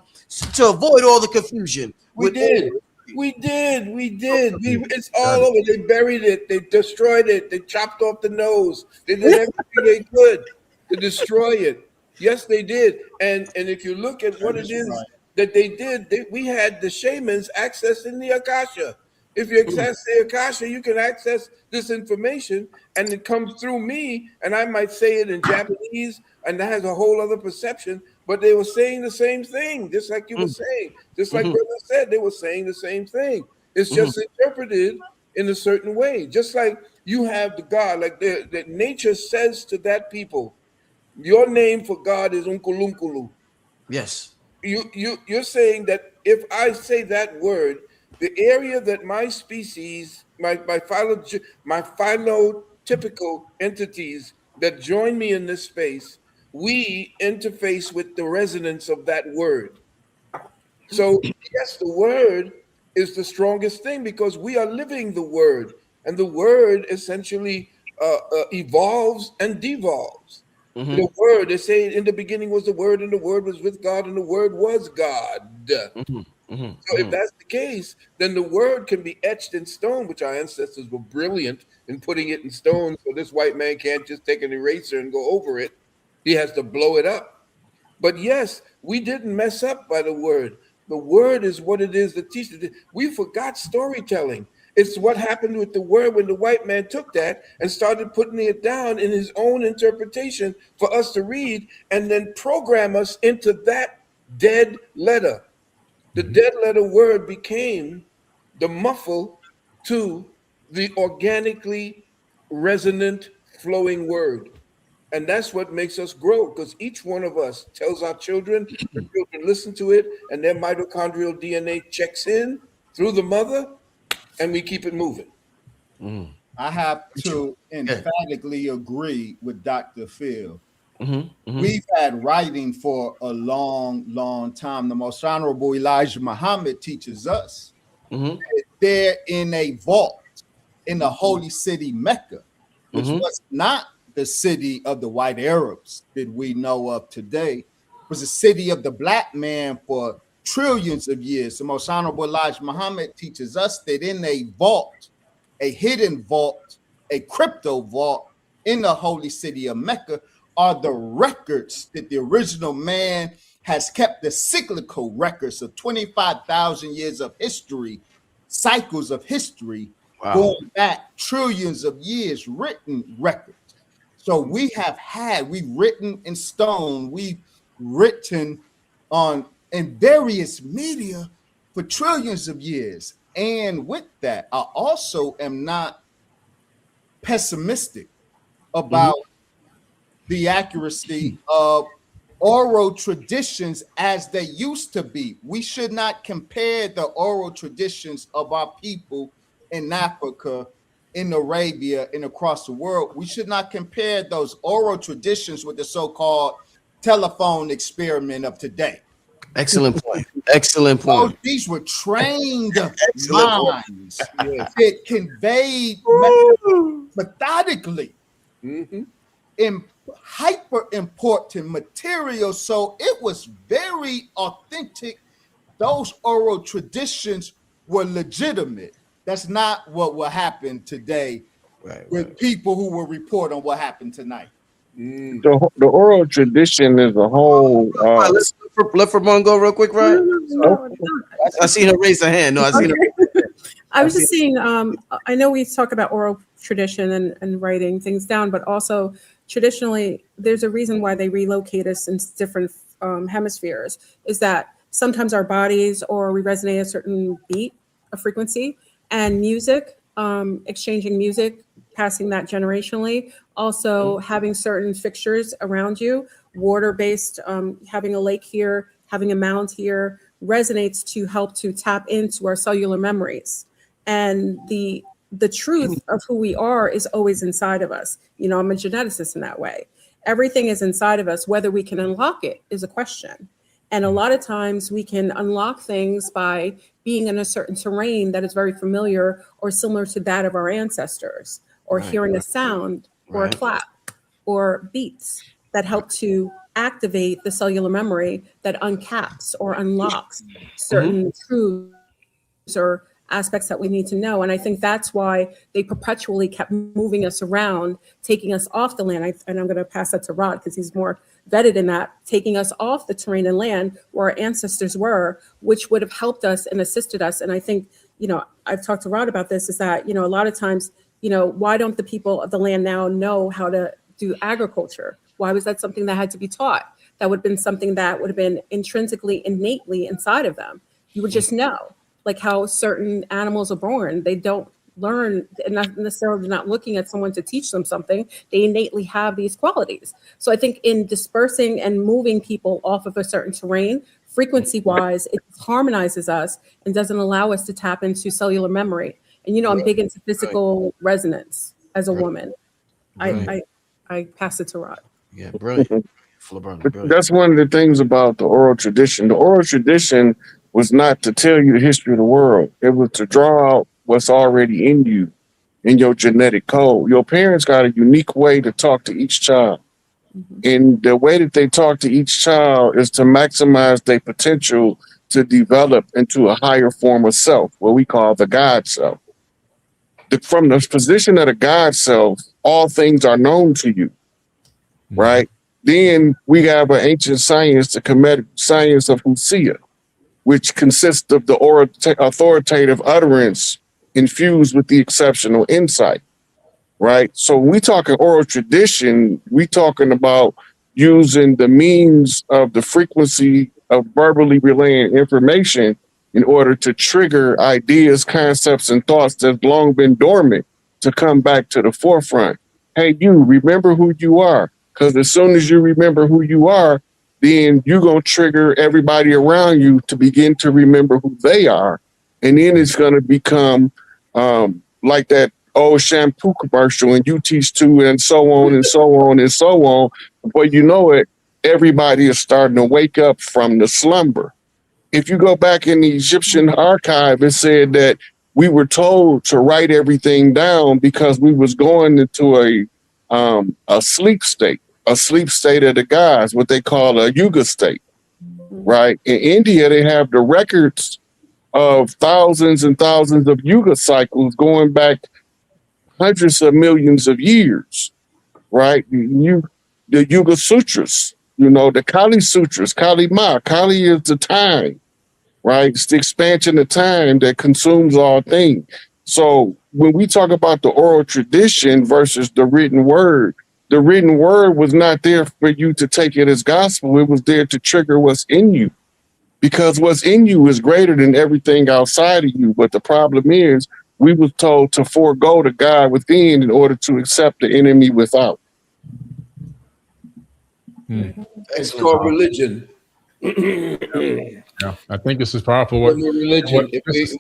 to avoid all the confusion? We did. It's all over. They buried it. They destroyed it. They chopped off the nose. They did everything they could to destroy it. Yes, they did. And if you look at what it is that they did, we had the shamans accessing the Akasha. If you access the Akasha, you can access this information, and it comes through me, and I might say it in Japanese, and that has a whole other perception. But they were saying the same thing, just like you were saying. Just like Brother said, they were saying the same thing. It's just interpreted in a certain way. Just like you have the God, like that nature says to that people, your name for God is Unkulunkulu. Yes. You're saying that if I say that word, the area that my species, my phenotypical entities that join me in this space, we interface with the resonance of that word. So yes, the word is the strongest thing because we are living the word, and the word essentially evolves and devolves. The word, they say in the beginning was the word, and the word was with God, and the word was God. So if that's the case, then the word can be etched in stone, which our ancestors were brilliant in putting it in stone. So this white man can't just take an eraser and go over it. He has to blow it up. But yes, we didn't mess up by the word. The word is what it is that teaches. We forgot storytelling. It's what happened with the word when the white man took that and started putting it down in his own interpretation for us to read and then program us into that dead letter. The dead letter word became the muffle to the organically resonant flowing word. And that's what makes us grow, because each one of us tells our children, the children listen to it, and their mitochondrial DNA checks in through the mother, and we keep it moving. I have to emphatically agree with Dr. Phil. We've had writing for a long, long time. The Most Honorable Elijah Muhammad teaches us that they're in a vault in the holy city Mecca, which was not the city of the white Arabs that we know of today. It was a city of the black man for trillions of years. The Most Honorable Elijah Muhammad teaches us that in a vault, a hidden vault, a crypto vault in the holy city of Mecca are the records that the original man has kept, the cyclical records of 25,000 years of history, cycles of history, going back trillions of years, written records. So we've written in stone, we've written in various media for trillions of years. And with that, I also am not pessimistic about the accuracy of oral traditions as they used to be. We should not compare the oral traditions of our people in Africa, in Arabia, and across the world. We should not compare those oral traditions with the so-called telephone experiment of today. Excellent point. Excellent point. These were trained minds that conveyed methodically in hyper important material. So it was very authentic. Those oral traditions were legitimate. That's not what will happen today with people who will report on what happened tonight. The oral tradition is a whole. Let's let Ramon go real quick, right? I seen her raise her hand. No, I seen her. I was just saying, I know we talk about oral tradition and writing things down, but also traditionally, there's a reason why they relocate us in different hemispheres, is that sometimes our bodies or we resonate a certain beat, a frequency, and music, exchanging music, passing that generationally, Also, having certain fixtures around you, water-based, having a lake here, having a mound here, resonates to help to tap into our cellular memories. And the truth of who we are is always inside of us. You know, I'm a geneticist in that way. Everything is inside of us. Whether we can unlock it is a question. And a lot of times we can unlock things by being in a certain terrain that is very familiar or similar to that of our ancestors, or hearing a sound or a clap or beats that help to activate the cellular memory that uncaps or unlocks certain truths or aspects that we need to know. And I think that's why they perpetually kept moving us around, taking us off the land. And I'm going to pass that to Rod because he's more vetted in that, taking us off the terrain and land where our ancestors were, which would have helped us and assisted us. And I think, you know, I've talked to Rod about this, is that, you know, a lot of times, you know, why don't the people of the land now know how to do agriculture? Why was that something that had to be taught? That would have been something that would have been intrinsically, innately inside of them. You would just know, like how certain animals are born. They don't learn, and not necessarily not looking at someone to teach them something. They innately have these qualities. So I think in dispersing and moving people off of a certain terrain, frequency-wise, it harmonizes us and doesn't allow us to tap into cellular memory. And, you know, I'm big into physical resonance as a woman. I pass it to Rod. Yeah, brilliant. That's one of the things about the oral tradition. The oral tradition was not to tell you the history of the world. It was to draw out what's already in you, in your genetic code. Your parents got a unique way to talk to each child. And the way that they talk to each child is to maximize their potential to develop into a higher form of self, what we call the God self. From the position of the God self, all things are known to you, right? Then we have an ancient science, the Kemetic science of Husia, which consists of the authoritative utterance infused with the exceptional insight, right? So when we talking oral tradition, we talking about using the means of the frequency of verbally relaying information in order to trigger ideas, concepts, and thoughts that's long been dormant to come back to the forefront. Hey, you remember who you are, because as soon as you remember who you are, then you're going to trigger everybody around you to begin to remember who they are. And then it's going to become like that old shampoo commercial, and you teach too, and so on and so on and so on. But you know it, everybody is starting to wake up from the slumber. If you go back in the Egyptian archive, it said that we were told to write everything down because we was going into a sleep state of the gods, what they call a yuga state, right? In India, they have the records of thousands and thousands of yuga cycles going back hundreds of millions of years, right? The Yuga Sutras, you know, the Kali Sutras, Kali Ma. Kali is the time, right? It's the expansion of time that consumes all things. So when we talk about the oral tradition versus the written word was not there for you to take it as gospel. It was there to trigger what's in you, because what's in you is greater than everything outside of you. But the problem is we was told to forego the God within in order to accept the enemy without. It's called religion. Yeah, I think this is powerful.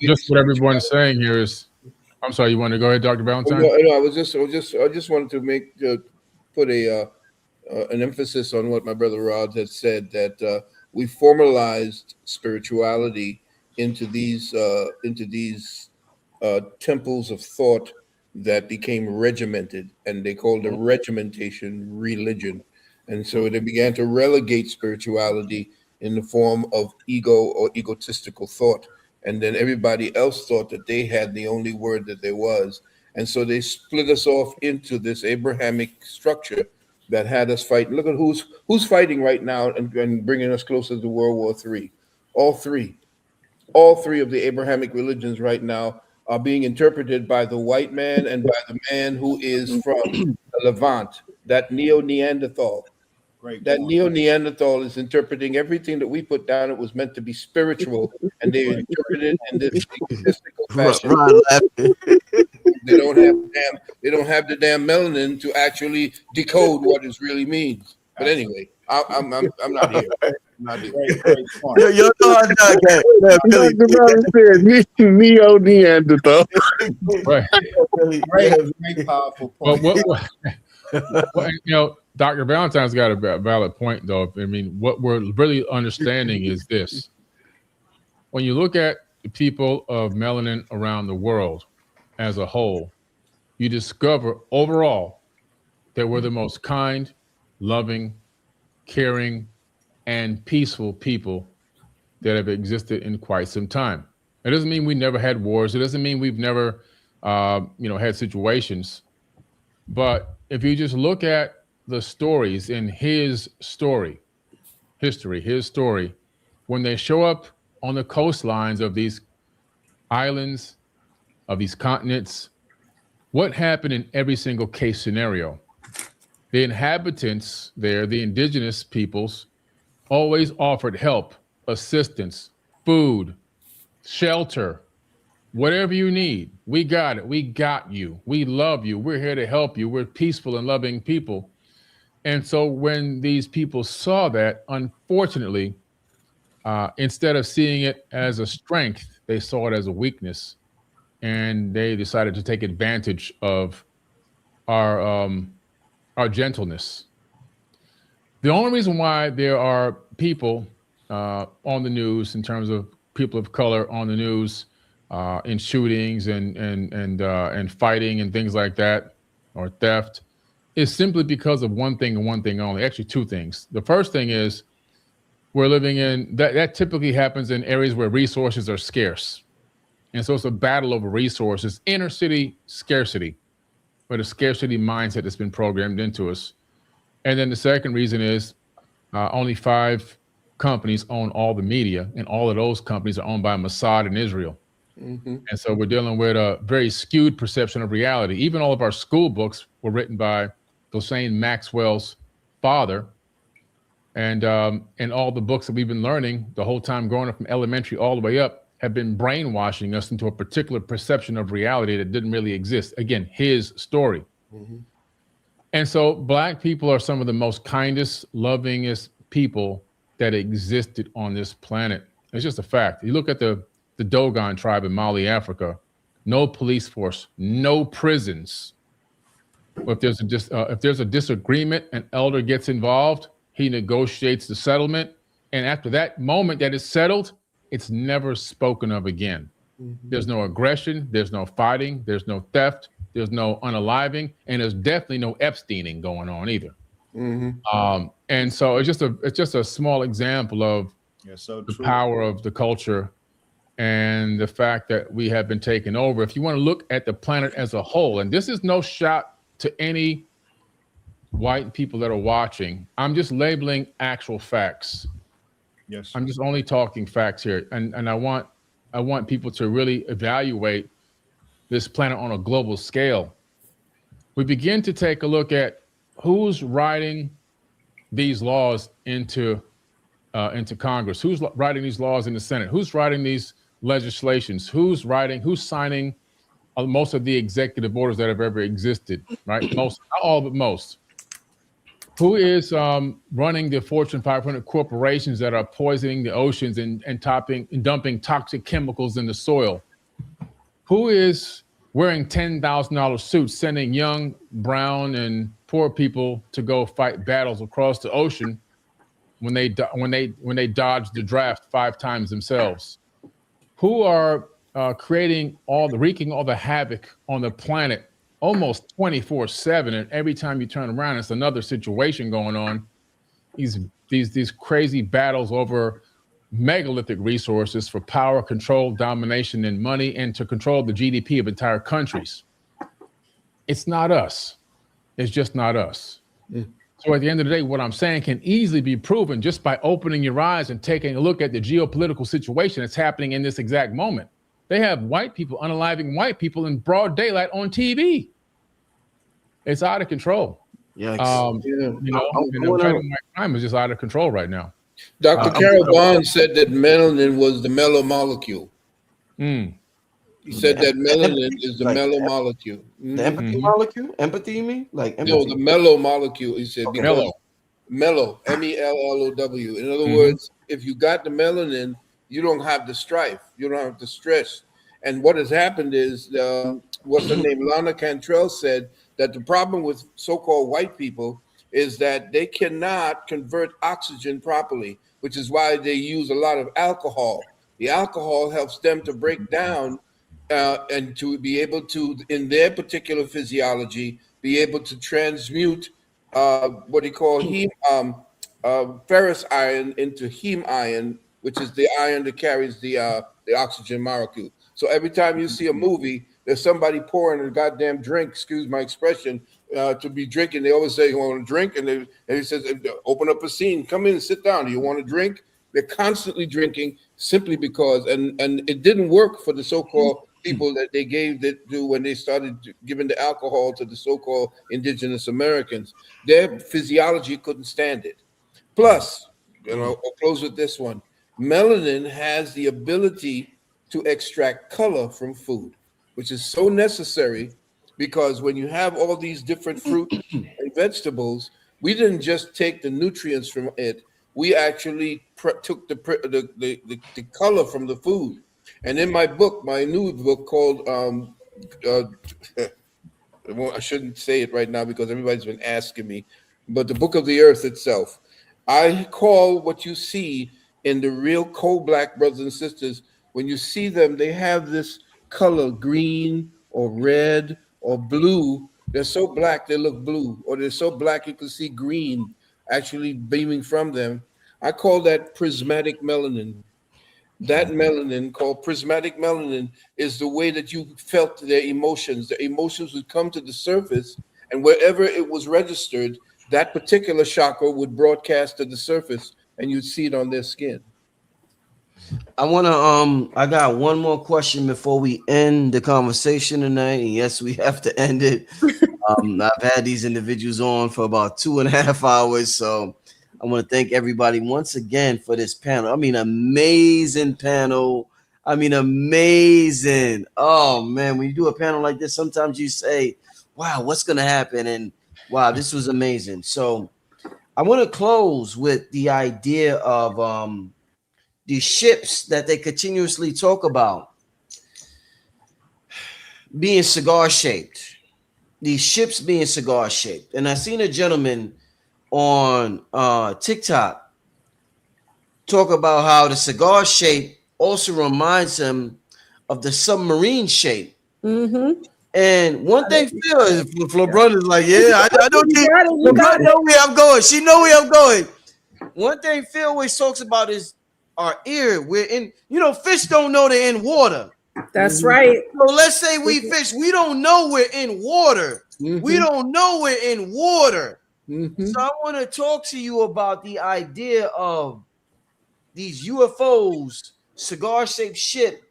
Just what everyone's saying here is, I'm sorry, you want to go ahead, Dr. Valentine? No, I just wanted to put an emphasis on what my brother Rod had said, that we formalized spirituality into these temples of thought that became regimented, and they called the regimentation religion. And so they began to relegate spirituality in the form of ego or egotistical thought. And then everybody else thought that they had the only word that there was. And so they split us off into this Abrahamic structure that had us fight. Look at who's fighting right now and bringing us closer to World War III. All three of the Abrahamic religions right now are being interpreted by the white man and by the man who is from the Levant, that Neo-Neanderthal. That Neo-Neanderthal is interpreting everything that we put down. It was meant to be spiritual, and they interpreted it in this egotistical fashion. They don't have the damn melanin to actually decode what it really means. But anyway, I'm not here. I'm not here. Great point. Yo, no, I'm not. Billy, Dr. Valentine said Neo-Neanderthal. Right. Great powerful point. Well, Dr. Valentine's got a valid point, though. I mean, what we're really understanding is this. When you look at the people of melanin around the world as a whole, you discover overall that we're the most kind, loving, caring, and peaceful people that have existed in quite some time. It doesn't mean we never had wars. It doesn't mean we've never, had situations. But if you just look at the stories in his story, when they show up on the coastlines of these islands, of these continents, what happened in every single case scenario? The inhabitants there, the indigenous peoples, always offered help, assistance, food, shelter, whatever you need. We got it. We got you. We love you. We're here to help you. We're peaceful and loving people. And so when these people saw that, unfortunately, instead of seeing it as a strength, they saw it as a weakness. And they decided to take advantage of our gentleness. The only reason why there are people on the news, in terms of people of color on the news, in shootings and fighting and things like that, or theft, is simply because of one thing and one thing only. Actually, two things. The first thing is we're living in that typically happens in areas where resources are scarce. And so it's a battle over resources, inner city scarcity, but a scarcity mindset that's been programmed into us. And then the second reason is only 5 companies own all the media, and all of those companies are owned by Mossad in Israel. Mm-hmm. And so we're dealing with a very skewed perception of reality. Even all of our school books were written by Ghislaine Maxwell's father. And all the books that we've been learning the whole time growing up from elementary all the way up have been brainwashing us into a particular perception of reality that didn't really exist. Again, his story. Mm-hmm. And so Black people are some of the most kindest, lovingest people that existed on this planet. It's just a fact. You look at the Dogon tribe in Mali, Africa, no police force, no prisons. If there's a disagreement, an elder gets involved, he negotiates the settlement. And after that moment that is settled, it's never spoken of again. Mm-hmm. There's no aggression, there's no fighting, there's no theft, there's no unaliving, and there's definitely no Epsteining going on either. Mm-hmm. And so it's just a small example of the power of the culture and the fact that we have been taken over. If you want to look at the planet as a whole, and this is no shot to any white people that are watching, I'm just labeling actual facts. Yes, I'm just only talking facts here, and I want people to really evaluate this planet on a global scale. We begin to take a look at who's writing these laws into Congress, who's writing these laws in the Senate, who's writing these legislations, who's signing most of the executive orders that have ever existed, right? Most, not all, but most. Who is running the Fortune 500 corporations that are poisoning the oceans and dumping toxic chemicals in the soil? Who is wearing $10,000 suits, sending young, brown, and poor people to go fight battles across the ocean when they dodge the draft 5 times themselves? Who are wreaking all the havoc on the planet almost 24/7, and every time you turn around, it's another situation going on. These crazy battles over megalithic resources for power, control, domination, and money, and to control the GDP of entire countries. It's not us. It's just not us. Mm. So at the end of the day, what I'm saying can easily be proven just by opening your eyes and taking a look at the geopolitical situation that's happening in this exact moment. They have white people unaliving white people in broad daylight on TV. It's out of control. Yeah. Crime is just out of control right now. Dr. Carol Bond said that melanin was the mellow molecule. He said that melanin is the Like mellow molecule. the empathy molecule? Empathy, you mean? Like No, empathy? the mellow molecule. He said Okay. because Mellow. mellow, MELLOW. In other words, if you got the melanin, you don't have the strife, you don't have the stress. And what has happened is, what's her name? Lana Cantrell said that the problem with so-called white people is that they cannot convert oxygen properly, which is why they use a lot of alcohol. The alcohol helps them to break down and to be able to, in their particular physiology, be able to transmute what they call ferrous iron into heme iron, which is the iron that carries the oxygen molecule. So every time you see a movie, there's somebody pouring a goddamn drink, excuse my expression, to be drinking. They always say, "You want to drink?" And he says, "Open up a scene. Come in and sit down. Do you want to drink?" They're constantly drinking simply because, and it didn't work for the so-called people that they gave it to when they started giving the alcohol to the so-called indigenous Americans. Their physiology couldn't stand it. Plus, I'll close with this one. Melanin has the ability to extract color from food, which is so necessary because when you have all these different fruits and vegetables, we didn't just take the nutrients from it. We actually took the color from the food. And in my book, my new book called I shouldn't say it right now because everybody's been asking me, but the Book of the Earth itself, I call what you see in the real coal-black brothers and sisters, when you see them, they have this color, green or red or blue. They're so black they look blue, or they're so black you can see green actually beaming from them. I call that prismatic melanin. That melanin, called prismatic melanin, is the way that you felt their emotions. The emotions would come to the surface, and wherever it was registered, that particular chakra would broadcast to the surface, and you'd see it on their skin. I got one more question before we end the conversation tonight. And yes, we have to end it. I've had these individuals on for about 2.5 hours, so I want to thank everybody once again for this panel. I mean, amazing panel. I mean, amazing. Oh man, when you do a panel like this, sometimes you say, "Wow, what's going to happen?" And wow, this was amazing. So I want to close with the idea of these ships that they continuously talk about being cigar shaped. These ships being cigar shaped. And I seen a gentleman on TikTok talk about how the cigar shape also reminds him of the submarine shape. And one thing Phil is LeBron is like, yeah, I know LeBron know where I'm going. She know where I'm going. One thing Phil always talks about is our ear. We're in, fish don't know they're in water. That's right. So let's say we fish. We don't know we're in water. We don't know we're in water. So I want to talk to you about the idea of these UFOs, cigar-shaped ship,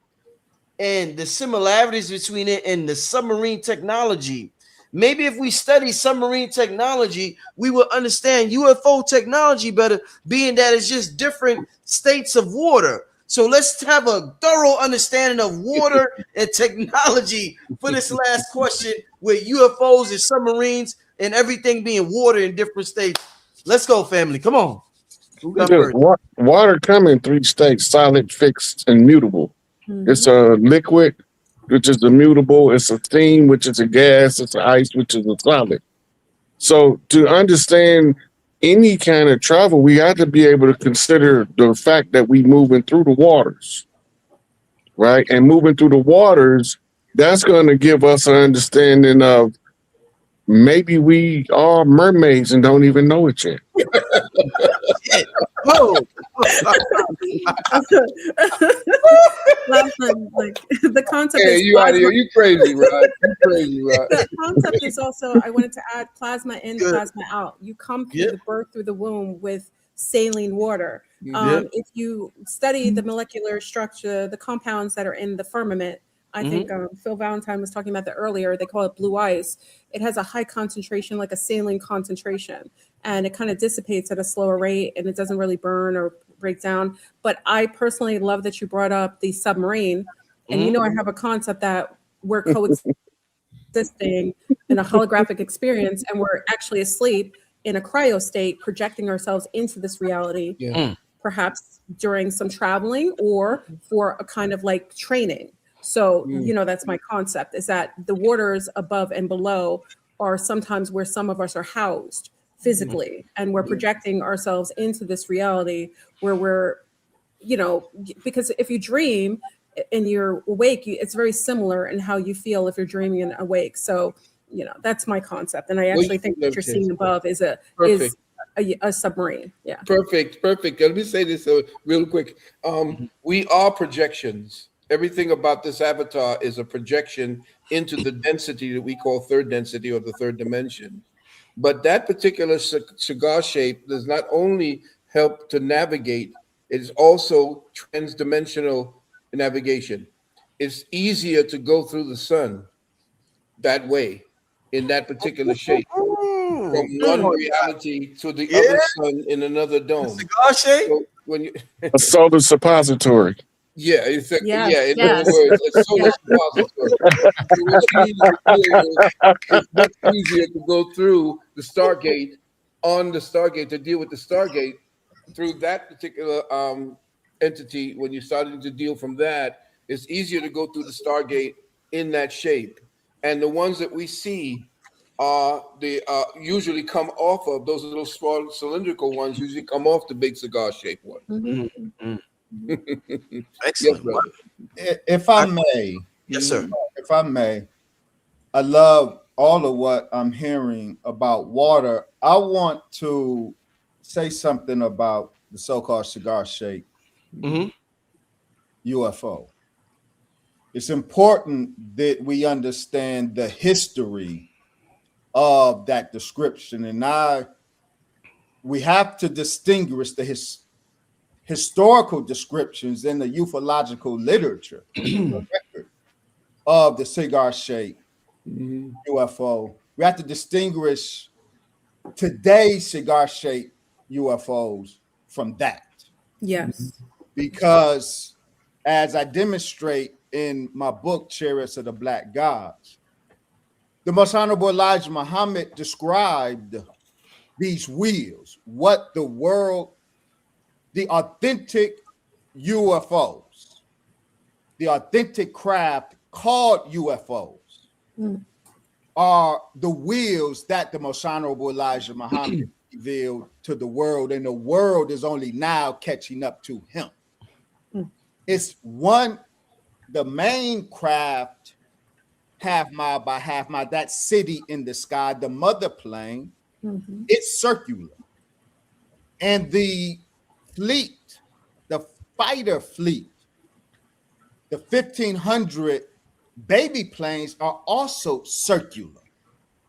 and the similarities between it and the submarine technology. Maybe if we study submarine technology, we will understand UFO technology better, being that it's just different states of water. So let's have a thorough understanding of water and technology for this last question with UFOs and submarines and everything being water in different states. Let's go, family. Come on. Who got first? Water come in 3 states: solid, fixed, and mutable. It's a liquid, which is immutable. It's a steam, which is a gas. It's an ice, which is a solid. So to understand any kind of travel, we have to be able to consider the fact that we moving through the waters, right? And moving through the waters, that's going to give us an understanding of maybe we are mermaids and don't even know it yet. Whoa. Like the concept Hey, is you out plasma. here? You crazy, Rod? You crazy, Rod? The concept is also, I wanted to add plasma in, plasma out. You come through the birth through the womb with saline water. If you study the molecular structure, the compounds that are in the firmament, I think Phil Valentine was talking about that earlier. They call it blue ice. It has a high concentration, like a saline concentration, and it kind of dissipates at a slower rate, and it doesn't really burn or break down. But I personally love that you brought up the submarine, And I have a concept that we're coexisting in a holographic experience, and we're actually asleep in a cryo state, projecting ourselves into this reality, perhaps during some traveling or for a kind of like training. So, that's my concept, is that the waters above and below are sometimes where some of us are housed physically, and we're projecting ourselves into this reality where we're, because if you dream and you're awake, it's very similar in how you feel if you're dreaming and awake. So, that's my concept. And I actually think what you're seeing above is a submarine. Yeah. Perfect. Let me say this real quick. We are projections. Everything about this avatar is a projection into the density that we call third density or the third dimension. But that particular cigar shape does not only help to navigate, it is also transdimensional navigation. It's easier to go through the sun that way, in that particular shape, from one reality to the other sun in another dome. Cigar shape? So when you A solar suppository. in Yes. other words, a solar suppository. So what you need to do is it's much easier to go through the Stargate, to deal with the Stargate through that particular entity. When you're starting to deal from that, it's easier to go through the Stargate in that shape. And the ones that we see usually come off of those little small cylindrical ones, usually come off the big cigar shaped one. Excellent. Yes, brother. If I may, Yes, sir. I love all of what I'm hearing about water. I want to say something about the so-called cigar shape UFO. It's important that we understand the history of that description, and we have to distinguish the historical descriptions in the ufological literature the record of the cigar shape UFO. We have to distinguish today's cigar shape UFOs from that. Yes. Because as I demonstrate in my book, Chariots of the Black Gods, the Most Honorable Elijah Muhammad described these wheels, what the world, the authentic UFOs, the authentic craft called UFOs, are the wheels that the Most Honorable Elijah Muhammad revealed to the world, and the world is only now catching up to him. It's the main craft, half mile by half mile, that city in the sky, the mother plane, it's circular. And the fleet, the fighter fleet, the 1,500 baby planes are also circular.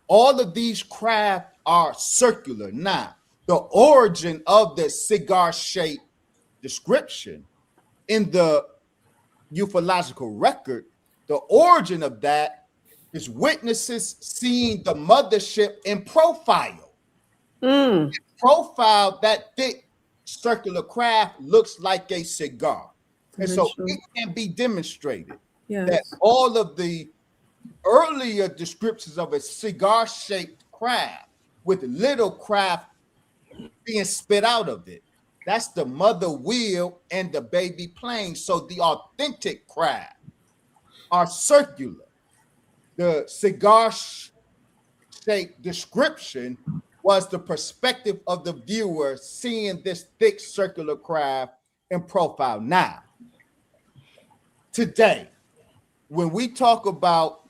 All of these craft are circular. Now, the origin of the cigar-shaped description in the ufological record, the origin of that is witnesses seeing the mothership in profile. In profile, that thick circular craft looks like a cigar. And so it can be demonstrated that all of the earlier descriptions of a cigar-shaped craft with little craft being spit out of it, that's the mother wheel and the baby plane. So the authentic craft are circular. The cigar-shaped description was the perspective of the viewer seeing this thick circular craft in profile. Now, today, when we talk about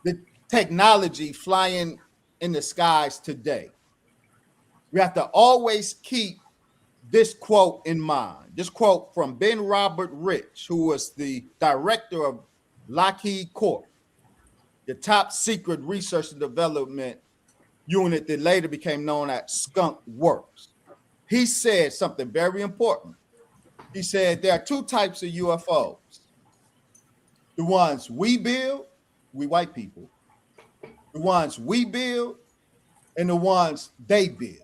the technology flying in the skies today, we have to always keep this quote in mind. This quote from Ben Robert Rich, who was the director of Lockheed Corp, the top secret research and development unit that later became known as Skunk Works. He said something very important. He said there are two types of UFOs. The ones we build, we white people, the ones we build, and the ones they build.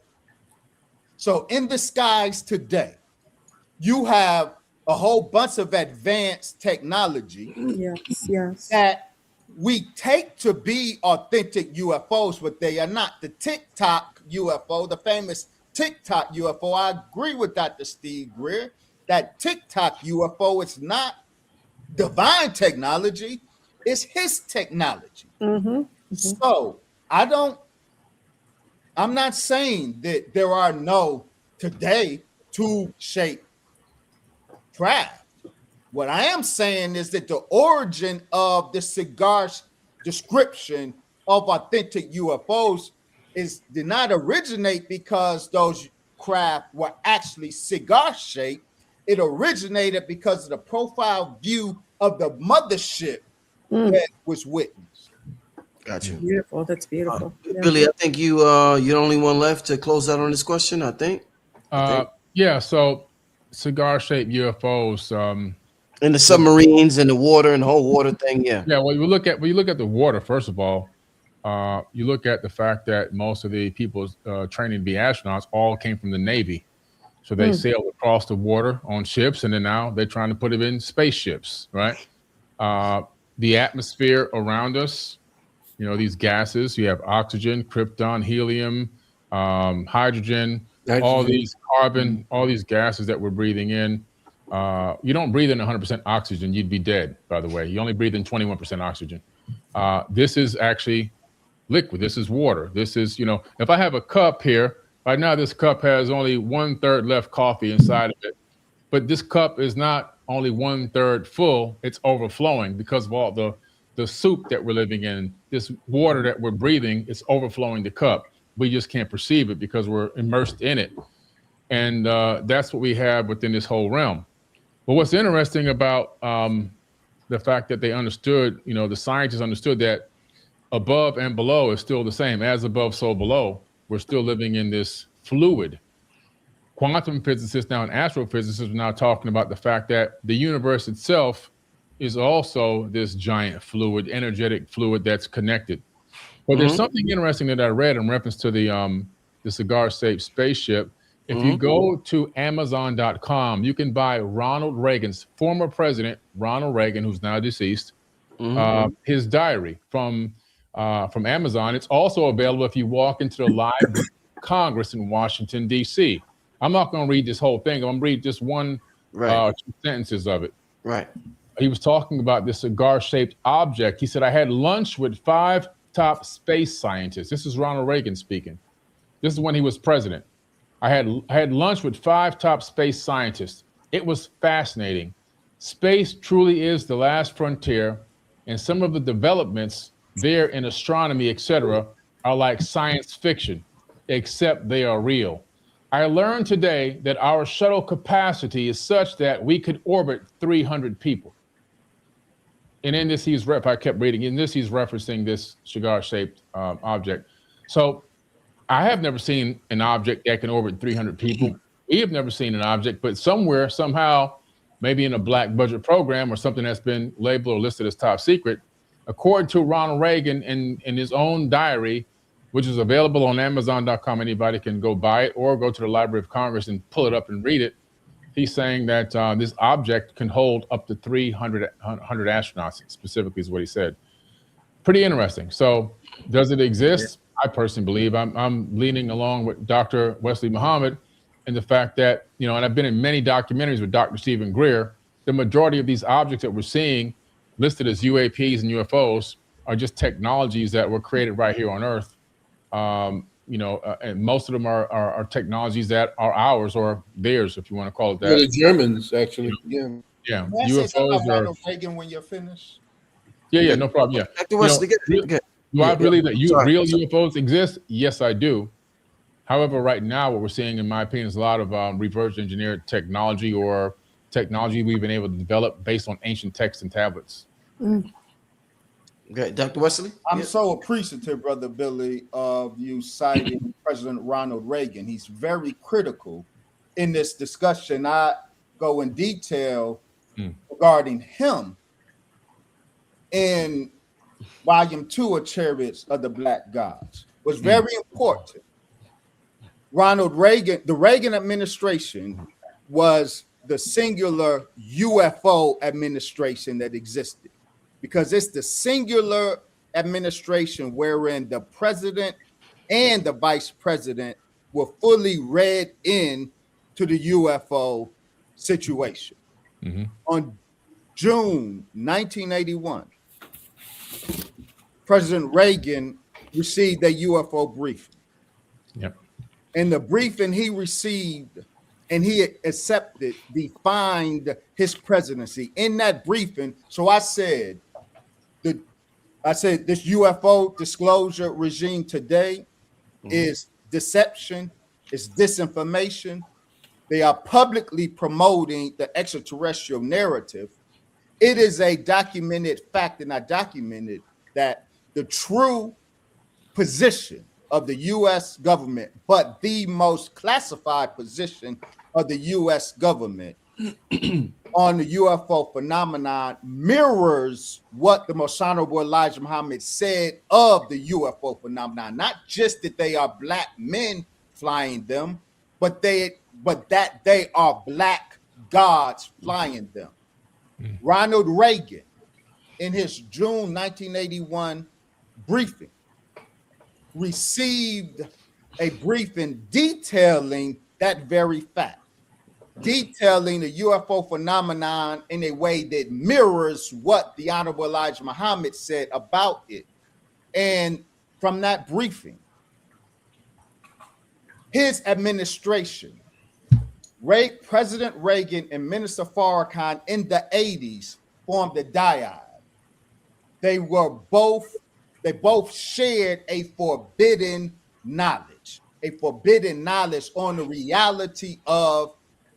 So in the skies today, you have a whole bunch of advanced technology Yes. that we take to be authentic UFOs, but they are not. The TikTok UFO, the famous TikTok UFO, I agree with Dr. Steve Greer that TikTok UFO is not divine technology, it's his technology. So I'm not saying that there are no today tube-shaped craft. What I am saying is that the origin of the cigar's description of authentic UFOs did not originate because those craft were actually cigar shaped. It originated because of the profile view of the mothership that was witnessed. Gotcha. Beautiful. That's beautiful. Billy, I think you're the only one left to close out on this question. I think. Yeah. So cigar-shaped UFOs. And the submarines and the water and the whole water thing. Yeah. Yeah. Well, you look at the water. First of all, you look at the fact that most of the people training to be astronauts all came from the Navy. So they sailed across the water on ships, and then now they're trying to put it in spaceships, right? The atmosphere around us, these gases, you have oxygen, krypton, helium, hydrogen, all these carbon, all these gases that we're breathing in. You don't breathe in 100% oxygen, you'd be dead, by the way. You only breathe in 21% oxygen. This is actually liquid. This is water. This is, if I have a cup here, right now this cup has only 1/3 left coffee inside of it. But this cup is not only 1/3 full, it's overflowing because of all the soup that we're living in. This water that we're breathing is overflowing the cup. We just can't perceive it because we're immersed in it. And that's what we have within this whole realm. But what's interesting about the fact that they understood, the scientists understood that above and below is still the same. As above, so below. We're still living in this fluid. Quantum physicists now and astrophysicists are now talking about the fact that the universe itself is also this giant fluid, energetic fluid that's connected. But there's something interesting that I read in reference to the cigar-shaped spaceship. If you go to Amazon.com, you can buy Ronald Reagan's former president, Ronald Reagan, who's now deceased, his diary from Amazon. It's also available if you walk into the Library of Congress in Washington, D.C. I'm not going to read this whole thing. I'm going to read just one, 2 sentences of it. Right. He was talking about this cigar-shaped object. He said, I had lunch with 5 top space scientists. This is Ronald Reagan speaking. This is when he was president. I had lunch with 5 top space scientists. It was fascinating. Space truly is the last frontier, and some of the developments there in astronomy, etc., are like science fiction, except they are real. I learned today that our shuttle capacity is such that we could orbit 300 people. And in this, if I kept reading, in this, he's referencing this cigar-shaped object. So I have never seen an object that can orbit 300 people. We have never seen an object, but somewhere, somehow, maybe in a black budget program or something that's been labeled or listed as top secret, according to Ronald Reagan in his own diary, which is available on Amazon.com. Anybody can go buy it or go to the Library of Congress and pull it up and read it. He's saying that this object can hold up to 300 astronauts, specifically is what he said. Pretty interesting. So does it exist? I personally believe I'm leaning along with Dr. Wesley Muhammad and the fact that, and I've been in many documentaries with Dr. Stephen Greer, the majority of these objects that we're seeing listed as UAPs and UFOs are just technologies that were created right here on Earth. And most of them are technologies that are ours or theirs, if you want to call it that. Yeah, the Germans, actually. Yeah. Yeah. Can I say something about Ronald Reagan when you're finished? Yeah, no problem. Yeah. Dr. Wesley, do I believe that real UFOs exist? Yes, I do. However, right now, what we're seeing, in my opinion, is a lot of reverse engineered technology or technology we've been able to develop based on ancient texts and tablets. Okay, Dr. Wesley? I'm so appreciative, Brother Billy, of you citing President Ronald Reagan. He's very critical in this discussion. I go in detail regarding him in Volume 2 of Chariots of the Black Gods. Was very important. Ronald Reagan, the Reagan administration was the singular UFO administration that existed, because it's the singular administration wherein the president and the vice president were fully read in to the UFO situation. On June 1981, President Reagan received a UFO briefing. Yep. And the briefing he received and he accepted defined his presidency. In that briefing, so I said, this UFO disclosure regime today is deception, is disinformation. They are publicly promoting the extraterrestrial narrative. It is a documented fact, and I documented that the true position of the U.S. government, but the most classified position of the U.S. government on the UFO phenomenon mirrors what the Most Honorable Elijah Muhammad said of the UFO phenomenon. Not just that they are black men flying them, but that they are black gods flying them. Ronald Reagan, in his June 1981 briefing, received a briefing detailing that very fact, detailing the UFO phenomenon in a way that mirrors what the Honorable Elijah Muhammad said about it. And from that briefing, his administration, President Reagan and Minister Farrakhan in the 80s formed a dyad. They both shared a forbidden knowledge on the reality of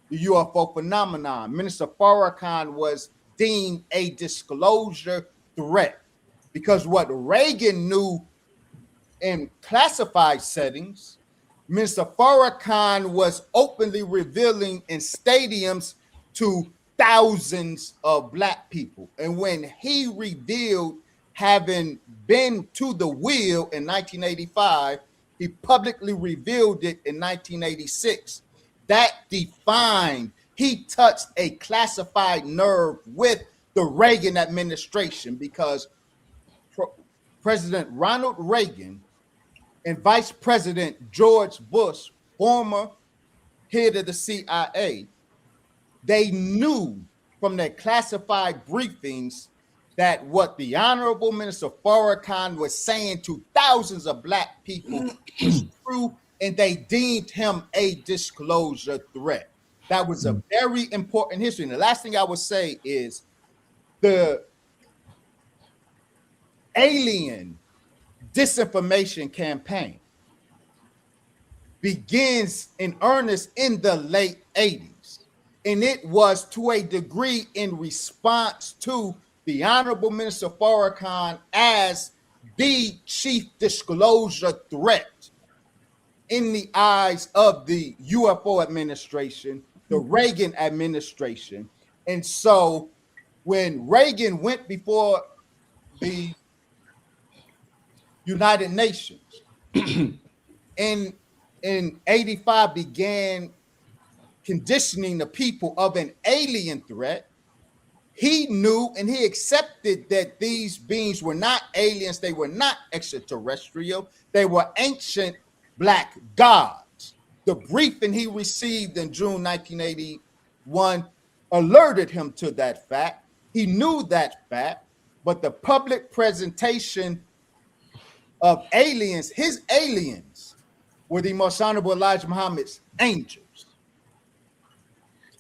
the UFO phenomenon. Minister Farrakhan was deemed a disclosure threat because what Reagan knew in classified settings, Minister Farrakhan was openly revealing in stadiums to thousands of black people. And when he revealed having been to the wheel in 1985, he publicly revealed it in 1986. That defined, he touched a classified nerve with the Reagan administration because President Ronald Reagan and Vice President George Bush, former head of the CIA, they knew from their classified briefings that what the Honorable Minister Farrakhan was saying to thousands of black people was true, and they deemed him a disclosure threat. That was a very important history. And the last thing I would say is the alien disinformation campaign begins in earnest in the late 80s. And it was to a degree in response to the Honorable Minister Farrakhan as the chief disclosure threat in the eyes of the UFO administration, the Reagan administration. And so when Reagan went before the United Nations in 85 began conditioning the people of an alien threat, he knew and he accepted that these beings were not aliens, they were not extraterrestrial, they were ancient black gods. The briefing he received in June 1981 alerted him to that fact. He knew that fact, but the public presentation of aliens, his aliens, were the Most Honorable Elijah Muhammad's angels.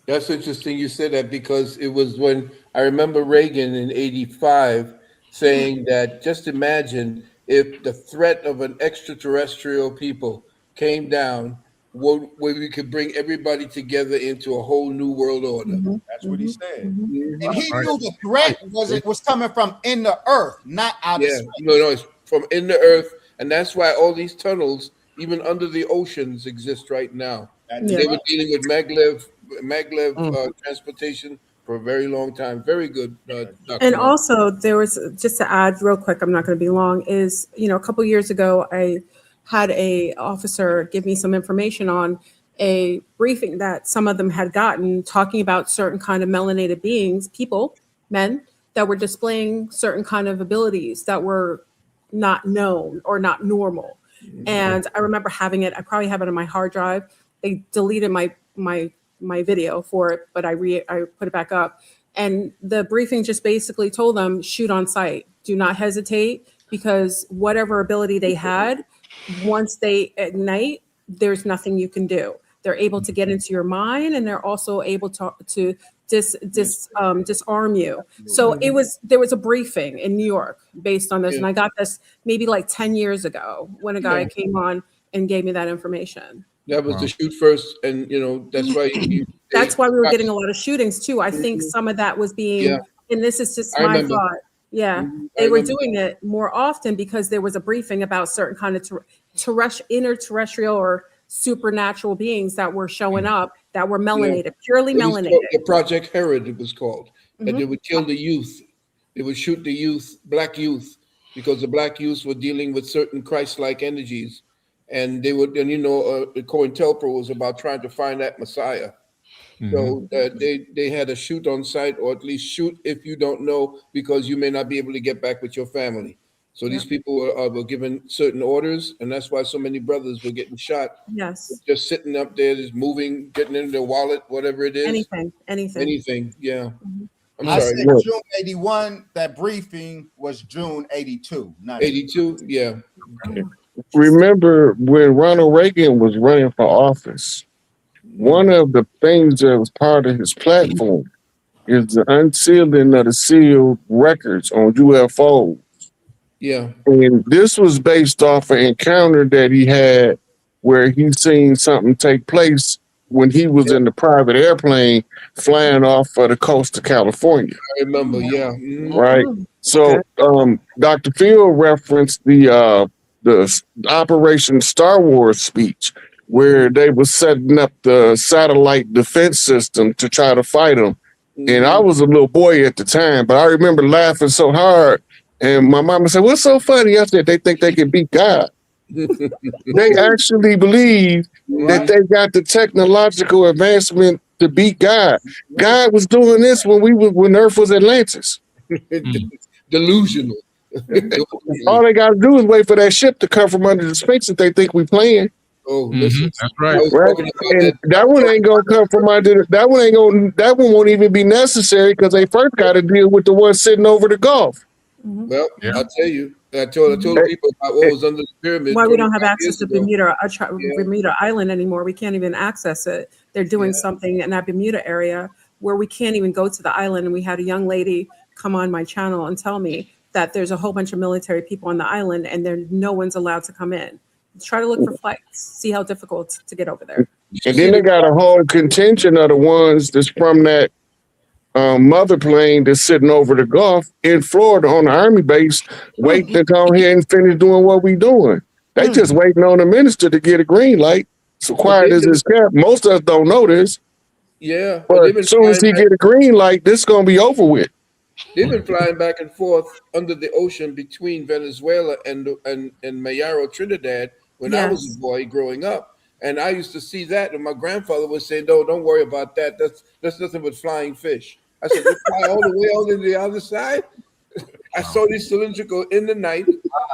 That's interesting you said that because it was when I remember Reagan in 85 saying that just imagine if the threat of an extraterrestrial people came down, where we could bring everybody together into a whole new world order. That's what he said. And he knew the threat was coming from in the earth, not out of space. No, it's from in the earth. And that's why all these tunnels, even under the oceans, exist right now. They were dealing with maglev transportation for a very long time. Very good. And also there was, just to add real quick, I'm not going to be long, is, a couple years ago, I had a officer give me some information on a briefing that some of them had gotten talking about certain kind of melanated beings, people, men, that were displaying certain kind of abilities that were not known or not normal. And I remember having it. I probably have it on my hard drive. They deleted my video for it, but I put it back up. And the briefing just basically told them, shoot on sight. Do not hesitate, because whatever ability they had, once they ignite, there's nothing you can do. They're able to get into your mind, and they're also able to disarm you. So there was a briefing in New York based on this, and I got this maybe like 10 years ago when a guy came on and gave me that information. That was the shoot first, and that's why that's why we were getting a lot of shootings too. I think some of that was being, and this is just my thought. Yeah, they were doing it more often because there was a briefing about certain kind of interterrestrial or supernatural beings that were showing up that were melanated, purely melanated. The Project Herod, it was called. And they would kill the youth. They would shoot the youth, black youth, because the black youth were dealing with certain Christ-like energies. And they would, and the COINTELPRO was about trying to find that Messiah. So they had a shoot on sight, or at least shoot if you don't know, because you may not be able to get back with your family. So these people were given certain orders, and that's why so many brothers were getting shot. Yes. Just sitting up there, just moving, getting into their wallet, whatever it is. Anything. Yeah. I'm I sorry. said June 81. That briefing was June 82. Not 82. Yeah. Okay. Remember when Ronald Reagan was running for office, one of the things that was part of his platform is the unsealing of the sealed records on UFOs. Yeah. And this was based off an encounter that he had where he seen something take place when he was in the private airplane flying off of the coast of California. I remember, yeah. Right. So Dr. Field referenced the Operation Star Wars speech, where they were setting up the satellite defense system to try to fight them. And I was a little boy at the time, but I remember laughing so hard. And my mama said, "What's so funny?" I said, "They think they can beat God." They actually believe that they got the technological advancement to beat God. God was doing this when Earth was Atlantis. Delusional. All they got to do is wait for that ship to come from under the Sphinx that they think we playing. Oh, listen, that's right. And that one ain't gonna come from under. That one won't even be necessary because they first got to deal with the one sitting over the Gulf. Well, I'll tell you. I told people about what was under the pyramid. Why we don't have access to Bermuda Island anymore. We can't even access it. They're doing something in that Bermuda area where we can't even go to the island. And we had a young lady come on my channel and tell me that there's a whole bunch of military people on the island and no one's allowed to come in. Try to look for flights, see how difficult to get over there. And then they got a whole contingent of the ones that's from that mother plane that's sitting over the Gulf in Florida on the Army base, waiting to come here and finish doing what we doing. They just waiting on the minister to get a green light. So quiet as it's kept. Most of us don't know this. Yeah. But as soon as he get a green light, this is gonna be over with. They've been flying back and forth under the ocean between Venezuela and Mayaro, Trinidad, when I was a boy growing up. And I used to see that, and my grandfather would say, "No, don't worry about that. That's nothing but flying fish." I said, "They fly all the way out to the other side?" I saw these cylindrical in the night,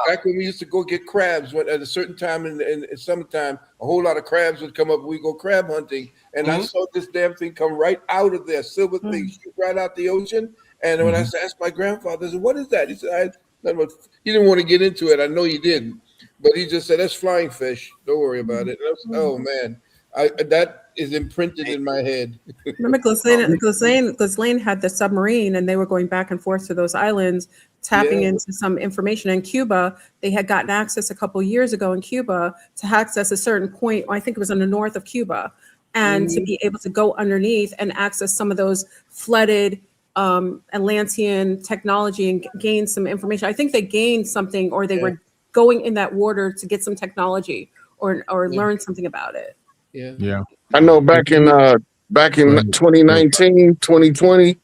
back when we used to go get crabs. When at a certain time in summertime, a whole lot of crabs would come up. We go crab hunting, and I saw this damn thing come right out of there, silver thing, shoot right out the ocean. And when I asked my grandfather, I said, "What is that?" He said, he didn't want to get into it. I know he didn't. But he just said, "That's flying fish. Don't worry about it." Oh, man. That is imprinted in my head. Remember Ghislaine had the submarine and they were going back and forth to those islands, tapping into some information. In Cuba, they had gotten access a couple of years ago in Cuba to access a certain point, I think it was in the north of Cuba, and to be able to go underneath and access some of those flooded Atlantean technology and gain some information. I think they gained something, or they were going in that water to get some technology or learn something about it. Yeah. I know back in 2019, 2020,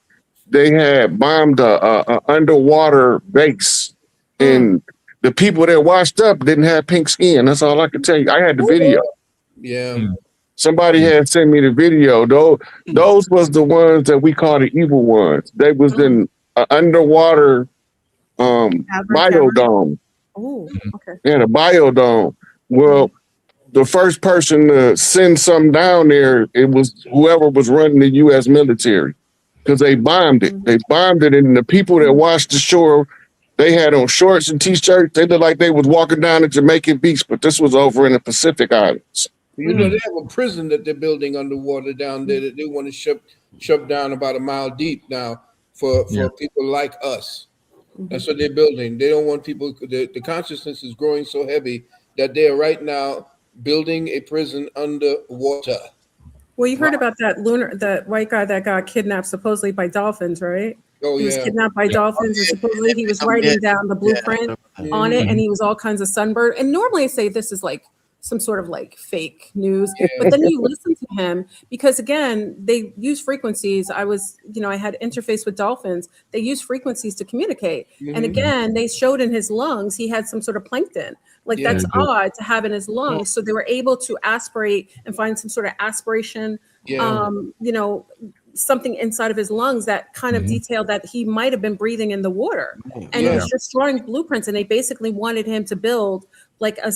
they had bombed a underwater base, and the people that washed up didn't have pink skin. That's all I can tell you. I had the video. Yeah. Somebody had sent me the video. Those was the ones that we call the evil ones. They was in an underwater biodome. Oh, okay. Yeah, a biodome. Well, the first person to send something down there, it was whoever was running the U.S. military, because they bombed it. They bombed it, and the people that watched the shore, they had on shorts and t-shirts. They looked like they was walking down the Jamaican beach, but this was over in the Pacific Islands. You know, they have a prison that they're building underwater down there that they want to shove down about a mile deep now for people like us. That's what they're building. They don't want people. The consciousness is growing so heavy that they are right now building a prison underwater. Well, you heard about that white guy that got kidnapped supposedly by dolphins, right? Oh, he was kidnapped by dolphins, and supposedly he was writing down the blueprint on it, and he was all kinds of sunburned. And normally I say this is like some sort of like fake news, but then you listen to him, because again, they use frequencies. I had interface with dolphins. They use frequencies to communicate. And again, they showed in his lungs, he had some sort of plankton. Like that's odd to have in his lungs. So they were able to aspirate and find some sort of aspiration, something inside of his lungs that kind of detailed that he might have been breathing in the water. And it was just drawing blueprints, and they basically wanted him to build like a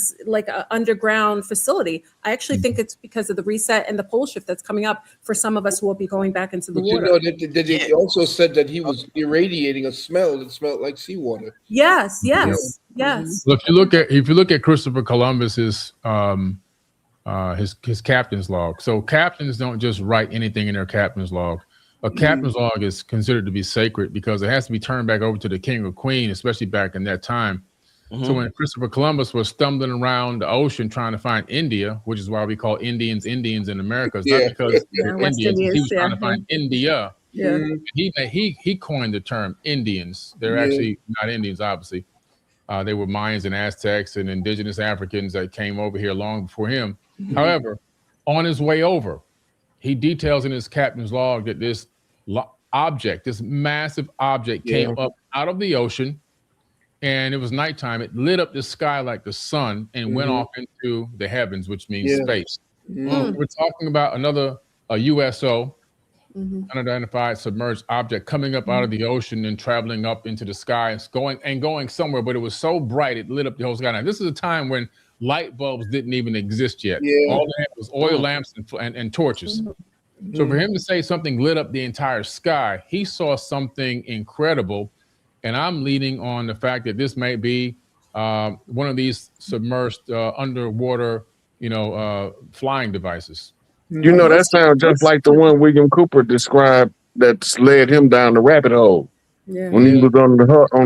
underground facility. I actually think it's because of the reset and the pole shift that's coming up for some of us who will be going back into the water. You know, they also said that he was irradiating a smell that smelled like seawater. Yes. Look, if you look at Christopher Columbus's his captain's log. So captains don't just write anything in their captain's log. A captain's log is considered to be sacred because it has to be turned back over to the king or queen, especially back in that time. So when Christopher Columbus was stumbling around the ocean trying to find India, which is why we call Indians in America, it's not because they're Indians. He was trying to find India. He coined the term Indians. They're actually not Indians, obviously. They were Mayans and Aztecs and indigenous Africans that came over here long before him. However, on his way over, he details in his captain's log that this object, this massive object, came up out of the ocean, and it was nighttime. It lit up the sky like the sun and went off into the heavens, which means space. We're talking about a USO, unidentified submerged object, coming up out of the ocean and traveling up into the sky. It's going somewhere, but it was so bright it lit up the whole sky. Now, this is a time when light bulbs didn't even exist yet. All they had was oil lamps and torches. So for him to say something lit up the entire sky, he saw something incredible. And I'm leaning on the fact that this may be one of these submerged underwater, flying devices. That sounds just like the one William Cooper described that led him down the rabbit hole. When he was on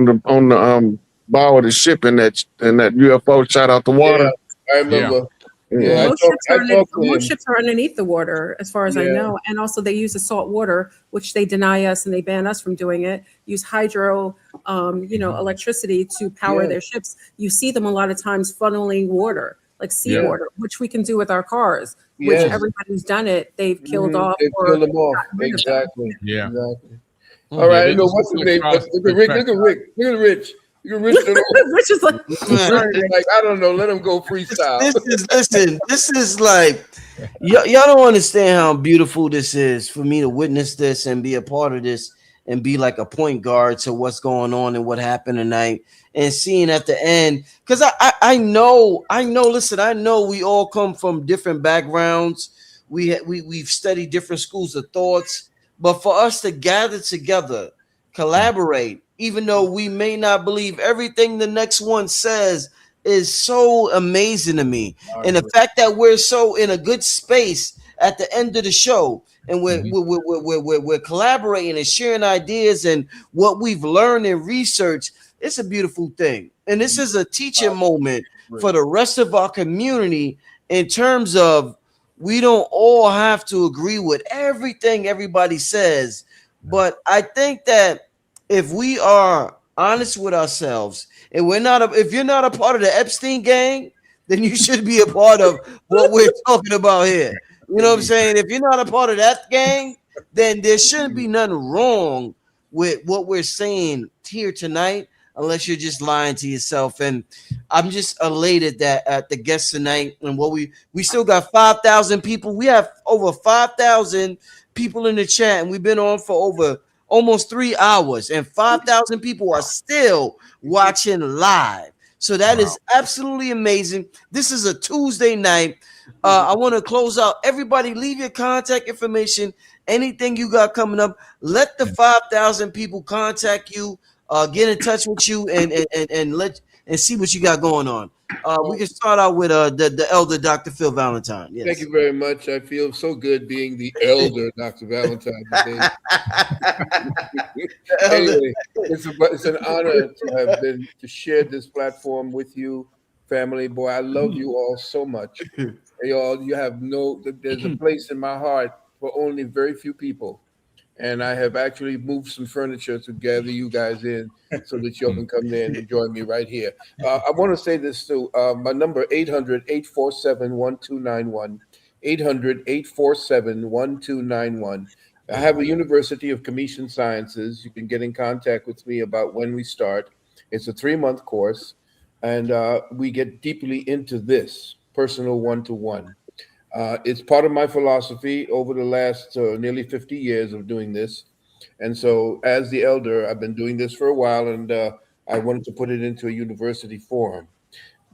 the bow of the ship and that UFO shot out the water. I remember. Most ships are underneath the water, as far as I know. And also they use the salt water, which they deny us and they ban us from doing it. Use hydro, electricity to power their ships. You see them a lot of times funneling water, like seawater, which we can do with our cars, which everybody who's done it, they've killed off. They've killed them off. Exactly. Yeah. Exactly. All right. What's his name? Look at Rick. Look at Rich. Which is like I don't know. Let him go freestyle. This is like y'all don't understand how beautiful this is for me to witness this and be a part of this and be like a point guard to what's going on and what happened tonight and seeing at the end, because I know. Listen, I know we all come from different backgrounds. We've studied different schools of thoughts, but for us to gather together, collaborate, even though we may not believe everything the next one says, is so amazing to me. And the fact that we're so in a good space at the end of the show, and we're collaborating and sharing ideas and what we've learned and researched, it's a beautiful thing. And this is a teaching moment for the rest of our community in terms of we don't all have to agree with everything everybody says. But I think that if we are honest with ourselves, and if you're not a part of the Epstein gang, then you should be a part of what we're talking about here. You know what I'm saying? If you're not a part of that gang, then there shouldn't be nothing wrong with what we're saying here tonight. unless you're just lying to yourself. And I'm just elated that at the guests tonight, and what we still got 5,000 people. We have over 5,000 people in the chat, and we've been on for over almost 3 hours, and 5,000 people are still watching live. So that is absolutely amazing. This is a Tuesday night. I want to close out. Everybody, leave your contact information. Anything you got coming up, let the 5,000 people contact you, get in touch with you, and see what you got going on. We can start out with the elder Dr. Phil Valentine. Yes. Thank you very much. I feel so good being the elder Dr. Valentine today. Anyway, it's an honor to share this platform with you, family. Boy, I love you all so much. You have there's a place in my heart for only very few people. And I have actually moved some furniture to gather you guys in so that you can come in and join me right here. I want to say this too. My number 800-847-1291, 800-847-1291. I have a University of Commission Sciences. You can get in contact with me about when we start. It's a 3-month course, and we get deeply into this personal one-to-one. It's part of my philosophy over the last nearly 50 years of doing this. And so as the elder, I've been doing this for a while, and I wanted to put it into a university forum.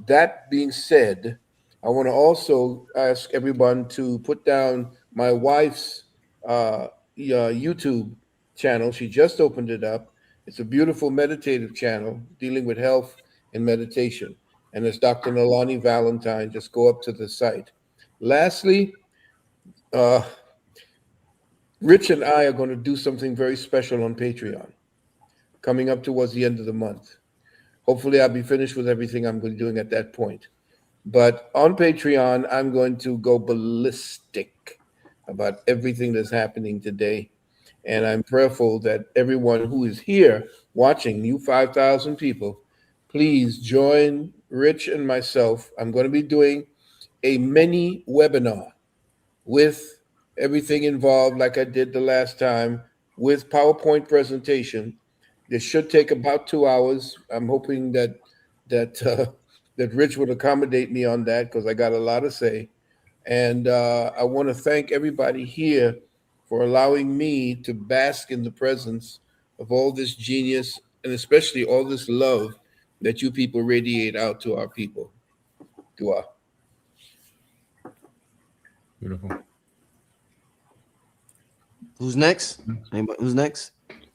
That being said, I want to also ask everyone to put down my wife's YouTube channel. She just opened it up. It's a beautiful meditative channel dealing with health and meditation. And it's Dr. Nalani Valentine. Just go up to the site. Lastly, Rich and I are going to do something very special on Patreon coming up towards the end of the month. Hopefully, I'll be finished with everything I'm going to be doing at that point. But on Patreon, I'm going to go ballistic about everything that's happening today. And I'm prayerful that everyone who is here watching, you 5,000 people, please join Rich and myself. I'm going to be doing a mini webinar with everything involved, like I did the last time, with PowerPoint presentation. This should take about 2 hours. I'm hoping that Rich would accommodate me on that, because I got a lot to say. And I want to thank everybody here for allowing me to bask in the presence of all this genius, and especially all this love that you people radiate out to our people. Dua. Beautiful. Who's next? Anybody, who's next?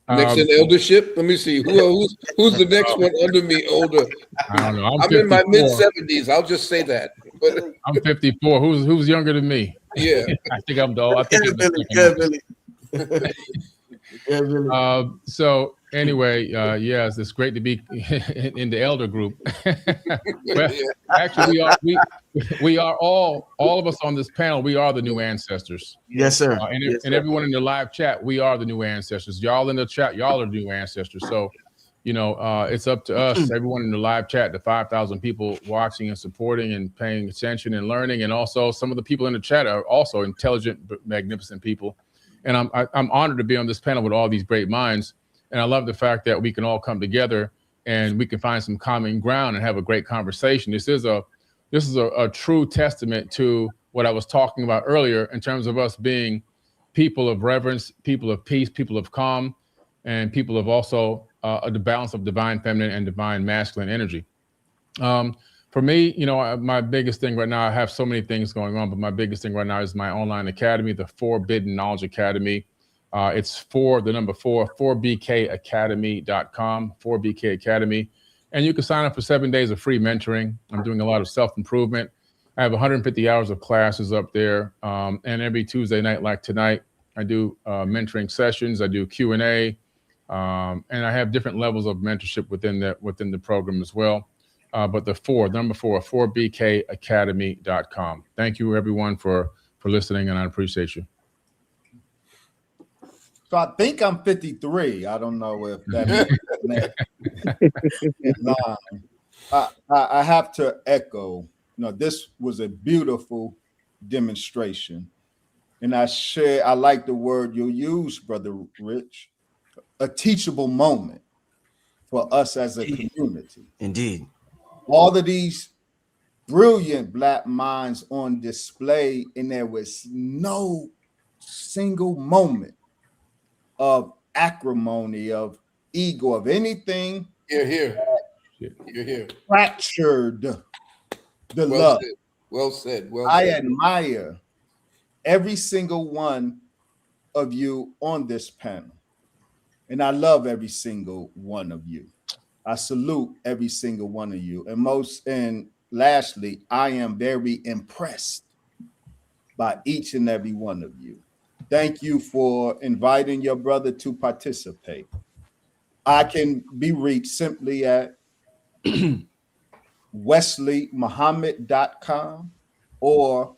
Next in eldership? Let me see. Who's the next one under me older? I don't know. I'm in my mid-70s. I'll just say that. But I'm 54. Who's younger than me? Yeah. I think I'm the old. I think I'm the Billy. So anyway, yes, it's great to be in the elder group. Well, actually, we are all of us on this panel. We are the new ancestors. Yes, sir. And everyone in the live chat, we are the new ancestors. Y'all in the chat, y'all are new ancestors. So, it's up to us, everyone in the live chat, the 5,000 people watching and supporting and paying attention and learning, and also some of the people in the chat are also intelligent, magnificent people. And I'm honored to be on this panel with all these great minds. And I love the fact that we can all come together and we can find some common ground and have a great conversation. This is a true testament to what I was talking about earlier in terms of us being people of reverence, people of peace, people of calm, and people of also the balance of divine feminine and divine masculine energy. For me, my biggest thing right now, I have so many things going on, but my biggest thing right now is my online academy, the Forbidden Knowledge Academy. It's 4BKacademy.com, 4BK Academy. And you can sign up for 7 days of free mentoring. I'm doing a lot of self-improvement. I have 150 hours of classes up there. And every Tuesday night, like tonight, I do mentoring sessions. I do Q&A. And I have different levels of mentorship within the program as well. But number four, 4BKacademy.com. Thank you, everyone, for listening, and I appreciate you. So I think I'm 53. I don't know if that I have to echo. This was a beautiful demonstration. And I like the word you used, Brother Rich, a teachable moment. for us as a community. Indeed. All of these brilliant Black minds on display, and there was no single moment of acrimony, of ego, of anything Here. You're here. fractured the Well love. said. Well said. Well I said. admire every single one of you on this panel, and I love every single one of you. I salute every single one of you, and lastly, I am very impressed by each and every one of you. Thank you for inviting your brother to participate. I can be reached simply at wesleymuhammad.com or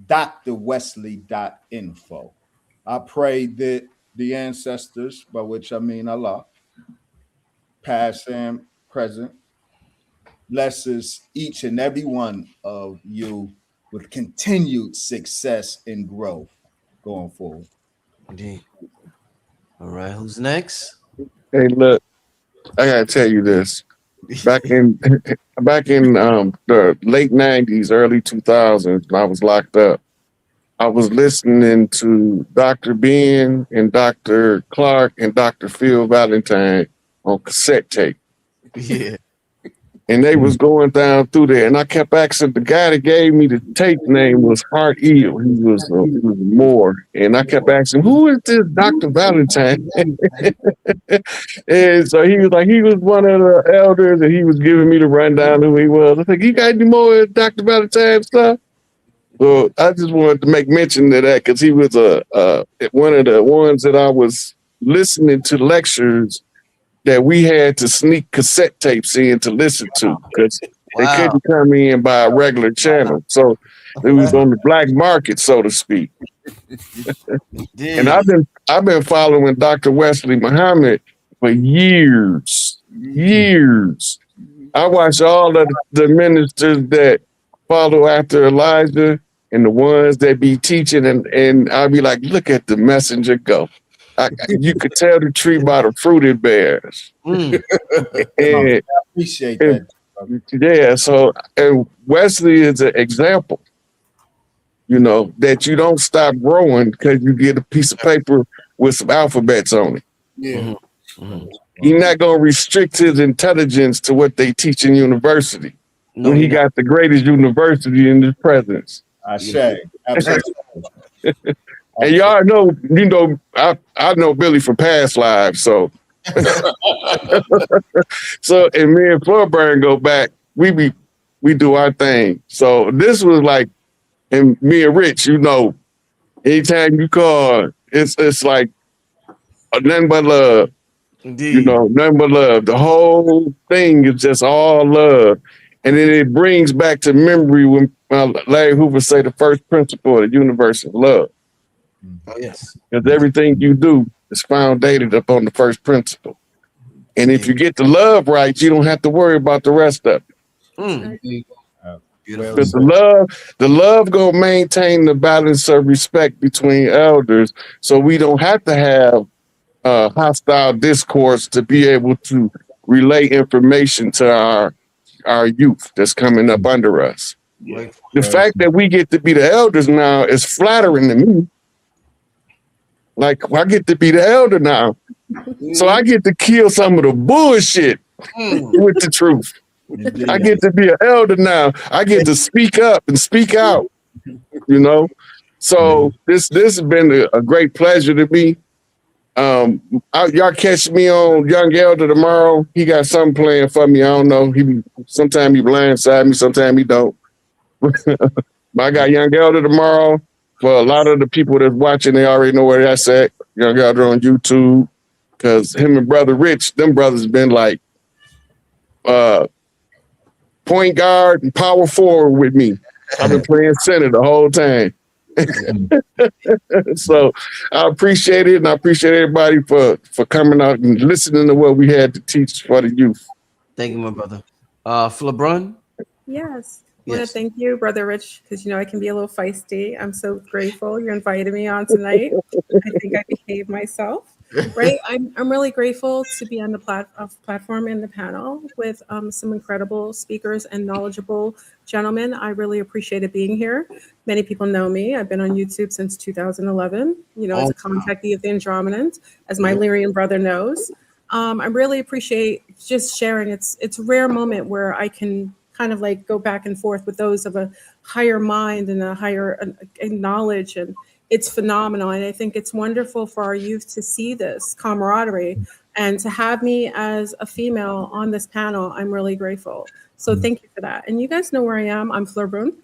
drwesley.info. I pray that the ancestors, by which I mean Allah, past and present, blesses each and every one of you with continued success and growth going forward. Indeed. All right, who's next? Hey, look, I gotta tell you this. Back in the late 90s, early 2000s, when I was locked up, I was listening to Dr. Ben and Dr. Clark and Dr. Phil Valentine on cassette tape. Yeah. And they was going down through there, and I kept asking. The guy that gave me the tape name was Hart Eel. He was Moore, and I kept asking, "Who is this Dr. Valentine?" And so he was like, he was one of the elders, and he was giving me the rundown who he was. I think, "You got any more Dr. Valentine stuff?" So I just wanted to make mention of that because he was one of the ones that I was listening to lectures that we had to sneak cassette tapes in to listen to because they couldn't come in by a regular channel. So it was on the black market, so to speak. And I've been following Dr. Wesley Muhammad for years. I watch all of the ministers that follow after Elijah and the ones that be teaching, and I'll be like, look at the messenger go. You could tell the tree by the fruit it bears. I appreciate that. Yeah, so and Wesley is an example, that you don't stop growing because you get a piece of paper with some alphabets on it. Yeah. He's not going to restrict his intelligence to what they teach in university when he got the greatest university in his presence. I say, absolutely. And y'all know, I know Billy from past lives, so so and me and Florburn go back. We do our thing. So this was like, and me and Rich, anytime you call, it's like nothing but love. Indeed. Nothing but love. The whole thing is just all love. And then it brings back to memory when Larry Hoover say the first principle of the universe is love. Oh, yes. Because everything you do is founded upon the first principle. And if you get the love right, you don't have to worry about the rest of it. Because the love gonna maintain the balance of respect between elders, so we don't have to have hostile discourse to be able to relay information to our youth that's coming up under us. Yeah. The fact that we get to be the elders now is flattering to me. Like, I get to be the elder now. So I get to kill some of the bullshit with the truth. I get to be an elder now. I get to speak up and speak out, So this has been a great pleasure to me. Y'all catch me on Young Elder tomorrow. He got something playing for me. I don't know. Sometimes he blindside me, sometimes he don't. But I got Young Elder tomorrow. For a lot of the people that's watching, they already know where that's at. Young Elder on YouTube. Because him and Brother Rich, them brothers been like point guard and power forward with me. I've been playing center the whole time. So I appreciate it, and I appreciate everybody for coming out and listening to what we had to teach for the youth. Thank you, my brother. Flabrun? Yes. I want to thank you, Brother Rich, because I can be a little feisty. I'm so grateful you invited me on tonight. I think I behaved myself. right? I'm really grateful to be on the platform and the panel with some incredible speakers and knowledgeable gentlemen. I really appreciated being here. Many people know me. I've been on YouTube since 2011, as a contactee of the Andromedans, as my Lyrian brother knows. I really appreciate just sharing. It's a rare moment where I can kind of like go back and forth with those of a higher mind and a higher knowledge, and it's phenomenal. And I think it's wonderful for our youth to see this camaraderie and to have me as a female on this panel. I'm really grateful. So thank you for that. And you guys know where I am. I'm Fleur Boone.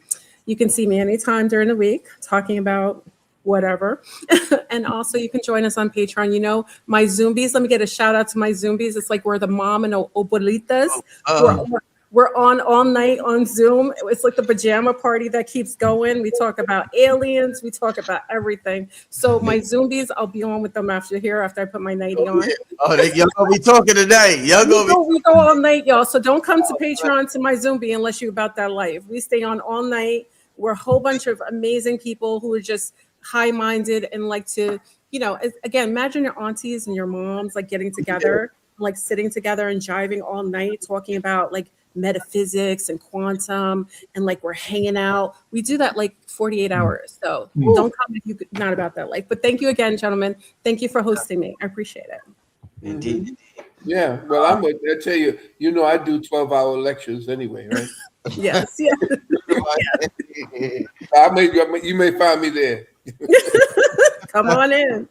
You can see me anytime during the week talking about whatever. And also you can join us on Patreon. My Zumbies, let me get a shout out to my Zumbies. It's like we're the mom and obolitas. We're on all night on Zoom. It's like the pajama party that keeps going. We talk about aliens. We talk about everything. So my Zumbies, I'll be on with them after I put my nightie on. Y'all gonna be talking tonight. We go all night, y'all. So don't come to Patreon to my Zumbie unless you're about that life. We stay on all night. We're a whole bunch of amazing people who are just high-minded and like to, again, imagine your aunties and your moms like getting together, like sitting together and jiving all night, talking about like metaphysics and quantum, and like we're hanging out. We do that like 48 hours. So don't come if you're not about that life. But thank you again, gentlemen. Thank you for hosting me. I appreciate it. Indeed. Yeah. Well, I tell you, I do 12-hour lectures anyway, right? Yes. You may find me there. Come on in.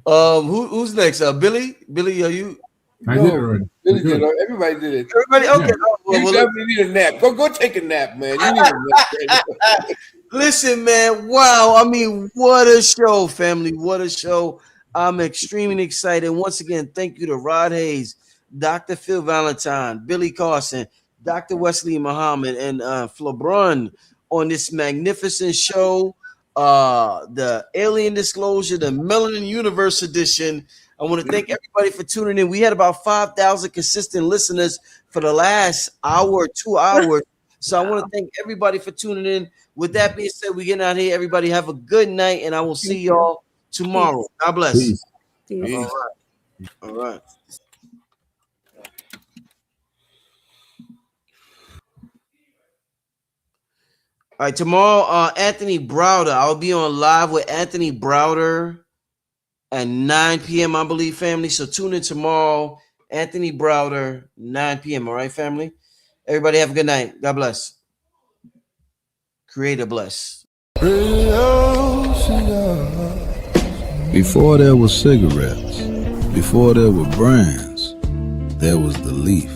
Who's next? Billy? Billy, are you? I did it already. Billy did it. Everybody did it. Everybody? Okay. Yeah. You definitely need a nap. Go take a nap, man. You need a nap. Listen, man. Wow. I mean, what a show, family. What a show. I'm extremely excited. Once again, thank you to Rod Hayes, Dr. Phil Valentine, Billy Carson, Dr. Wesley Muhammad, and Flebron on this magnificent show. The Alien Disclosure, the Melanin Universe edition. I want to thank everybody for tuning in. We had about 5,000 consistent listeners for the last hour, 2 hours. So I want to thank everybody for tuning in. With that being said, we're getting out here. Everybody have a good night, and I will see y'all tomorrow. God bless. Peace. Peace. All right. All right, tomorrow, Anthony Browder. I'll be on live with Anthony Browder at 9 p.m., I believe, family. So tune in tomorrow. Anthony Browder, 9 p.m. All right, family? Everybody have a good night. God bless. Creator bless. Before there were cigarettes, before there were brands, there was the leaf.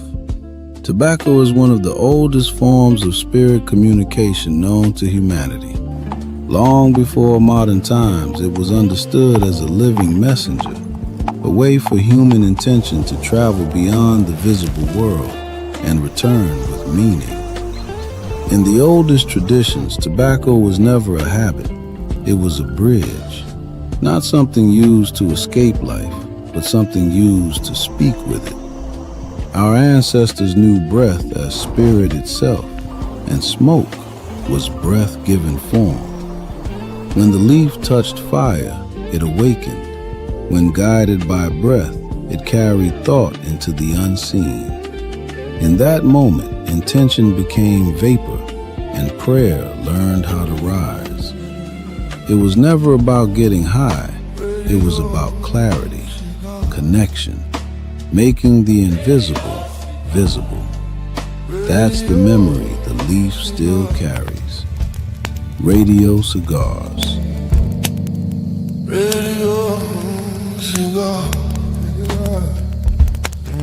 Tobacco is one of the oldest forms of spirit communication known to humanity. Long before modern times, it was understood as a living messenger, a way for human intention to travel beyond the visible world and return with meaning. In the oldest traditions, tobacco was never a habit. It was a bridge, not something used to escape life, but something used to speak with it. Our ancestors knew breath as spirit itself, and smoke was breath-given form. When the leaf touched fire, it awakened. When guided by breath, it carried thought into the unseen. In that moment, intention became vapor, and prayer learned how to rise. It was never about getting high. It was about clarity, connection, making the invisible visible. That's the memory the leaf still carries. Radio Cigars. Radio Cigar.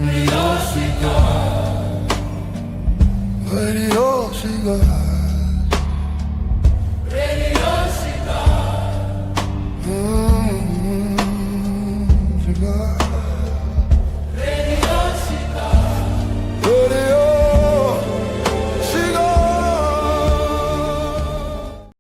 Radio Cigar. Radio Cigar. Radio Cigar. Cigar.